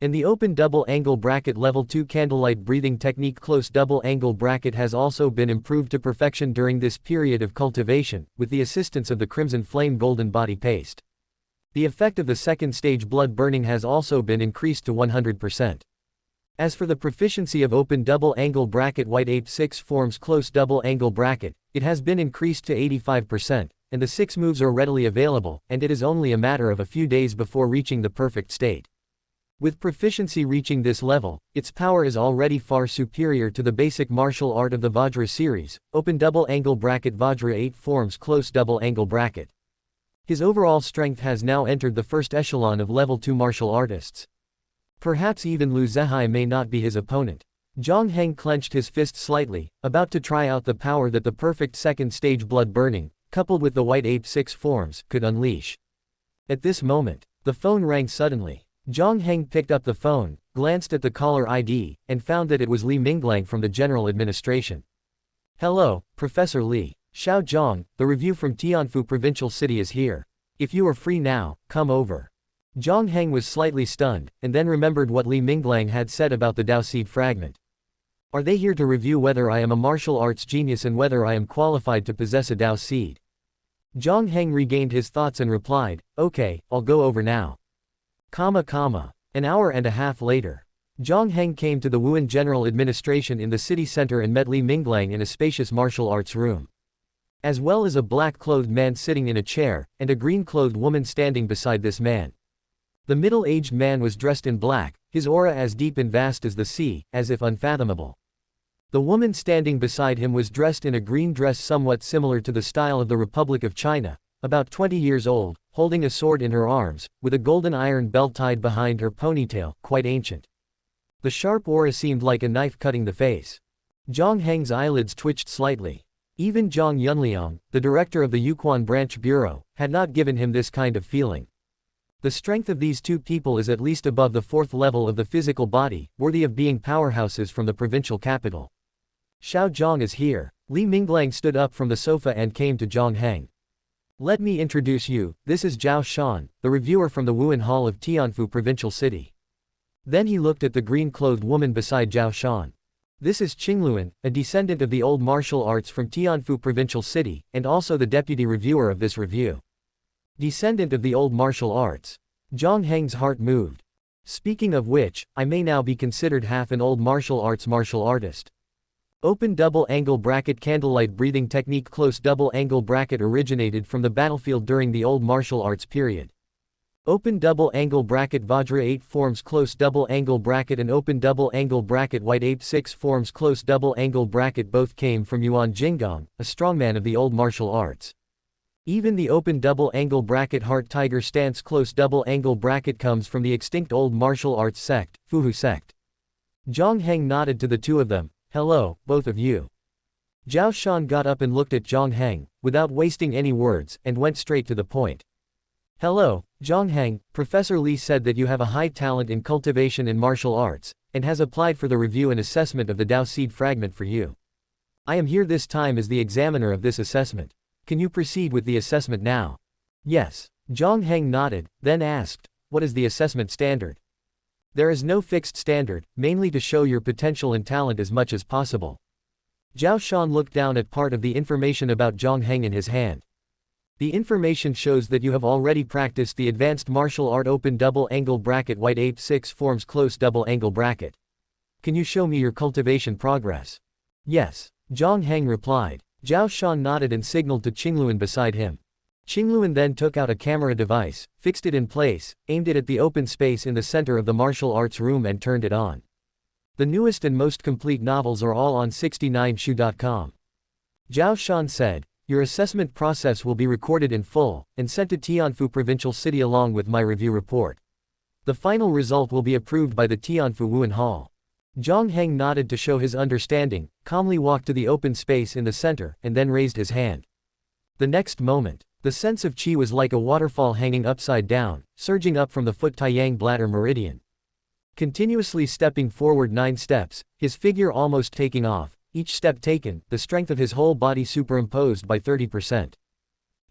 In the open double angle bracket level 2 candlelight breathing technique close double angle bracket has also been improved to perfection during this period of cultivation, with the assistance of the crimson flame golden body paste. The effect of the second stage blood burning has also been increased to 100%. As for the proficiency of open double angle bracket white ape 6 forms close double angle bracket, it has been increased to 85%, and the 6 moves are readily available, and it is only a matter of a few days before reaching the perfect state. With proficiency reaching this level, its power is already far superior to the basic martial art of the Vajra series, open double angle bracket Vajra 8 forms close double angle bracket. His overall strength has now entered the first echelon of level 2 martial artists. Perhaps even Lu Zehai may not be his opponent. Jiang Heng clenched his fist slightly, about to try out the power that the perfect second stage blood burning, coupled with the white ape 6 forms, could unleash. At this moment, the phone rang suddenly. Jiang Heng picked up the phone, glanced at the caller ID, and found that it was Li Minglang from the General Administration. Hello, Professor Li. Xiao Zhang, the review from Tianfu Provincial City is here. If you are free now, come over. Jiang Heng was slightly stunned, and then remembered what Li Minglang had said about the Dao Seed fragment. Are they here to review whether I am a martial arts genius and whether I am qualified to possess a Dao Seed? Jiang Heng regained his thoughts and replied, okay, I'll go over now. An hour and a half later. Jiang Heng came to the Wuhan General Administration in the city center and met Li Minglang in a spacious martial arts room. As well as a black-clothed man sitting in a chair, and a green-clothed woman standing beside this man. The middle-aged man was dressed in black, his aura as deep and vast as the sea, as if unfathomable. The woman standing beside him was dressed in a green dress somewhat similar to the style of the Republic of China, about 20 years old, holding a sword in her arms, with a golden iron belt tied behind her ponytail, quite ancient. The sharp aura seemed like a knife cutting the face. Jiang Heng's eyelids twitched slightly. Even Zhang Yunliang, the director of the Yukon Branch Bureau, had not given him this kind of feeling. The strength of these two people is at least above the 4th level of the physical body, worthy of being powerhouses from the provincial capital. Xiao Zhang is here. Li Minglang stood up from the sofa and came to Jiang Heng. Let me introduce you, this is Zhao Shan, the reviewer from the Wuhan Hall of Tianfu Provincial City. Then he looked at the green-clothed woman beside Zhao Shan. This is Qingluan, a descendant of the old martial arts from Tianfu Provincial City, and also the deputy reviewer of this review. Descendant of the old martial arts. Jiang Heng's heart moved. Speaking of which, I may now be considered half an old martial artist. Open double angle bracket candlelight breathing technique close double angle bracket originated from the battlefield during the old martial arts period. Open double angle bracket Vajra 8 forms close double angle bracket and open double angle bracket white ape 6 forms close double angle bracket both came from Yuan Jinggang, a strongman of the old martial arts. Even the open double angle bracket heart tiger stance close double angle bracket comes from the extinct old martial arts sect, Fuhu sect. Jiang Heng nodded to the two of them. Hello, both of you. Zhao Shan got up and looked at Jiang Heng, without wasting any words, and went straight to the point. Hello, Jiang Heng, Professor Li said that you have a high talent in cultivation and martial arts, and has applied for the review and assessment of the Dao Seed fragment for you. I am here this time as the examiner of this assessment. Can you proceed with the assessment now? Yes. Jiang Heng nodded, then asked, what is the assessment standard? There is no fixed standard, mainly to show your potential and talent as much as possible. Zhao Shan looked down at part of the information about Jiang Heng in his hand. The information shows that you have already practiced the advanced martial art open double angle bracket white ape 6 forms close double angle bracket. Can you show me your cultivation progress? Yes. Jiang Heng replied. Zhao Shan nodded and signaled to Qingluan beside him. Qingluan then took out a camera device, fixed it in place, aimed it at the open space in the center of the martial arts room and turned it on. The newest and most complete novels are all on 69shu.com. Zhao Shan said, your assessment process will be recorded in full, and sent to Tianfu Provincial City along with my review report. The final result will be approved by the Tianfu Wuhan Hall. Jiang Heng nodded to show his understanding, calmly walked to the open space in the center, and then raised his hand. The next moment, the sense of qi was like a waterfall hanging upside down, surging up from the foot Taiyang bladder meridian. Continuously stepping forward 9 steps, his figure almost taking off, each step taken, the strength of his whole body superimposed by 30%.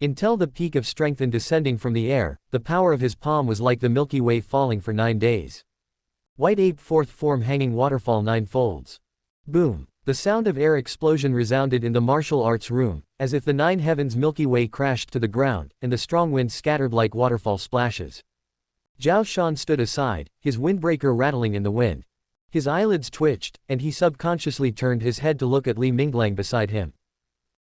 Until the peak of strength in descending from the air, the power of his palm was like the Milky Way falling for 9 days. White ape fourth form hanging waterfall 9 folds. Boom. The sound of air explosion resounded in the martial arts room, as if the 9 heavens Milky Way crashed to the ground, and the strong wind scattered like waterfall splashes. Zhao Shan stood aside, his windbreaker rattling in the wind. His eyelids twitched, and he subconsciously turned his head to look at Li Minglang beside him.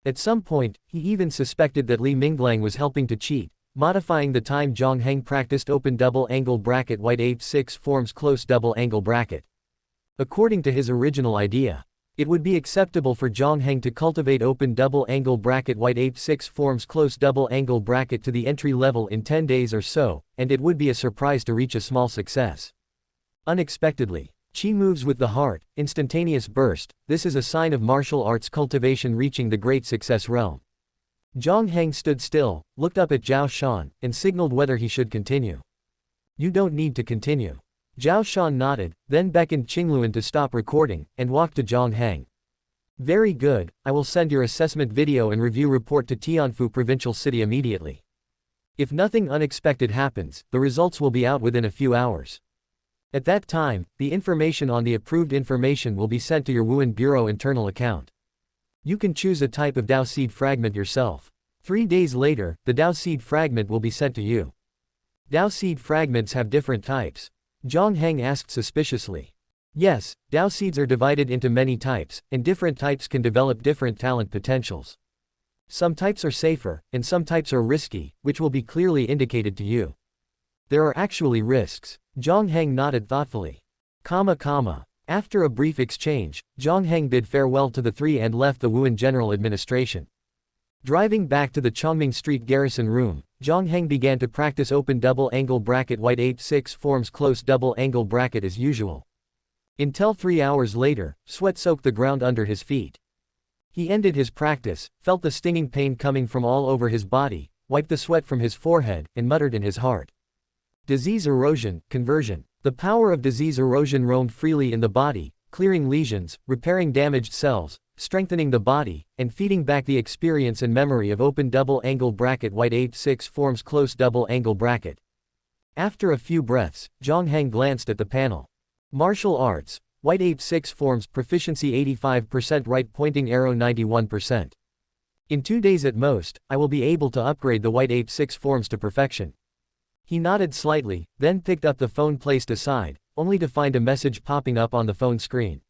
At some point, he even suspected that Li Minglang was helping to cheat, modifying the time Jiang Heng practiced open double angle bracket white ape 6 forms close double angle bracket. According to his original idea, it would be acceptable for Jiang Heng to cultivate open double angle bracket white ape 6 forms close double angle bracket to the entry level in 10 days or so, and it would be a surprise to reach a small success. Unexpectedly, Qi moves with the heart, instantaneous burst. This is a sign of martial arts cultivation reaching the great success realm. Jiang Heng stood still, looked up at Zhao Shan, and signaled whether he should continue. You don't need to continue. Zhao Shan nodded, then beckoned Qingluan to stop recording, and walked to Jiang Heng. Very good, I will send your assessment video and review report to Tianfu Provincial City immediately. If nothing unexpected happens, the results will be out within a few hours. At that time, the information on the approved information will be sent to your Wuhan Bureau internal account. You can choose a type of Dao seed fragment yourself. 3 days later, the Dao seed fragment will be sent to you. Dao seed fragments have different types. Jiang Heng asked suspiciously. Yes, Dao seeds are divided into many types, and different types can develop different talent potentials. Some types are safer, and some types are risky, which will be clearly indicated to you. There are actually risks. Jiang Heng nodded thoughtfully. After a brief exchange, Jiang Heng bid farewell to the 3 and left the Wuhan General Administration. Driving back to the Chongming Street garrison room, Jiang Heng began to practice open double angle bracket white ape 6 forms close double angle bracket as usual. Until 3 hours later, sweat soaked the ground under his feet. He ended his practice, felt the stinging pain coming from all over his body, wiped the sweat from his forehead, and muttered in his heart. Disease erosion, conversion. The power of disease erosion roamed freely in the body, clearing lesions, repairing damaged cells, strengthening the body, and feeding back the experience and memory of open double angle bracket white ape 6 forms close double angle bracket. After a few breaths, Jiang Heng glanced at the panel. Martial arts, white ape 6 forms proficiency 85% right pointing arrow 91%. In 2 days at most, I will be able to upgrade the white ape 6 forms to perfection. He nodded slightly, then picked up the phone placed aside, only to find a message popping up on the phone screen.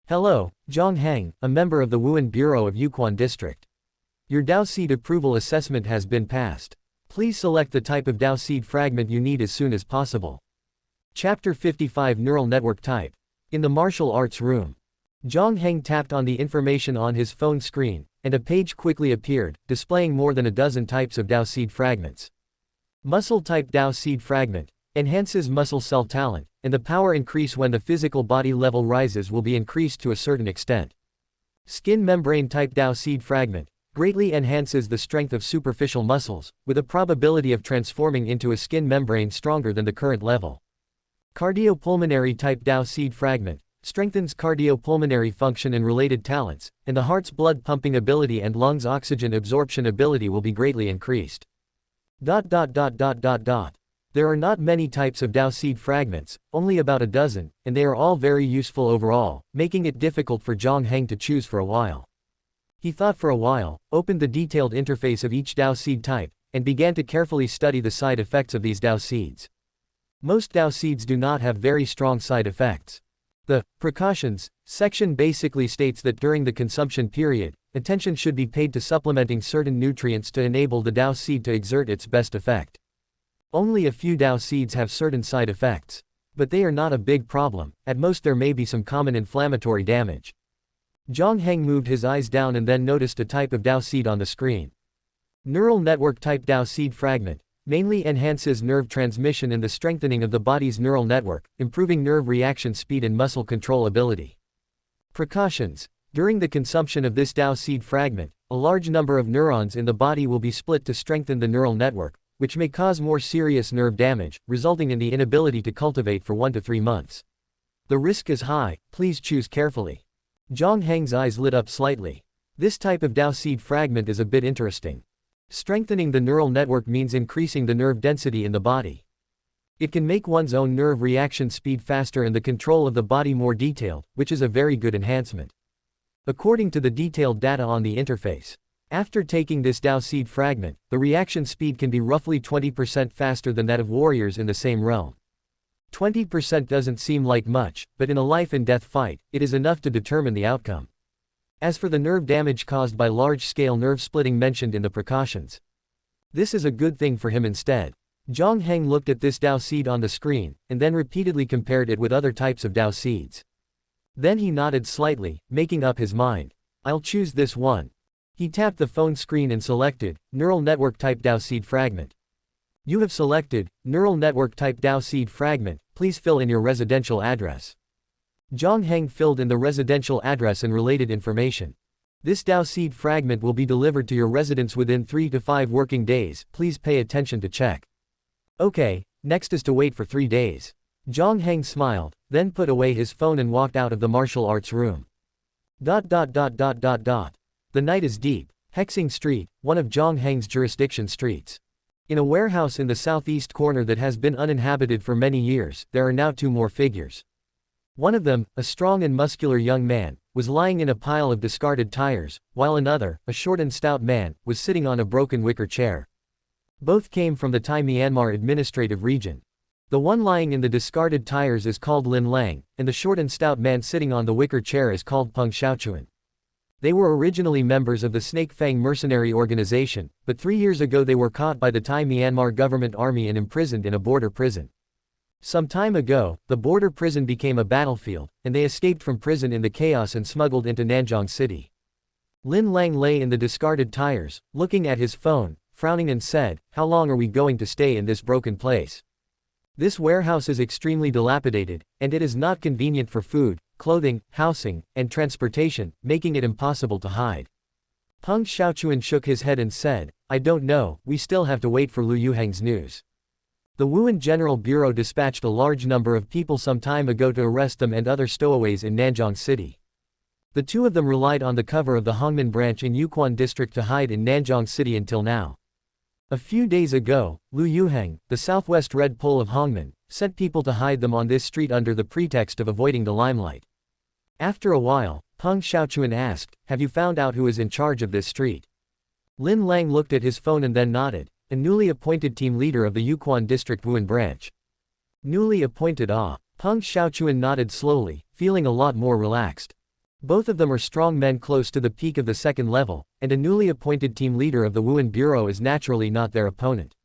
Hello, Jiang Heng, a member of the Wuhan Bureau of Yukon District. Your Dao seed approval assessment has been passed. Please select the type of Dao seed fragment you need as soon as possible. Chapter 55 Neural Network Type. In the martial arts room. Jiang Heng tapped on the information on his phone screen, and a page quickly appeared, displaying more than a dozen types of Dao seed fragments. Muscle type Dao seed fragment enhances muscle cell talent, and the power increase when the physical body level rises will be increased to a certain extent. Skin membrane type Dao seed fragment greatly enhances the strength of superficial muscles, with a probability of transforming into a skin membrane stronger than the current level. Cardiopulmonary type Dao seed fragment strengthens cardiopulmonary function and related talents, and the heart's blood pumping ability and lungs' oxygen absorption ability will be greatly increased. There are not many types of Dao seed fragments, only about a dozen, and they are all very useful overall, making it difficult for Jiang Heng to choose for a while. He thought for a while, opened the detailed interface of each Dao seed type, and began to carefully study the side effects of these Dao seeds. Most Dao seeds do not have very strong side effects. The precautions section basically states that during the consumption period, attention should be paid to supplementing certain nutrients to enable the Dao seed to exert its best effect. Only a few Dao seeds have certain side effects. But they are not a big problem, at most there may be some common inflammatory damage. Jiang Heng moved his eyes down and then noticed a type of Dao seed on the screen. Neural network type Dao seed fragment mainly enhances nerve transmission and the strengthening of the body's neural network, improving nerve reaction speed and muscle control ability. Precautions. During the consumption of this Dao seed fragment, a large number of neurons in the body will be split to strengthen the neural network, which may cause more serious nerve damage, resulting in the inability to cultivate for 1 to 3 months. The risk is high, please choose carefully. Jiang Heng's eyes lit up slightly. This type of Dao seed fragment is a bit interesting. Strengthening the neural network means increasing the nerve density in the body. It can make one's own nerve reaction speed faster and the control of the body more detailed, which is a very good enhancement. According to the detailed data on the interface, after taking this Dao seed fragment, the reaction speed can be roughly 20% faster than that of warriors in the same realm. 20% doesn't seem like much, but in a life-and-death fight, it is enough to determine the outcome. As for the nerve damage caused by large-scale nerve splitting mentioned in the precautions, this is a good thing for him instead. Jiang Heng looked at this Dao seed on the screen, and then repeatedly compared it with other types of Dao seeds. Then he nodded slightly, making up his mind. I'll choose this one. He tapped the phone screen and selected, Neural Network Type Dao Seed Fragment. You have selected, Neural Network Type Dao Seed Fragment, please fill in your residential address. Jiang Heng filled in the residential address and related information. This Dao Seed Fragment will be delivered to your residence within 3 to 5 working days, please pay attention to check. Okay, next is to wait for 3 days. Jiang Heng smiled, then put away his phone and walked out of the martial arts room. The night is deep. Hexing Street, one of Jiang Heng's jurisdiction streets. In a warehouse in the southeast corner that has been uninhabited for many years, there are now 2 more figures. One of them, a strong and muscular young man, was lying in a pile of discarded tires, while another, a short and stout man, was sitting on a broken wicker chair. Both came from the Thai Myanmar administrative region. The one lying in the discarded tires is called Lin Lang, and the short and stout man sitting on the wicker chair is called Peng Xiaochuan. They were originally members of the Snake Fang mercenary organization, but 3 years ago they were caught by the Thai Myanmar government army and imprisoned in a border prison. Some time ago, the border prison became a battlefield, and they escaped from prison in the chaos and smuggled into Nanjing City. Lin Lang lay in the discarded tires, looking at his phone, frowning and said, "How long are we going to stay in this broken place? This warehouse is extremely dilapidated, and it is not convenient for food, clothing, housing, and transportation, making it impossible to hide." Peng Xiaochuan shook his head and said, "I don't know, we still have to wait for Liu Yuheng's news." The Wuhan General Bureau dispatched a large number of people some time ago to arrest them and other stowaways in Nanjing City. The 2 of them relied on the cover of the Hongmen branch in Yukon district to hide in Nanjing City until now. A few days ago, Liu Yuheng, the southwest Red Pole of Hongmen, sent people to hide them on this street under the pretext of avoiding the limelight. After a while, Peng Xiaochuan asked, "Have you found out who is in charge of this street?" Lin Lang looked at his phone and then nodded, a newly appointed team leader of the Yukon district Wuhan branch. Newly appointed? Peng Xiaochuan nodded slowly, feeling a lot more relaxed. Both of them are strong men close to the peak of the 2nd level, and a newly appointed team leader of the Wuhan Bureau is naturally not their opponent.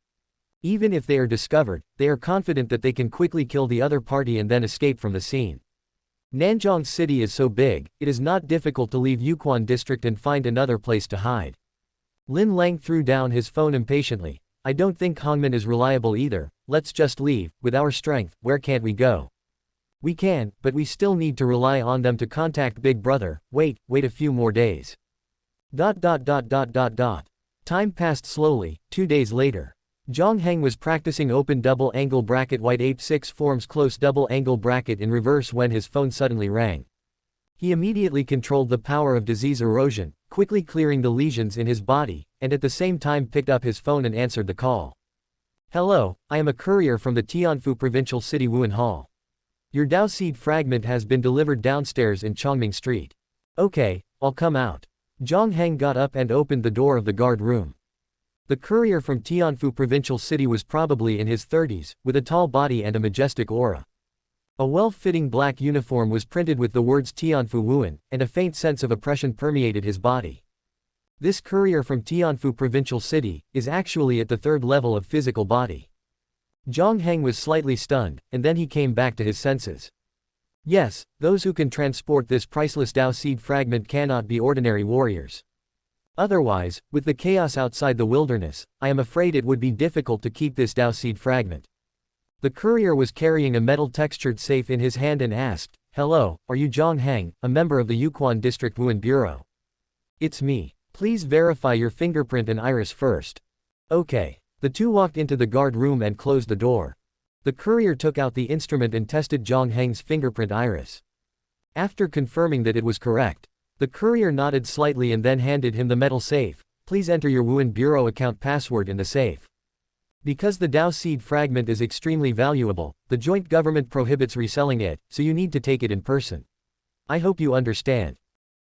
Even if they are discovered, they are confident that they can quickly kill the other party and then escape from the scene. Nanjing City is so big, it is not difficult to leave Yukon district and find another place to hide. Lin Lang threw down his phone impatiently. "I don't think Hongmen is reliable either, let's just leave. With our strength, where can't we go? We can, but we still need to rely on them to contact Big Brother. Wait a few more days." Time passed slowly. 2 days later. Jiang Heng was practicing open double angle bracket white ape 6 forms close double angle bracket in reverse when his phone suddenly rang. He immediately controlled the power of disease erosion, quickly clearing the lesions in his body, and at the same time picked up his phone and answered the call. "Hello, I am a courier from the Tianfu provincial city Wuhan Hall. Your Dao seed fragment has been delivered downstairs in Chongming Street." "Okay, I'll come out." Jiang Heng got up and opened the door of the guard room. The courier from Tianfu provincial city was probably in his 30s, with a tall body and a majestic aura. A well-fitting black uniform was printed with the words Tianfu Wuhan, and a faint sense of oppression permeated his body. This courier from Tianfu provincial city is actually at the 3rd level of physical body. Jiang Heng was slightly stunned, and then he came back to his senses. Yes, those who can transport this priceless Dao seed fragment cannot be ordinary warriors. Otherwise, with the chaos outside the wilderness, I am afraid it would be difficult to keep this Dao seed fragment. The courier was carrying a metal-textured safe in his hand and asked, "Hello, are you Jiang Heng, a member of the Yukon District Wuhan Bureau?" "It's me. Please verify your fingerprint and iris first." "Okay." The 2 walked into the guard room and closed the door. The courier took out the instrument and tested Jiang Heng's fingerprint iris. After confirming that it was correct, the courier nodded slightly and then handed him the metal safe. Please enter your Wuhan Bureau account password in the safe. Because the Dao seed fragment is extremely valuable, the joint government prohibits reselling it, so you need to take it in person. I hope you understand.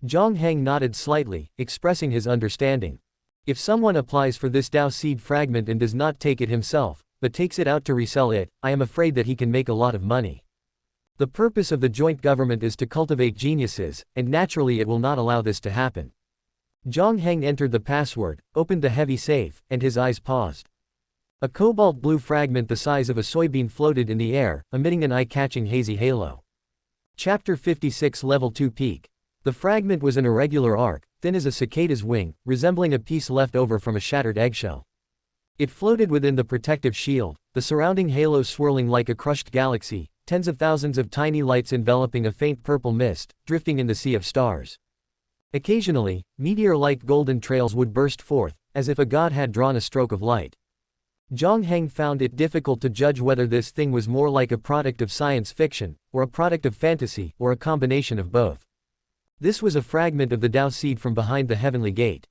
Jiang Heng nodded slightly, expressing his understanding. If someone applies for this Dao seed fragment and does not take it himself, but takes it out to resell it, I am afraid that he can make a lot of money. The purpose of the joint government is to cultivate geniuses, and naturally it will not allow this to happen. Jiang Heng entered the password, opened the heavy safe, and his eyes paused. A cobalt blue fragment the size of a soybean floated in the air, emitting an eye-catching hazy halo. Chapter 56 Level 2 Peak. The fragment was an irregular arc, thin as a cicada's wing, resembling a piece left over from a shattered eggshell. It floated within the protective shield, the surrounding halo swirling like a crushed galaxy, tens of thousands of tiny lights enveloping a faint purple mist, drifting in the sea of stars. Occasionally, meteor-like golden trails would burst forth, as if a god had drawn a stroke of light. Jiang Heng found it difficult to judge whether this thing was more like a product of science fiction, or a product of fantasy, or a combination of both. This was a fragment of the Dao seed from behind the heavenly gate.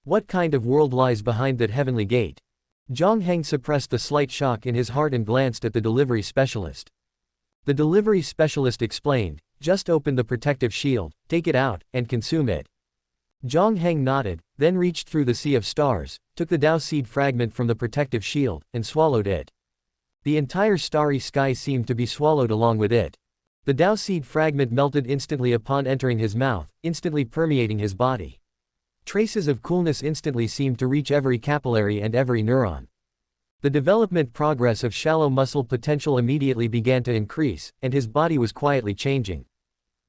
What kind of world lies behind that heavenly gate? Jiang Heng suppressed the slight shock in his heart and glanced at the delivery specialist. The delivery specialist explained, just open the protective shield, take it out, and consume it. Jiang Heng nodded, then reached through the sea of stars, took the Dao seed fragment from the protective shield, and swallowed it. The entire starry sky seemed to be swallowed along with it. The Dao seed fragment melted instantly upon entering his mouth, instantly permeating his body. Traces of coolness instantly seemed to reach every capillary and every neuron. The development progress of shallow muscle potential immediately began to increase, and his body was quietly changing.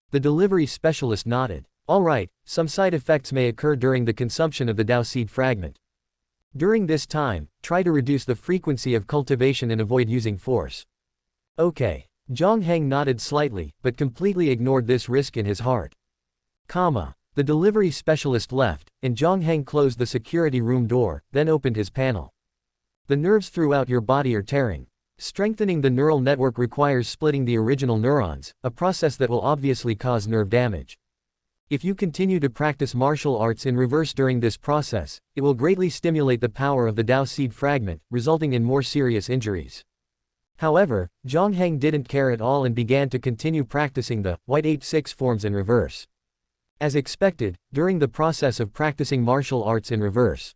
The delivery specialist nodded. All right, some side effects may occur during the consumption of the Dao seed fragment. During this time, try to reduce the frequency of cultivation and avoid using force. Okay. Jiang Heng nodded slightly, but completely ignored this risk in his heart. The delivery specialist left, and Jiang Heng closed the security room door, then opened his panel. The nerves throughout your body are tearing. Strengthening the neural network requires splitting the original neurons, a process that will obviously cause nerve damage. If you continue to practice martial arts in reverse during this process, it will greatly stimulate the power of the Dao seed fragment, resulting in more serious injuries. However, Jiang Heng didn't care at all and began to continue practicing the White 8-6 forms in reverse. As expected, during the process of practicing martial arts in reverse,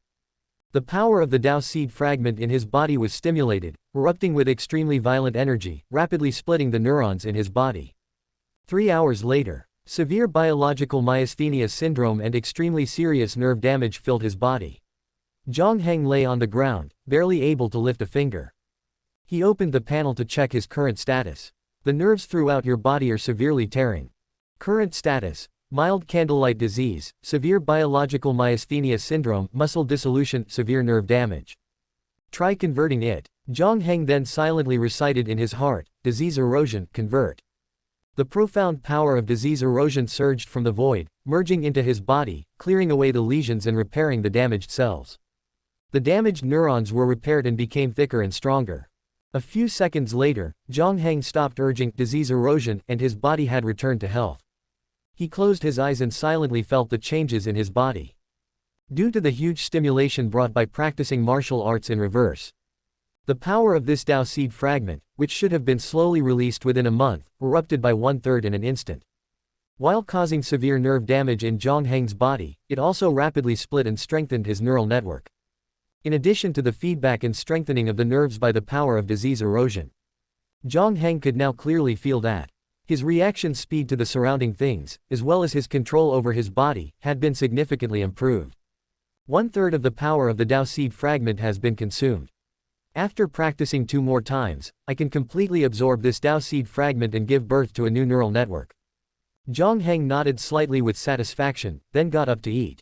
the power of the Dao seed fragment in his body was stimulated, erupting with extremely violent energy, rapidly splitting the neurons in his body. 3 hours later, severe biological myasthenia syndrome and extremely serious nerve damage filled his body. Jiang Heng lay on the ground, barely able to lift a finger. He opened the panel to check his current status. The nerves throughout your body are severely tearing. Current status: mild candlelight disease, severe biological myasthenia syndrome, muscle dissolution, severe nerve damage. Try converting it. Jiang Heng then silently recited in his heart, disease erosion, convert. The profound power of disease erosion surged from the void, merging into his body, clearing away the lesions and repairing the damaged cells. The damaged neurons were repaired and became thicker and stronger. A few seconds later, Jiang Heng stopped urging disease erosion, and his body had returned to health. He closed his eyes and silently felt the changes in his body. Due to the huge stimulation brought by practicing martial arts in reverse, the power of this Dao seed fragment, which should have been slowly released within a month, erupted by 1/3 in an instant. While causing severe nerve damage in Jiang Heng's body, it also rapidly split and strengthened his neural network. In addition to the feedback and strengthening of the nerves by the power of disease erosion, Jiang Heng could now clearly feel that his reaction speed to the surrounding things, as well as his control over his body, had been significantly improved. 1/3 of the power of the Dao seed fragment has been consumed. After practicing 2 more times, I can completely absorb this Dao seed fragment and give birth to a new neural network. Jiang Heng nodded slightly with satisfaction, then got up to eat.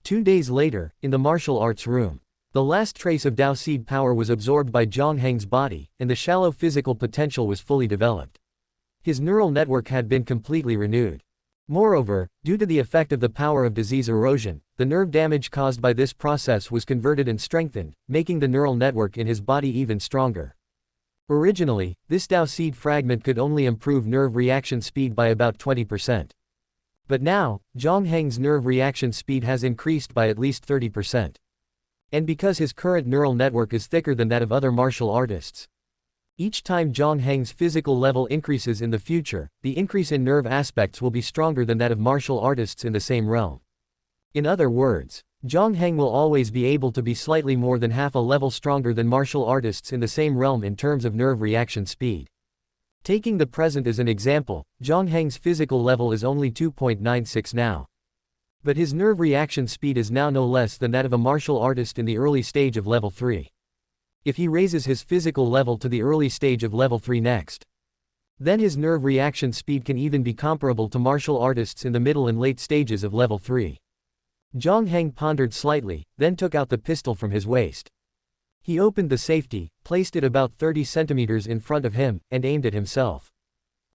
2 days later, in the martial arts room, the last trace of Dao seed power was absorbed by Jiang Heng's body, and the shallow physical potential was fully developed. His neural network had been completely renewed. Moreover, due to the effect of the power of disease erosion, the nerve damage caused by this process was converted and strengthened, making the neural network in his body even stronger. Originally, this Dao seed fragment could only improve nerve reaction speed by about 20%. But now, Jiang Heng's nerve reaction speed has increased by at least 30%. And because his current neural network is thicker than that of other martial artists. Each time Jiang Heng's physical level increases in the future, the increase in nerve aspects will be stronger than that of martial artists in the same realm. In other words, Jiang Heng will always be able to be slightly more than half a level stronger than martial artists in the same realm in terms of nerve reaction speed. Taking the present as an example, Jiang Heng's physical level is only 2.96 now. But his nerve reaction speed is now no less than that of a martial artist in the early stage of level 3. If he raises his physical level to the early stage of level 3 next, then his nerve reaction speed can even be comparable to martial artists in the middle and late stages of level 3. Jiang Heng pondered slightly, then took out the pistol from his waist. He opened the safety, placed it about 30 centimeters in front of him, and aimed at himself.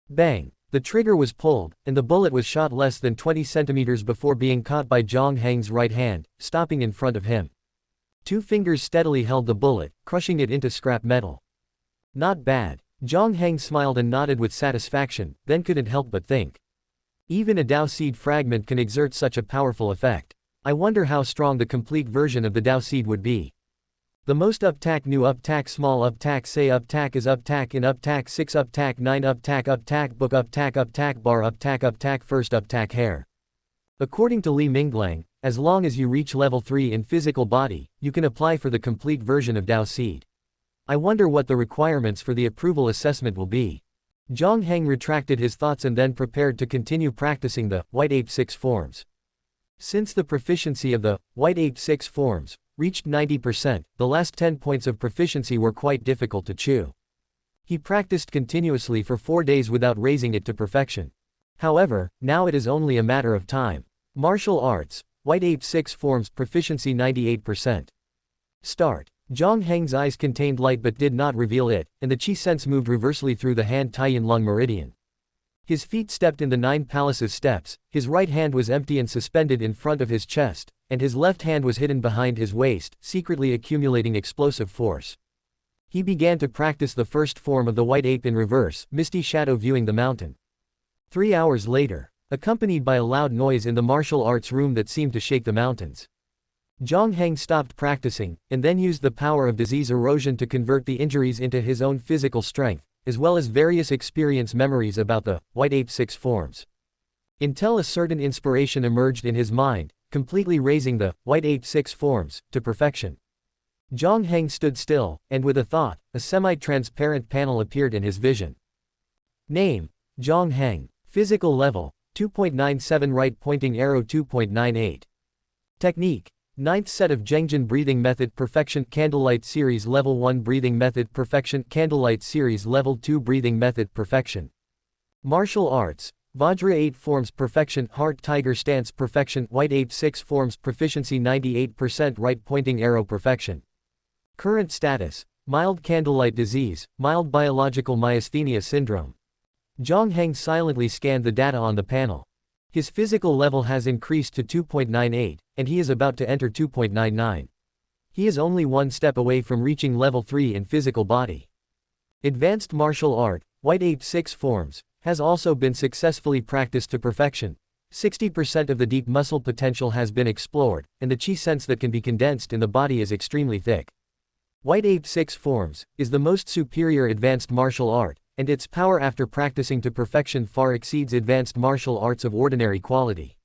Bang! The trigger was pulled, and the bullet was shot less than 20 centimeters before being caught by Jiang Heng's right hand, stopping in front of him. 2 fingers steadily held the bullet, crushing it into scrap metal. Not bad. Jiang Heng smiled and nodded with satisfaction, then couldn't help but think. Even a Dao seed fragment can exert such a powerful effect. I wonder how strong the complete version of the Dao seed would be. The most uptack new uptack small uptack say uptack is uptack in uptack 6 uptack 9 uptack book uptack bar uptack first uptack hair. According to Li Minglang, as long as you reach level 3 in physical body, you can apply for the complete version of Dao seed. I wonder what the requirements for the approval assessment will be. Jiang Heng retracted his thoughts and then prepared to continue practicing the White Ape 6 forms. Since the proficiency of the White Ape 6 forms reached 90%, the last 10 points of proficiency were quite difficult to chew. He practiced continuously for 4 days without raising it to perfection. However, now it is only a matter of time. Martial arts, White Ape 6 forms proficiency 98%. Start. Jiang Heng's eyes contained light but did not reveal it, and the chi sense moved reversely through the hand Taiyin Lung meridian. His feet stepped in the 9 palaces steps, his right hand was empty and suspended in front of his chest, and his left hand was hidden behind his waist, secretly accumulating explosive force. He began to practice the first form of the White Ape in reverse, misty shadow viewing the mountain. 3 hours later, accompanied by a loud noise in the martial arts room that seemed to shake the mountains, Jiang Heng stopped practicing, and then used the power of disease erosion to convert the injuries into his own physical strength, as well as various experience memories about the White Ape 6 forms. Until a certain inspiration emerged in his mind, completely raising the White Ape 6 forms to perfection. Jiang Heng stood still, and with a thought, a semi-transparent panel appeared in his vision. Name: Jiang Heng. Physical level: 2.97 right pointing arrow 2.98. Technique: 9th set of Zhengjin breathing method perfection candlelight series level 1 breathing method perfection candlelight series level 2 breathing method perfection. Martial arts: Vajra 8 forms perfection heart tiger stance perfection White Ape 6 forms proficiency 98% right pointing arrow perfection. Current status: mild candlelight disease, mild biological myasthenia syndrome. Jiang Heng silently scanned the data on the panel. His physical level has increased to 2.98, and he is about to enter 2.99. He is only 1 step away from reaching level 3 in physical body. Advanced martial art, White Ape 6 forms, has also been successfully practiced to perfection. 60% of the deep muscle potential has been explored, and the chi sense that can be condensed in the body is extremely thick. White Ape 6 forms is the most superior advanced martial art, and its power after practicing to perfection far exceeds advanced martial arts of ordinary quality.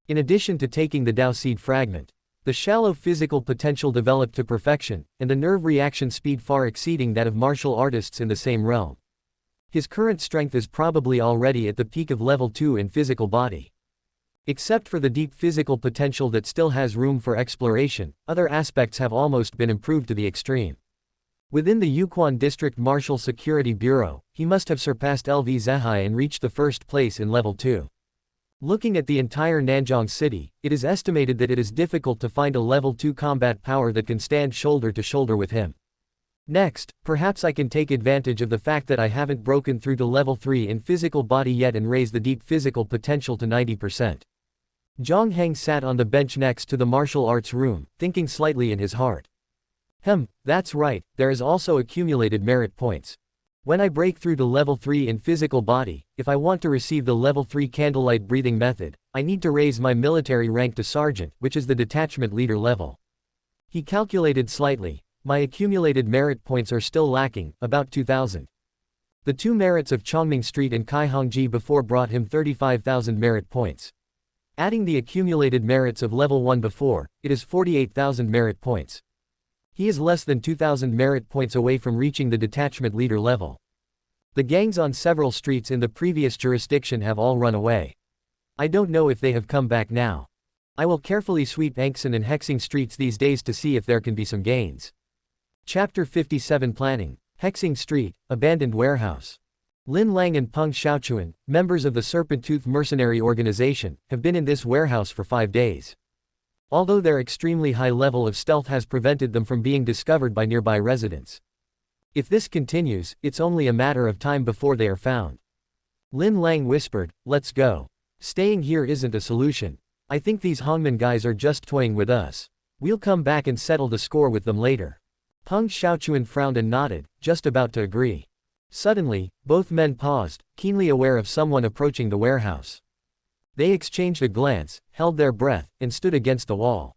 In addition to taking the Dao seed fragment, the shallow physical potential developed to perfection, and the nerve reaction speed far exceeding that of martial artists in the same realm. His current strength is probably already at the peak of level 2 in physical body. Except for the deep physical potential that still has room for exploration, other aspects have almost been improved to the extreme. Within the Yukon District Martial Security Bureau, he must have surpassed LV Zehai and reached the first place in level 2. Looking at the entire Nanjing city, it is estimated that it is difficult to find a level 2 combat power that can stand shoulder to shoulder with him. Next, perhaps I can take advantage of the fact that I haven't broken through to level 3 in physical body yet and raise the deep physical potential to 90%. Jiang Heng sat on the bench next to the martial arts room, thinking slightly in his heart. That's right, there is also accumulated merit points. When I break through to level 3 in physical body, if I want to receive the level 3 candlelight breathing method, I need to raise my military rank to sergeant, which is the detachment leader level. He calculated slightly. My accumulated merit points are still lacking, about 2,000. The 2 merits of Chongming Street and Kaihongji before brought him 35,000 merit points. Adding the accumulated merits of level 1 before, it is 48,000 merit points. He is less than 2,000 merit points away from reaching the detachment leader level. The gangs on several streets in the previous jurisdiction have all run away. I don't know if they have come back now. I will carefully sweep Angxin and Hexing streets these days to see if there can be some gains. Chapter 57 Planning. Hexing Street, Abandoned Warehouse. Lin Lang and Peng Xiaochuan, members of the Serpent Tooth Mercenary Organization, have been in this warehouse for 5 days. Although their extremely high level of stealth has prevented them from being discovered by nearby residents. If this continues, it's only a matter of time before they are found. Lin Lang whispered, "Let's go. Staying here isn't a solution. I think these Hongmen guys are just toying with us. We'll come back and settle the score with them later." Peng Xiaochuan frowned and nodded, just about to agree. Suddenly, both men paused, keenly aware of someone approaching the warehouse. They exchanged a glance, held their breath, and stood against the wall.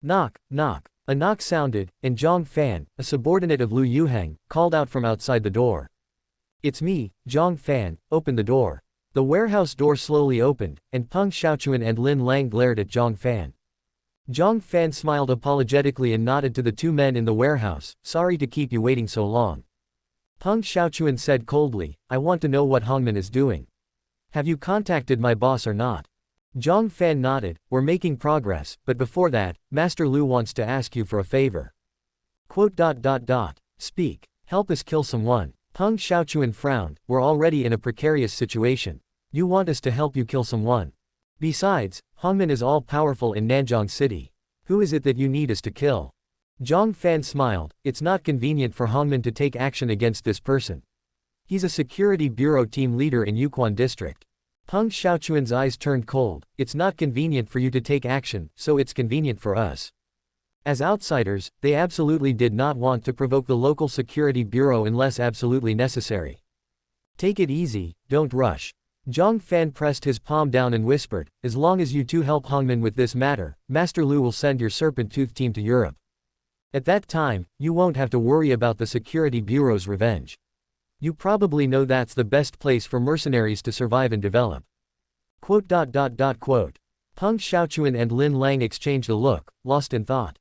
Knock, knock. A knock sounded, and Zhang Fan, a subordinate of Lu Yuheng, called out from outside the door. "It's me, Zhang Fan, open the door." The warehouse door slowly opened, and Peng Xiaochuan and Lin Lang glared at Zhang Fan. Zhang Fan smiled apologetically and nodded to the 2 men in the warehouse, "Sorry to keep you waiting so long." Peng Xiaochuan said coldly, "I want to know what Hongmen is doing. Have you contacted my boss or not?" Zhang Fan nodded, "We're making progress, but before that, Master Lu wants to ask you for a favor." Speak. Help us kill someone. Peng Xiaochuan frowned, "We're already in a precarious situation. You want us to help you kill someone? Besides, Hongmen is all-powerful in Nanjiang City. Who is it that you need us to kill?" Zhang Fan smiled, "It's not convenient for Hongmen to take action against this person. He's a security bureau team leader in Yuquan district." Peng Xiaochuan's eyes turned cold. "It's not convenient for you to take action, so it's convenient for us." As outsiders, they absolutely did not want to provoke the local security bureau unless absolutely necessary. "Take it easy, don't rush." Zhang Fan pressed his palm down and whispered, "As long as you 2 help Hongmen with this matter, Master Lu will send your Serpent Tooth team to Europe. At that time, you won't have to worry about the security bureau's revenge. You probably know that's the best place for mercenaries to survive and develop." Peng Xiaochuan and Lin Lang exchanged a look, lost in thought.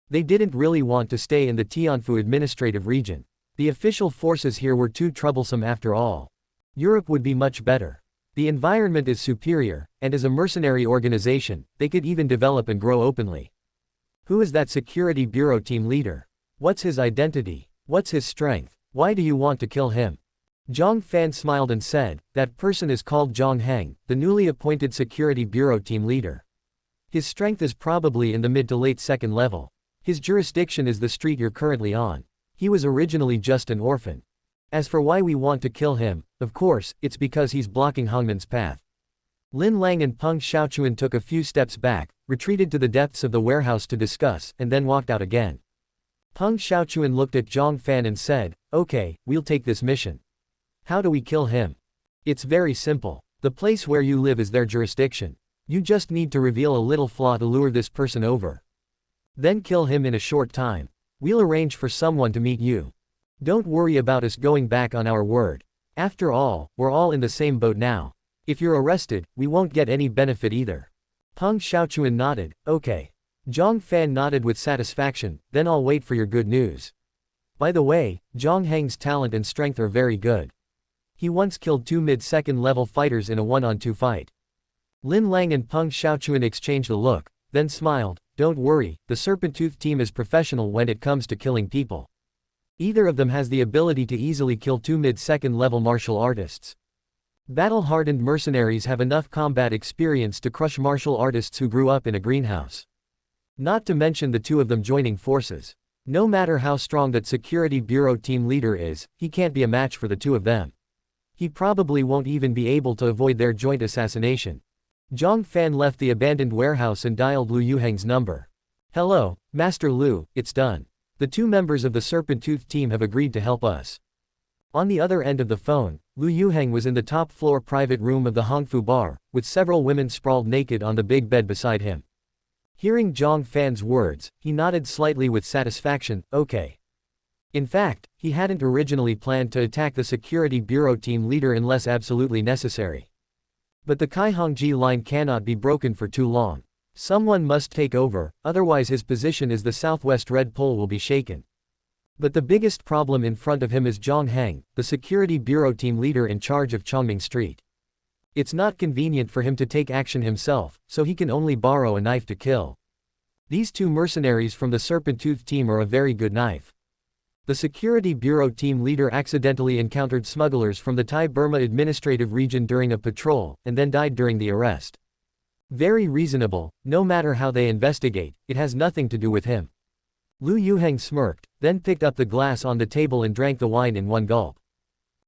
They didn't really want to stay in the Tianfu administrative region. The official forces here were too troublesome after all. Europe would be much better. The environment is superior, and as a mercenary organization, they could even develop and grow openly. Who is that security bureau team leader? What's his identity? What's his strength? Why do you want to kill him? Zhang Fan smiled and said, "That person is called Jiang Heng, the newly appointed security bureau team leader. His strength is probably in the mid to late 2nd level. His jurisdiction is the street you're currently on. He was originally just an orphan. As for why we want to kill him, of course, it's because he's blocking Hongmen's path." Lin Lang and Peng Xiaochuan took a few steps back, retreated to the depths of the warehouse to discuss, and then walked out again. Peng Xiaochuan looked at Zhang Fan and said, "Okay, we'll take this mission. How do we kill him? It's very simple. The place where you live is their jurisdiction. You just need to reveal a little flaw to lure this person over. Then kill him in a short time. We'll arrange for someone to meet you. Don't worry about us going back on our word. After all, we're all in the same boat now. If you're arrested, we won't get any benefit either." Peng Xiaochuan nodded, "Okay." Zhang Fan nodded with satisfaction, "Then I'll wait for your good news. By the way, Jiang Heng's talent and strength are very good. He once killed 2 mid-2nd level fighters in a 1-on-2 fight." Lin Lang and Peng Xiaochuan exchanged a look, then smiled, "Don't worry, the Serpent Tooth team is professional when it comes to killing people. Either of them has the ability to easily kill 2 mid-2nd level martial artists. Battle-hardened mercenaries have enough combat experience to crush martial artists who grew up in a greenhouse. Not to mention the 2 of them joining forces. No matter how strong that security bureau team leader is, he can't be a match for the 2 of them. He probably won't even be able to avoid their joint assassination." Zhang Fan left the abandoned warehouse and dialed Lu Yuheng's number. "Hello, Master Lu, it's done. The two members of the Serpent-Tooth team have agreed to help us. On the other end of the phone, Lu Yuheng was in the top-floor private room of the Hongfu bar, with several women sprawled naked on the big bed beside him. Hearing Zhang Fan's words, he nodded slightly with satisfaction, okay. In fact, he hadn't originally planned to attack the security bureau team leader unless absolutely necessary. But the Kaihongji line cannot be broken for too long. Someone must take over, otherwise his position as the Southwest Red Pole will be shaken. But the biggest problem in front of him is Jiang Heng, the security bureau team leader in charge of Chongming Street. It's not convenient for him to take action himself, so he can only borrow a knife to kill. These two mercenaries from the Serpent-Tooth team are a very good knife. The security bureau team leader accidentally encountered smugglers from the Thai-Burma administrative region during a patrol, and then died during the arrest. Very reasonable, no matter how they investigate, it has nothing to do with him. Lu Yuheng smirked, then picked up the glass on the table and drank the wine in one gulp.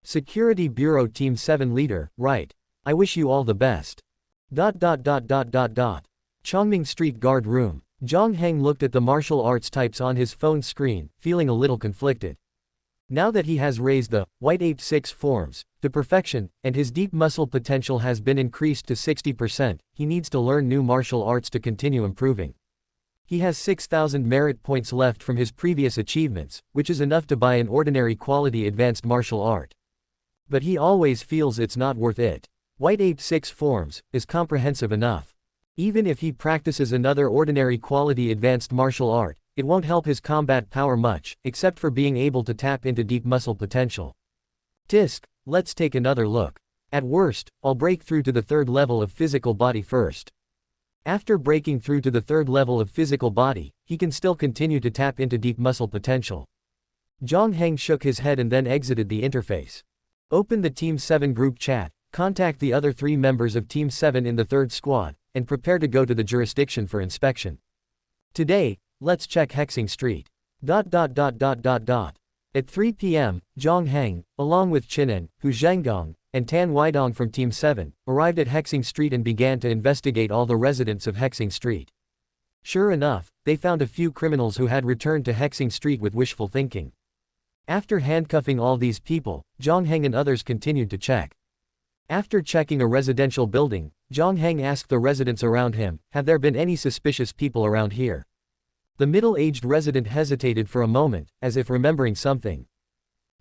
Security Bureau Team 7 leader, right. I wish you all the best. Chongming Street guard room. Jiang Heng looked at the martial arts types on his phone screen, feeling a little conflicted. Now that he has raised the White Ape 6 forms to perfection, and his deep muscle potential has been increased to 60%, he needs to learn new martial arts to continue improving. He has 6,000 merit points left from his previous achievements, which is enough to buy an ordinary quality advanced martial art. But he always feels it's not worth it. White Ape 6 forms is comprehensive enough. Even if he practices another ordinary quality advanced martial art, it won't help his combat power much, except for being able to tap into deep muscle potential. Tisk, let's take another look. At worst, I'll break through to the third level of physical body first. After breaking through to the third level of physical body, he can still continue to tap into deep muscle potential. Jiang Heng shook his head and then exited the interface. Open the Team 7 group chat, contact the other 3 members of Team 7 in the 3rd squad, and prepare to go to the jurisdiction for inspection. Today, let's check Hexing Street. At 3 p.m., Jiang Heng, along with Chinen, Hu Zhenggong, and Tan Weidong from Team 7, arrived at Hexing Street and began to investigate all the residents of Hexing Street. Sure enough, they found a few criminals who had returned to Hexing Street with wishful thinking. After handcuffing all these people, Jiang Heng and others continued to check. After checking a residential building, Jiang Heng asked the residents around him, have there been any suspicious people around here? The middle-aged resident hesitated for a moment, as if remembering something.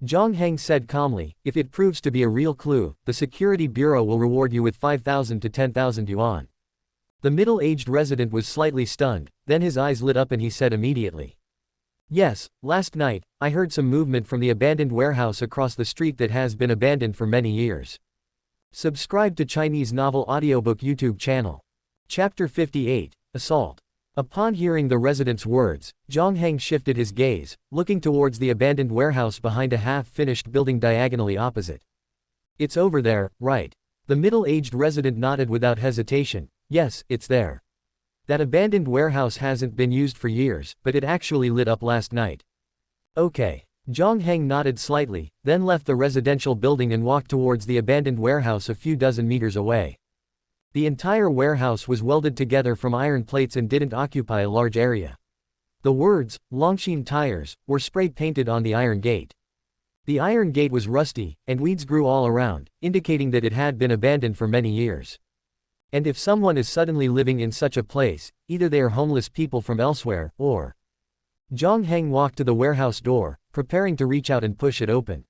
Jiang Heng said calmly, if it proves to be a real clue, the security bureau will reward you with 5,000 to 10,000 yuan. The middle-aged resident was slightly stunned, then his eyes lit up and he said immediately. Yes, last night, I heard some movement from the abandoned warehouse across the street that has been abandoned for many years. Subscribe to Chinese Novel Audiobook YouTube channel. Chapter 58, Assault. Upon hearing the resident's words, Jiang Heng shifted his gaze, looking towards the abandoned warehouse behind a half-finished building diagonally opposite. It's over there, right? The middle-aged resident nodded without hesitation. Yes, it's there. That abandoned warehouse hasn't been used for years, but it actually lit up last night. Okay. Jiang Heng nodded slightly, then left the residential building and walked towards the abandoned warehouse a few dozen meters away. The entire warehouse was welded together from iron plates and didn't occupy a large area. The words, Longxin Tires, were spray-painted on the iron gate. The iron gate was rusty, and weeds grew all around, indicating that it had been abandoned for many years. And if someone is suddenly living in such a place, either they are homeless people from elsewhere, or... Jiang Heng walked to the warehouse door, preparing to reach out and push it open.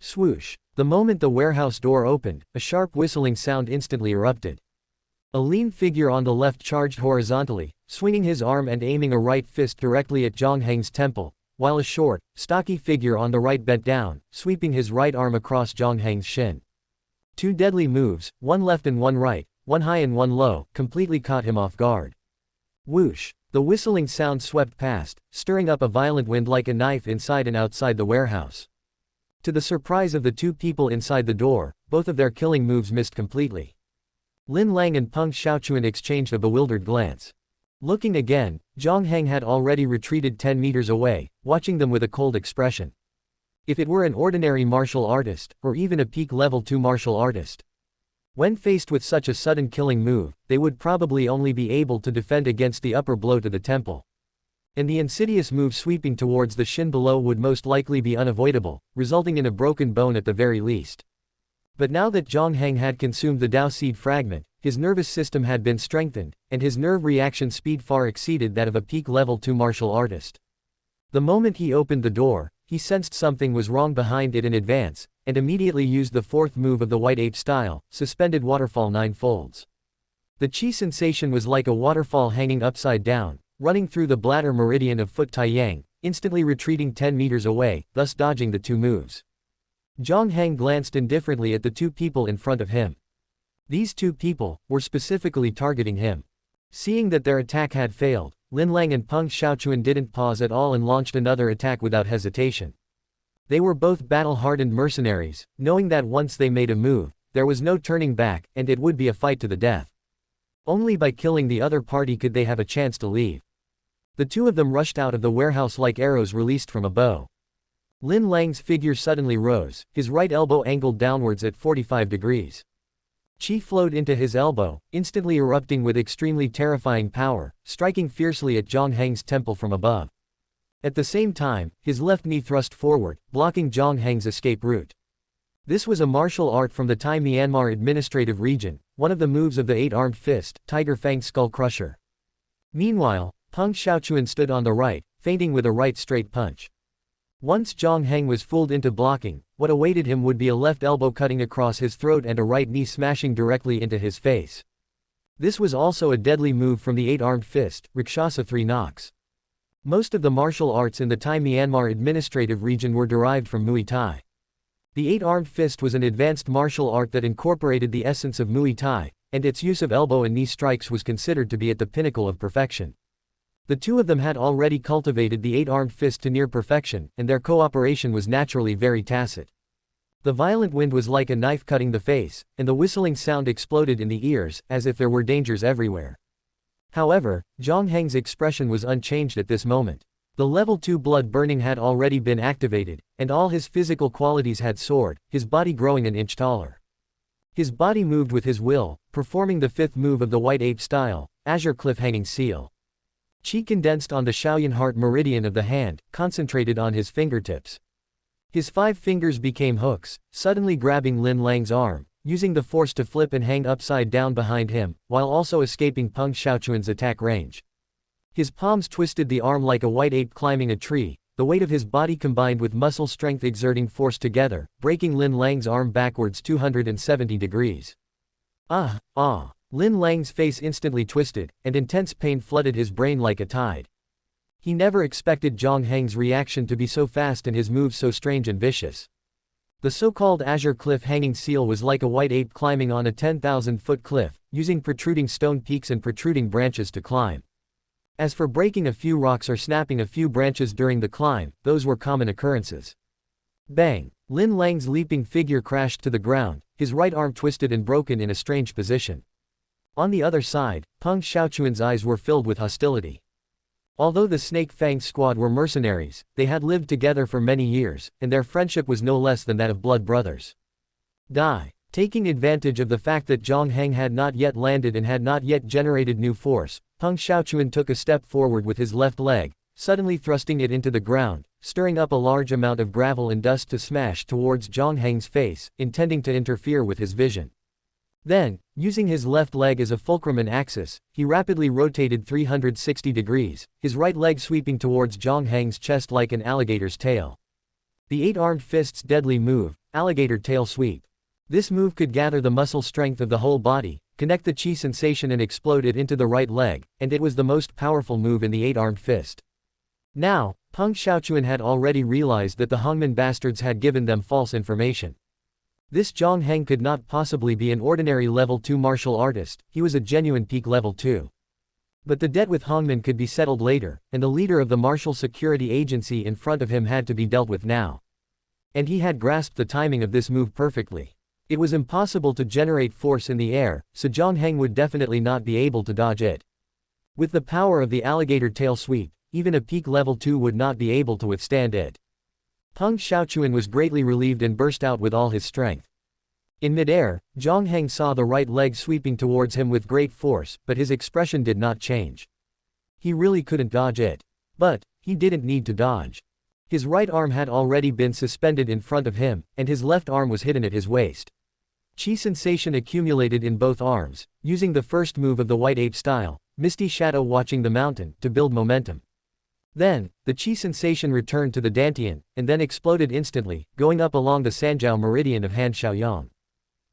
Swoosh! The moment the warehouse door opened, a sharp whistling sound instantly erupted. A lean figure on the left charged horizontally, swinging his arm and aiming a right fist directly at Jiang Heng's temple, while a short, stocky figure on the right bent down, sweeping his right arm across Jiang Heng's shin. 2 deadly moves, one left and one right, one high and one low, completely caught him off guard. Whoosh! The whistling sound swept past, stirring up a violent wind like a knife inside and outside the warehouse. To the surprise of the 2 people inside the door, both of their killing moves missed completely. Lin Lang and Peng Xiaochuan exchanged a bewildered glance. Looking again, Jiang Heng had already retreated 10 meters away, watching them with a cold expression. If it were an ordinary martial artist, or even a peak level 2 martial artist, when faced with such a sudden killing move, they would probably only be able to defend against the upper blow to the temple. and the insidious move sweeping towards the shin below would most likely be unavoidable, resulting in a broken bone at the very least. But now that Jiang Heng had consumed the Dao seed fragment, his nervous system had been strengthened, and his nerve reaction speed far exceeded that of a peak level 2 martial artist. The moment he opened the door, he sensed something was wrong behind it in advance, and immediately used the fourth move of the white ape style, suspended waterfall 9 folds. The chi sensation was like a waterfall hanging upside down, running through the bladder meridian of foot Taiyang, instantly retreating 10 meters away, thus dodging the 2 moves. Jiang Heng glanced indifferently at the 2 people in front of him. These 2 people were specifically targeting him. Seeing that their attack had failed, Lin Lang and Peng Xiaochuan didn't pause at all and launched another attack without hesitation. They were both battle-hardened mercenaries, knowing that once they made a move, there was no turning back, and it would be a fight to the death. Only by killing the other party could they have a chance to leave. The 2 of them rushed out of the warehouse like arrows released from a bow. Lin Lang's figure suddenly rose, his right elbow angled downwards at 45 degrees. Qi flowed into his elbow, instantly erupting with extremely terrifying power, striking fiercely at Jiang Heng's temple from above. At the same time, his left knee thrust forward, blocking Jiang Heng's escape route. This was a martial art from the Thai Myanmar administrative region, one of the moves of the 8-armed fist, Tiger Fang Skull Crusher. Meanwhile, Peng Xiaochuan stood on the right, feinting with a right straight punch. Once Jiang Heng was fooled into blocking, what awaited him would be a left elbow cutting across his throat and a right knee smashing directly into his face. This was also a deadly move from the 8-armed fist, Rakshasa 3 knocks. Most of the martial arts in the Thai Myanmar administrative region were derived from Muay Thai. The 8-armed fist was an advanced martial art that incorporated the essence of Muay Thai, and its use of elbow and knee strikes was considered to be at the pinnacle of perfection. The 2 of them had already cultivated the 8-armed fist to near perfection, and their cooperation was naturally very tacit. The violent wind was like a knife cutting the face, and the whistling sound exploded in the ears, as if there were dangers everywhere. However, Jiang Heng's expression was unchanged at this moment. The level 2 blood burning had already been activated, and all his physical qualities had soared, his body growing an inch taller. His body moved with his will, performing the 5th move of the white ape style, Azure Cliff Hanging Seal. Qi condensed on the Shaoyan heart meridian of the hand, concentrated on his fingertips. His 5 fingers became hooks, suddenly grabbing Lin Lang's arm, using the force to flip and hang upside down behind him, while also escaping Peng Xiaochuan's attack range. His palms twisted the arm like a white ape climbing a tree, the weight of his body combined with muscle strength exerting force together, breaking Lin Lang's arm backwards 270 degrees. Ah! Lin Lang's face instantly twisted, and intense pain flooded his brain like a tide. He never expected Jiang Heng's reaction to be so fast and his moves so strange and vicious. The so-called Azure Cliff Hanging Seal was like a white ape climbing on a 10,000-foot cliff, using protruding stone peaks and protruding branches to climb. As for breaking a few rocks or snapping a few branches during the climb, those were common occurrences. Bang! Lin Lang's leaping figure crashed to the ground, his right arm twisted and broken in a strange position. On the other side, Peng Xiaochuan's eyes were filled with hostility. Although the Snake Fang squad were mercenaries, they had lived together for many years, and their friendship was no less than that of blood brothers. Die. Taking advantage of the fact that Jiang Heng had not yet landed and had not yet generated new force, Peng Xiaochuan took a step forward with his left leg, suddenly thrusting it into the ground, stirring up a large amount of gravel and dust to smash towards Jiang Heng's face, intending to interfere with his vision. Then, using his left leg as a fulcrum and axis, he rapidly rotated 360 degrees, his right leg sweeping towards Jiang Heng's chest like an alligator's tail. The 8-armed fist's deadly move, alligator tail sweep. This move could gather the muscle strength of the whole body, connect the chi sensation and explode it into the right leg, and it was the most powerful move in the 8-armed fist. Now, Peng Xiaochuan had already realized that the Hongmen bastards had given them false information. This Jiang Heng could not possibly be an ordinary level 2 martial artist, he was a genuine peak level 2. But the debt with Hongmen could be settled later, and the leader of the martial security agency in front of him had to be dealt with now. And he had grasped the timing of this move perfectly. It was impossible to generate force in the air, so Jiang Heng would definitely not be able to dodge it. With the power of the alligator tail sweep, even a peak level 2 would not be able to withstand it. Peng Xiaochuan was greatly relieved and burst out with all his strength. In midair, Jiang Heng saw the right leg sweeping towards him with great force, but his expression did not change. He really couldn't dodge it. But he didn't need to dodge. His right arm had already been suspended in front of him, and his left arm was hidden at his waist. Chi sensation accumulated in both arms, using the first move of the white ape style, Misty Shadow watching the mountain, to build momentum. Then, the chi sensation returned to the dantian, and then exploded instantly, going up along the Sanjiao meridian of Han Shaoyang.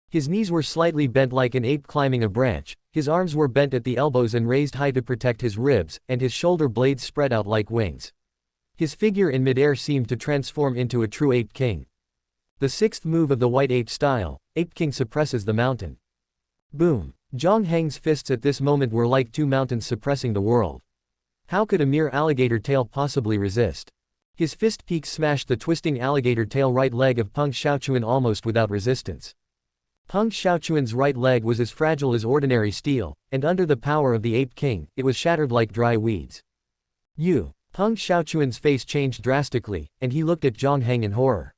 His knees were slightly bent like an ape climbing a branch, his arms were bent at the elbows and raised high to protect his ribs, and his shoulder blades spread out like wings. His figure in midair seemed to transform into a true ape king. The sixth move of the white ape style, Ape King suppresses the mountain. Boom! Jiang Heng's fists at this moment were like two mountains suppressing the world. How could a mere alligator tail possibly resist? His fist peaks smashed the twisting alligator tail right leg of Peng Xiaochuan almost without resistance. Peng Xiaochuan's right leg was as fragile as ordinary steel, and under the power of the Ape King, it was shattered like dry weeds. Peng Xiaochuan's face changed drastically, and he looked at Jiang Heng in horror.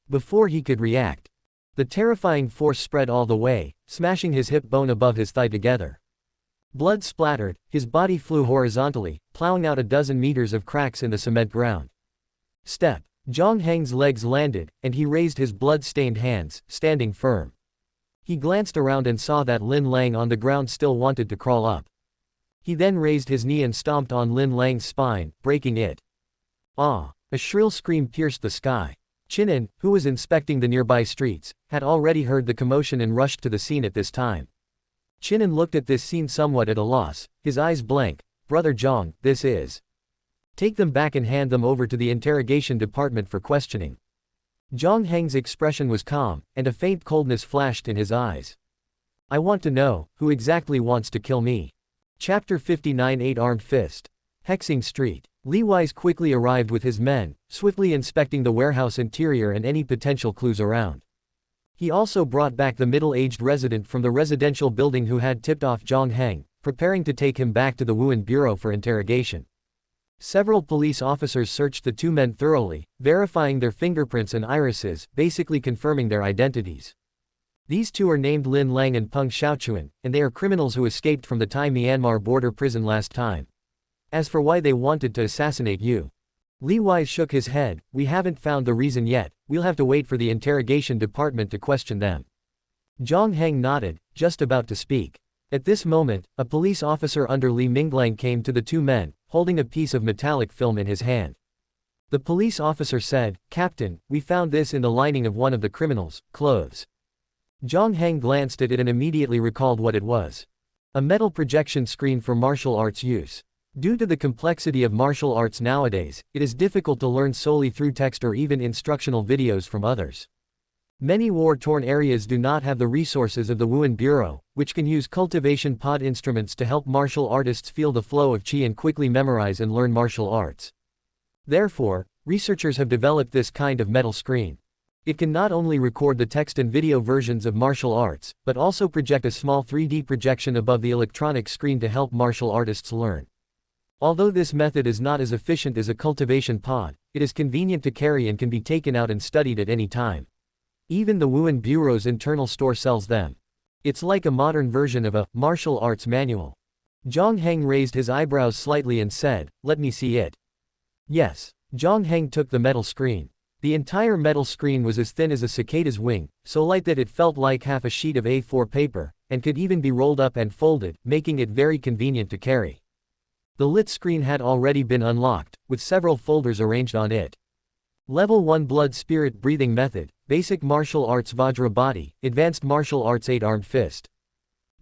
Before he could react, the terrifying force spread all the way, smashing his hip bone above his thigh together. Blood splattered, his body flew horizontally, plowing out a dozen meters of cracks in the cement ground. Step. Jiang Heng's legs landed, and he raised his blood-stained hands, standing firm. He glanced around and saw that Lin Lang on the ground still wanted to crawl up. He then raised his knee and stomped on Lin Lang's spine, breaking it. Ah! A shrill scream pierced the sky. Qinan, who was inspecting the nearby streets, had already heard the commotion and rushed to the scene at this time. Qinan looked at this scene somewhat at a loss, his eyes blank. Brother Jiang, this is. Take them back and hand them over to the interrogation department for questioning. Jiang Heng's expression was calm, and a faint coldness flashed in his eyes. I want to know, who exactly wants to kill me? Chapter 59 Eight-Armed Fist. Hexing Street. Li Wise quickly arrived with his men, swiftly inspecting the warehouse interior and any potential clues around. He also brought back the middle-aged resident from the residential building who had tipped off Jiang Heng, preparing to take him back to the Wuhan Bureau for interrogation. Several police officers searched the two men thoroughly, verifying their fingerprints and irises, basically confirming their identities. These two are named Lin Lang and Peng Xiaochuan, and they are criminals who escaped from the Thai Myanmar border prison last time. As for why they wanted to assassinate you, Li Wise shook his head. We haven't found the reason yet, we'll have to wait for the interrogation department to question them. Jiang Heng nodded, just about to speak. At this moment, a police officer under Li Minglang came to the two men, holding a piece of metallic film in his hand. The police officer said, Captain, we found this in the lining of one of the criminals' clothes. Jiang Heng glanced at it and immediately recalled what it was. A metal projection screen for martial arts use. Due to the complexity of martial arts nowadays, it is difficult to learn solely through text or even instructional videos from others. Many war-torn areas do not have the resources of the Wuhan Bureau, which can use cultivation pod instruments to help martial artists feel the flow of qi and quickly memorize and learn martial arts. Therefore, researchers have developed this kind of metal screen. It can not only record the text and video versions of martial arts, but also project a small 3D projection above the electronic screen to help martial artists learn. Although this method is not as efficient as a cultivation pod, it is convenient to carry and can be taken out and studied at any time. Even the Wuhan Bureau's internal store sells them. It's like a modern version of a martial arts manual. Jiang Heng raised his eyebrows slightly and said, let me see it. Yes. Jiang Heng took the metal screen. The entire metal screen was as thin as a cicada's wing, so light that it felt like half a sheet of A4 paper, and could even be rolled up and folded, making it very convenient to carry. The lit screen had already been unlocked, with several folders arranged on it. Level 1 Blood Spirit Breathing Method, Basic Martial Arts Vajra Body, Advanced Martial Arts Eight-Armed Fist.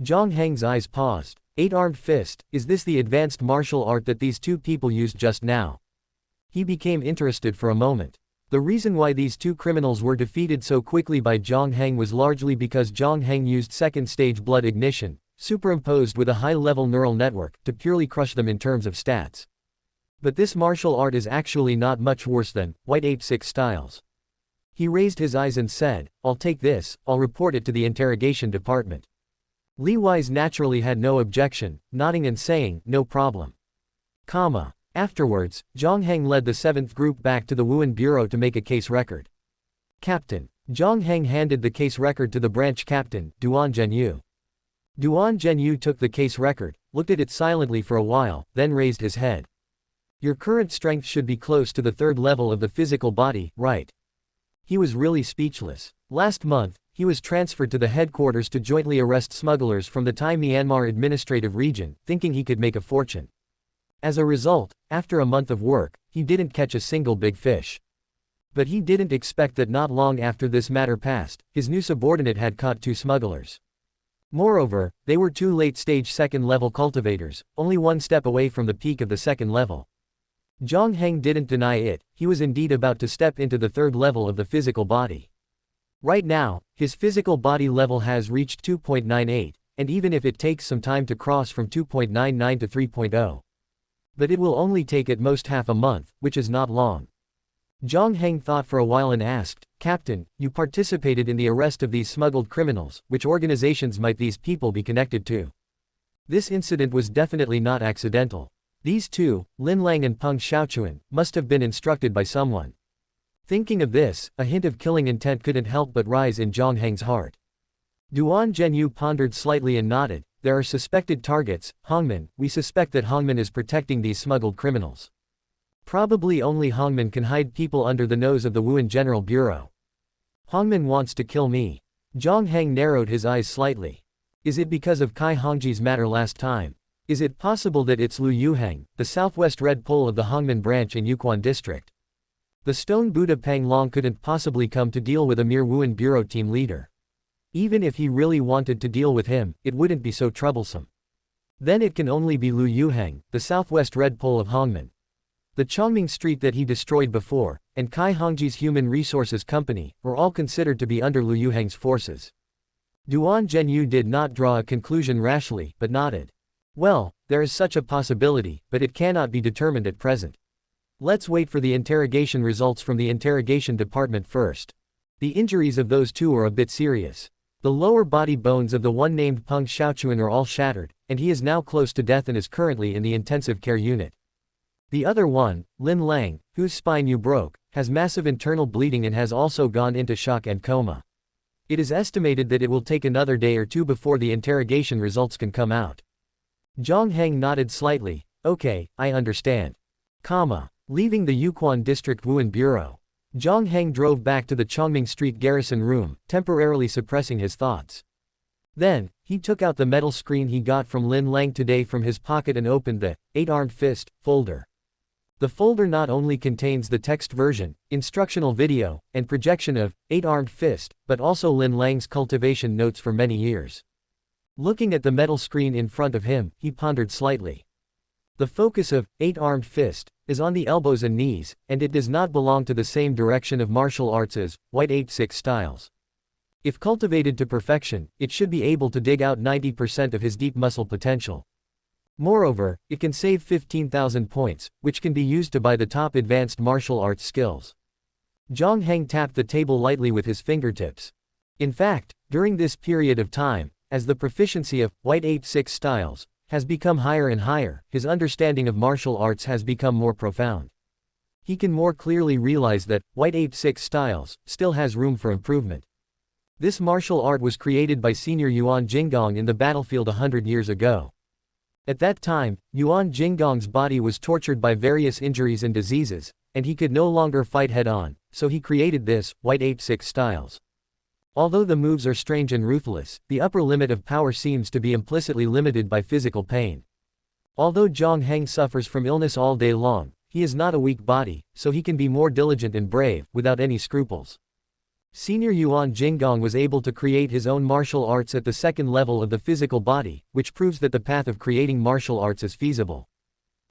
Jiang Heng's eyes paused. Eight-Armed Fist, is this the advanced martial art that these two people used just now? He became interested for a moment. The reason why these two criminals were defeated so quickly by Jiang Heng was largely because Jiang Heng used second-stage blood ignition, superimposed with a high-level neural network, to purely crush them in terms of stats. But this martial art is actually not much worse than White Ape 6 styles. He raised his eyes and said, I'll take this, I'll report it to the interrogation department. Li Wise naturally had no objection, nodding and saying, no problem. Afterwards, Jiang Heng led the 7th group back to the Wuhan Bureau to make a case record. Captain. Jiang Heng handed the case record to the branch captain, Duan Zhenyu. Duan Zhenyu took the case record, looked at it silently for a while, then raised his head. Your current strength should be close to the third level of the physical body, right? He was really speechless. Last month, he was transferred to the headquarters to jointly arrest smugglers from the Thai Myanmar administrative region, thinking he could make a fortune. As a result, after a month of work, he didn't catch a single big fish. But he didn't expect that not long after this matter passed, his new subordinate had caught 2 smugglers. Moreover, they were 2 late-stage second-level cultivators, only 1 step away from the peak of the second level. Jiang Heng didn't deny it, he was indeed about to step into the third level of the physical body. Right now, his physical body level has reached 2.98, and even if it takes some time to cross from 2.99 to 3.0. But it will only take at most half a month, which is not long. Jiang Heng thought for a while and asked, "Captain, you participated in the arrest of these smuggled criminals, which organizations might these people be connected to?" This incident was definitely not accidental. These 2, Lin Lang and Peng Xiaochuan, must have been instructed by someone. Thinking of this, a hint of killing intent couldn't help but rise in Jiang Heng's heart. Duan Zhenyu pondered slightly and nodded. "There are suspected targets, Hongmen. We suspect that Hongmen is protecting these smuggled criminals. Probably only Hongmen can hide people under the nose of the Wuhan General Bureau. Hongmen wants to kill me." Jiang Heng narrowed his eyes slightly. Is it because of Kai Hongji's matter last time? Is it possible that it's Lu Yuheng, the southwest red pole of the Hongmen branch in Yukon district? The stone Buddha Pang Long couldn't possibly come to deal with a mere Wuhan Bureau team leader. Even if he really wanted to deal with him, it wouldn't be so troublesome. Then it can only be Lu Yuheng, the southwest red pole of Hongmen. The Chongming Street that he destroyed before, and Kai Hongji's Human Resources Company, were all considered to be under Lu Yuheng's forces. Duan Zhenyu did not draw a conclusion rashly, but nodded. "Well, there is such a possibility, but it cannot be determined at present. Let's wait for the interrogation results from the interrogation department first. The injuries of those 2 are a bit serious. The lower body bones of the one named Peng Xiaochuan are all shattered, and he is now close to death and is currently in the intensive care unit. The other one, Lin Lang, whose spine you broke, has massive internal bleeding and has also gone into shock and coma. It is estimated that it will take another day or 2 before the interrogation results can come out." Jiang Heng nodded slightly. "Okay, I understand." Leaving the Yukon District Wuhan Bureau, Jiang Heng drove back to the Chongming Street garrison room, temporarily suppressing his thoughts. Then, he took out the metal screen he got from Lin Lang today from his pocket and opened the 8-armed fist folder. The folder not only contains the text version, instructional video, and projection of 8-armed fist, but also Lin Lang's cultivation notes for many years. Looking at the metal screen in front of him, he pondered slightly. The focus of 8-armed fist is on the elbows and knees, and it does not belong to the same direction of martial arts as White 8-6 styles. If cultivated to perfection, it should be able to dig out 90% of his deep muscle potential. Moreover, it can save 15,000 points, which can be used to buy the top advanced martial arts skills. Jiang Heng tapped the table lightly with his fingertips. In fact, during this period of time, as the proficiency of White 8-6 styles has become higher and higher, his understanding of martial arts has become more profound. He can more clearly realize that White 8-6 styles still has room for improvement. This martial art was created by Senior Yuan Jinggong in the battlefield 100 years ago. At that time, Yuan Jinggong's body was tortured by various injuries and diseases, and he could no longer fight head-on, so he created this White 8-6 styles. Although the moves are strange and ruthless, the upper limit of power seems to be implicitly limited by physical pain. Although Jiang Heng suffers from illness all day long, he is not a weak body, so he can be more diligent and brave, without any scruples. Senior Yuan Jinggong was able to create his own martial arts at the second level of the physical body, which proves that the path of creating martial arts is feasible.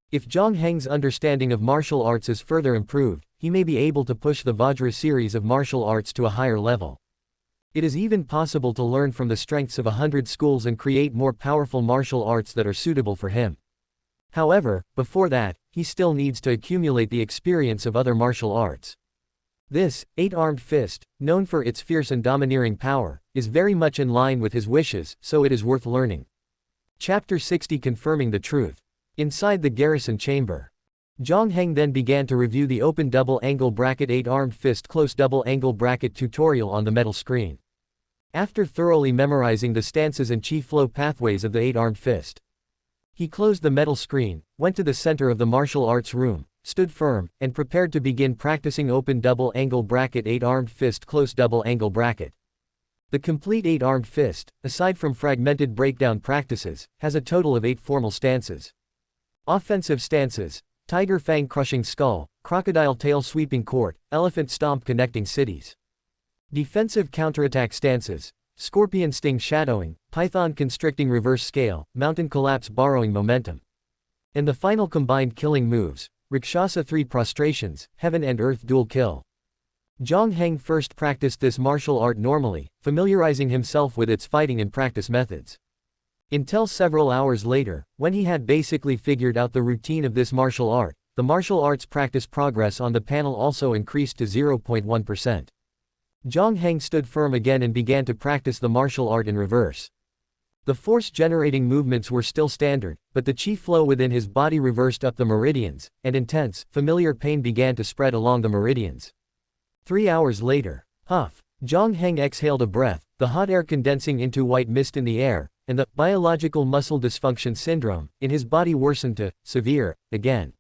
If Jiang Heng's understanding of martial arts is further improved, he may be able to push the Vajra series of martial arts to a higher level. It is even possible to learn from the strengths of 100 schools and create more powerful martial arts that are suitable for him. However, before that, he still needs to accumulate the experience of other martial arts. This 8-armed fist, known for its fierce and domineering power, is very much in line with his wishes, so it is worth learning. Chapter 60 Confirming the Truth. Inside the garrison chamber, Jiang Heng then began to review the open double-angle bracket 8-armed fist close double-angle bracket tutorial on the metal screen. After thoroughly memorizing the stances and chi flow pathways of the 8-armed fist, He closed the metal screen, went to the center of the martial arts room, stood firm, and prepared to begin practicing open double angle bracket 8-armed fist close double angle bracket. The complete 8-armed fist, aside from fragmented breakdown practices, has a total of 8 formal stances. Offensive stances: tiger fang crushing skull, crocodile tail sweeping court, elephant stomp connecting cities. Defensive counterattack stances: scorpion sting shadowing, python constricting reverse scale, mountain collapse borrowing momentum. And the final combined killing moves: Rakshasa 3 prostrations, heaven and earth dual kill. Jiang Heng first practiced this martial art normally, familiarizing himself with its fighting and practice methods. Until several hours later, when he had basically figured out the routine of this martial art, the martial arts practice progress on the panel also increased to 0.1%. Jiang Heng stood firm again and began to practice the martial art in reverse. The force-generating movements were still standard, but the chi flow within his body reversed up the meridians, and intense, familiar pain began to spread along the meridians. 3 hours later, huff, Jiang Heng exhaled a breath, the hot air condensing into white mist in the air, and the biological muscle dysfunction syndrome in his body worsened to severe again.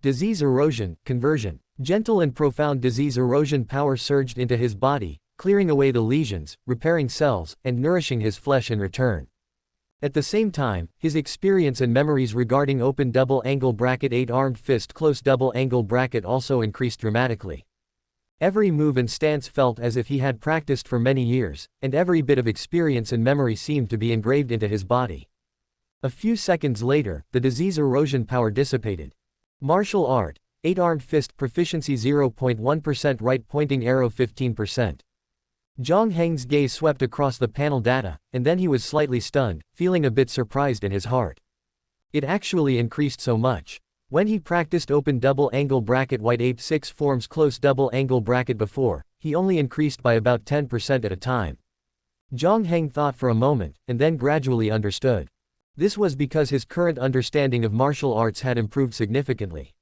Disease erosion, conversion. Gentle and profound disease erosion power surged into his body, clearing away the lesions, repairing cells, and nourishing his flesh in return. At the same time, his experience and memories regarding open double angle bracket 8-armed fist close double angle bracket also increased dramatically. Every move and stance felt as if he had practiced for many years, and every bit of experience and memory seemed to be engraved into his body. A few seconds later, the disease erosion power dissipated. Martial art: 8-armed fist proficiency 0.1%, right pointing arrow 15%. Jiang Heng's gaze swept across the panel data, and then he was slightly stunned, feeling a bit surprised in his heart. It actually increased so much. When he practiced open double angle bracket white ape 6 forms close double angle bracket before, he only increased by about 10% at a time. Jiang Heng thought for a moment, and then gradually understood. This was because his current understanding of martial arts had improved significantly.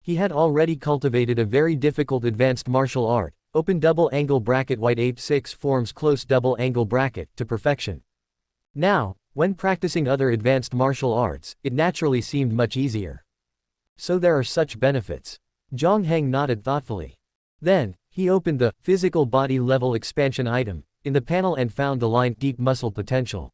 He had already cultivated a very difficult advanced martial art, open double angle bracket white ape 6 forms close double angle bracket, to perfection. Now, when practicing other advanced martial arts, it naturally seemed much easier. So there are such benefits. Jiang Heng nodded thoughtfully. Then, he opened the physical body level expansion item in the panel and found the line deep muscle potential.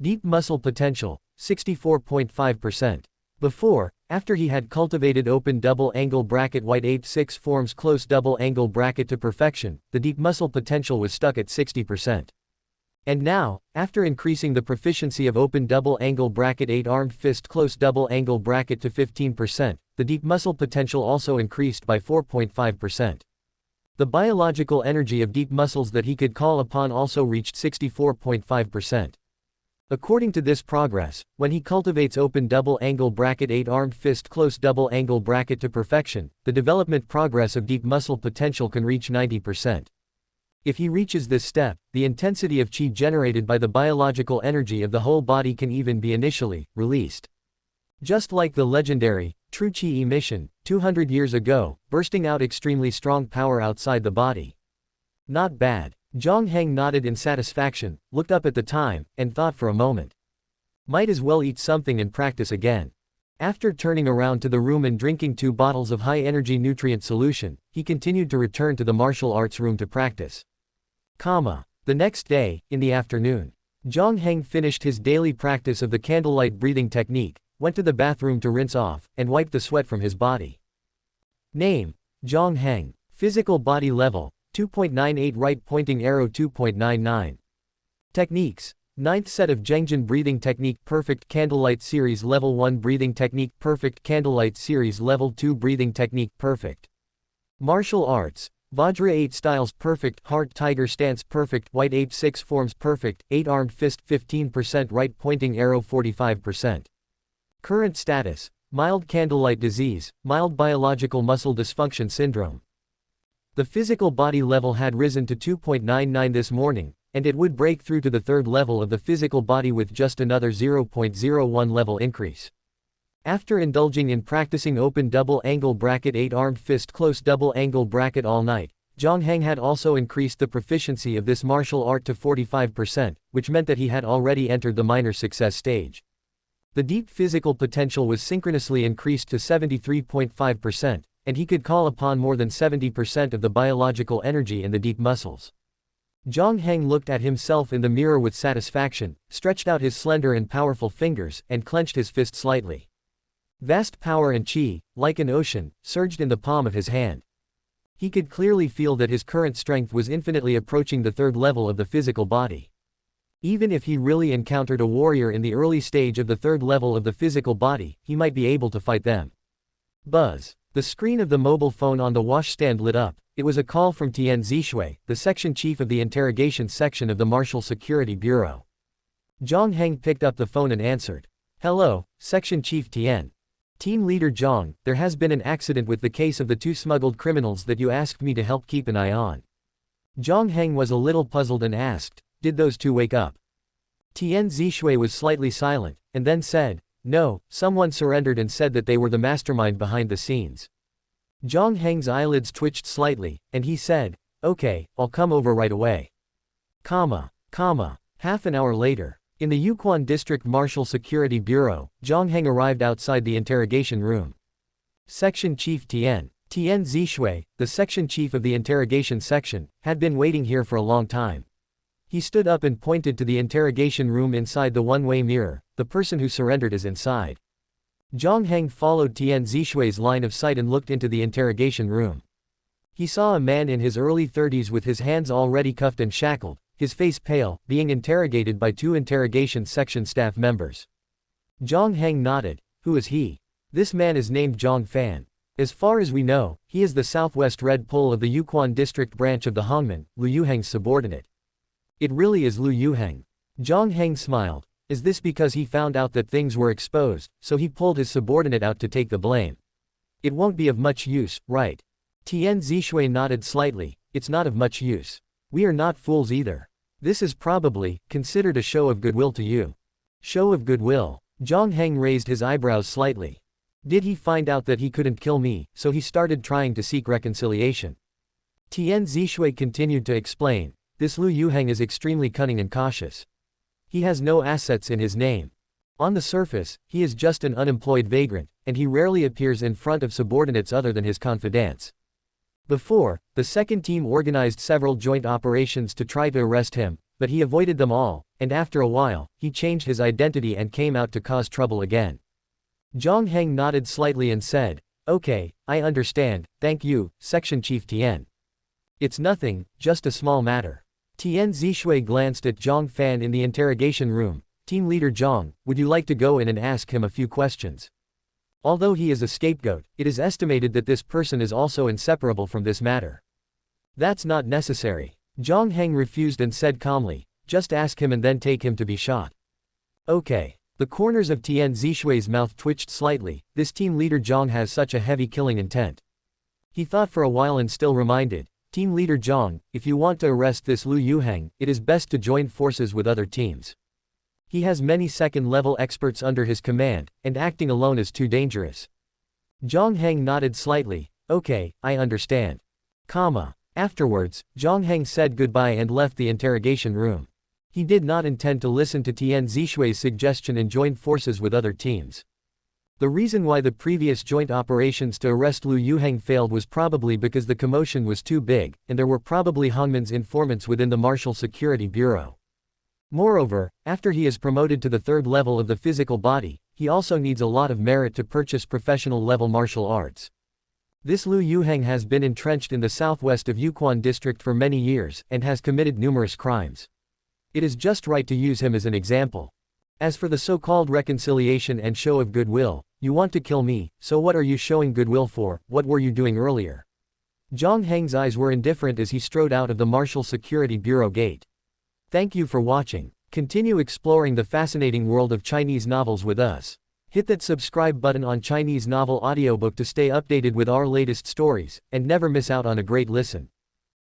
Deep muscle potential, 64.5%. Before, after he had cultivated open double angle bracket white ape 6 forms close double angle bracket to perfection, the deep muscle potential was stuck at 60%. And now, after increasing the proficiency of open double angle bracket 8-armed fist close double angle bracket to 15%, the deep muscle potential also increased by 4.5%. The biological energy of deep muscles that he could call upon also reached 64.5%. According to this progress, when he cultivates open double angle bracket 8-armed fist close double angle bracket to perfection, the development progress of deep muscle potential can reach 90%. If he reaches this step, the intensity of qi generated by the biological energy of the whole body can even be initially released. Just like the legendary, true qi emission, 200 years ago, bursting out extremely strong power outside the body. Not bad. Jiang Heng nodded in satisfaction, looked up at the time, and thought for a moment. Might as well eat something and practice again. After turning around to the room and drinking 2 bottles of high-energy nutrient solution, he continued to return to the martial arts room to practice. The next day, in the afternoon, Jiang Heng finished his daily practice of the candlelight breathing technique, went to the bathroom to rinse off, and wipe the sweat from his body. Name: Jiang Heng. Physical body level: 2.98, right pointing arrow 2.99. Techniques: 9th set of Zhengjin breathing technique, perfect candlelight series level 1 breathing technique, perfect candlelight series level 2 breathing technique, perfect. Martial arts: Vajra 8 styles, perfect. Heart tiger stance, perfect. White ape 6 forms, perfect. 8-armed fist 15%, right pointing arrow 45%. Current status: mild candlelight disease, mild biological muscle dysfunction syndrome. The physical body level had risen to 2.99 this morning, and it would break through to the 3rd level of the physical body with just another 0.01 level increase. After indulging in practicing open double angle bracket 8-armed fist close double angle bracket all night, Jiang Heng had also increased the proficiency of this martial art to 45%, which meant that he had already entered the minor success stage. The deep physical potential was synchronously increased to 73.5%, and he could call upon more than 70% of the biological energy in the deep muscles. Jiang Heng looked at himself in the mirror with satisfaction, stretched out his slender and powerful fingers, and clenched his fist slightly. Vast power and qi, like an ocean, surged in the palm of his hand. He could clearly feel that his current strength was infinitely approaching the third level of the physical body. Even if he really encountered a warrior in the early stage of the third level of the physical body, he might be able to fight them. Buzz. The screen of the mobile phone on the washstand lit up. It was a call from Tian Zishui, the section chief of the interrogation section of the Martial Security Bureau. Jiang Heng picked up the phone and answered. Hello, Section Chief Tian. Team Leader Jiang, there has been an accident with the case of the 2 smuggled criminals that you asked me to help keep an eye on. Jiang Heng was a little puzzled and asked, did those 2 wake up? Tian Zishui was slightly silent, and then said, no, someone surrendered and said that they were the mastermind behind the scenes. Jiang Heng's eyelids twitched slightly, and he said, okay, I'll come over right away. Half an hour later. In the Yukon District Martial Security Bureau, Jiang Heng arrived outside the interrogation room. Section Chief Tian Zishui, the section chief of the interrogation section, had been waiting here for a long time. He stood up and pointed to the interrogation room inside the one-way mirror. The person who surrendered is inside. Jiang Heng followed Tian Zishui's line of sight and looked into the interrogation room. He saw a man in his early 30s with his hands already cuffed and shackled, his face pale, being interrogated by 2 interrogation section staff members. Jiang Heng nodded. Who is he? This man is named Zhang Fan. As far as we know, he is the southwest Red Pole of the Yukon District branch of the Hongmen, Lu Yuheng's subordinate. It really is Lu Yuheng. Jiang Heng smiled. Is this because he found out that things were exposed, so he pulled his subordinate out to take the blame? It won't be of much use, right? Tian Zishui nodded slightly. It's not of much use. We are not fools either. This is probably considered a show of goodwill to you. Show of goodwill. Jiang Heng raised his eyebrows slightly. Did he find out that he couldn't kill me, so he started trying to seek reconciliation? Tian Zishui continued to explain. This Lu Yuheng is extremely cunning and cautious. He has no assets in his name. On the surface, he is just an unemployed vagrant, and he rarely appears in front of subordinates other than his confidants. Before, the second team organized several joint operations to try to arrest him, but he avoided them all, and after a while, he changed his identity and came out to cause trouble again. Jiang Heng nodded slightly and said, okay, I understand, thank you, Section Chief Tian. It's nothing, just a small matter. Tian Zishui glanced at Zhang Fan in the interrogation room. Team Leader Zhang, would you like to go in and ask him a few questions? Although he is a scapegoat, it is estimated that this person is also inseparable from this matter. That's not necessary. Jiang Heng refused and said calmly, just ask him and then take him to be shot. Okay. The corners of Tian Zishui's mouth twitched slightly. This team leader Zhang has such a heavy killing intent. He thought for a while and still reminded, Team Leader Zhang, if you want to arrest this Lu Yuheng, it is best to join forces with other teams. He has many second-level experts under his command, and acting alone is too dangerous. Jiang Heng nodded slightly. Okay, I understand. Afterwards, Jiang Heng said goodbye and left the interrogation room. He did not intend to listen to Tian Zishui's suggestion and join forces with other teams. The reason why the previous joint operations to arrest Lu Yuheng failed was probably because the commotion was too big, and there were probably Hongmen's informants within the Martial Security Bureau. Moreover, after he is promoted to the third level of the physical body, he also needs a lot of merit to purchase professional-level martial arts. This Lu Yuheng has been entrenched in the southwest of Yukon District for many years, and has committed numerous crimes. It is just right to use him as an example. As for the so-called reconciliation and show of goodwill, you want to kill me, so what are you showing goodwill for? What were you doing earlier? Jiang Heng's eyes were indifferent as he strode out of the Martial Security Bureau gate. Thank you for watching. Continue exploring the fascinating world of Chinese novels with us. Hit that subscribe button on Chinese Novel Audiobook to stay updated with our latest stories, and never miss out on a great listen.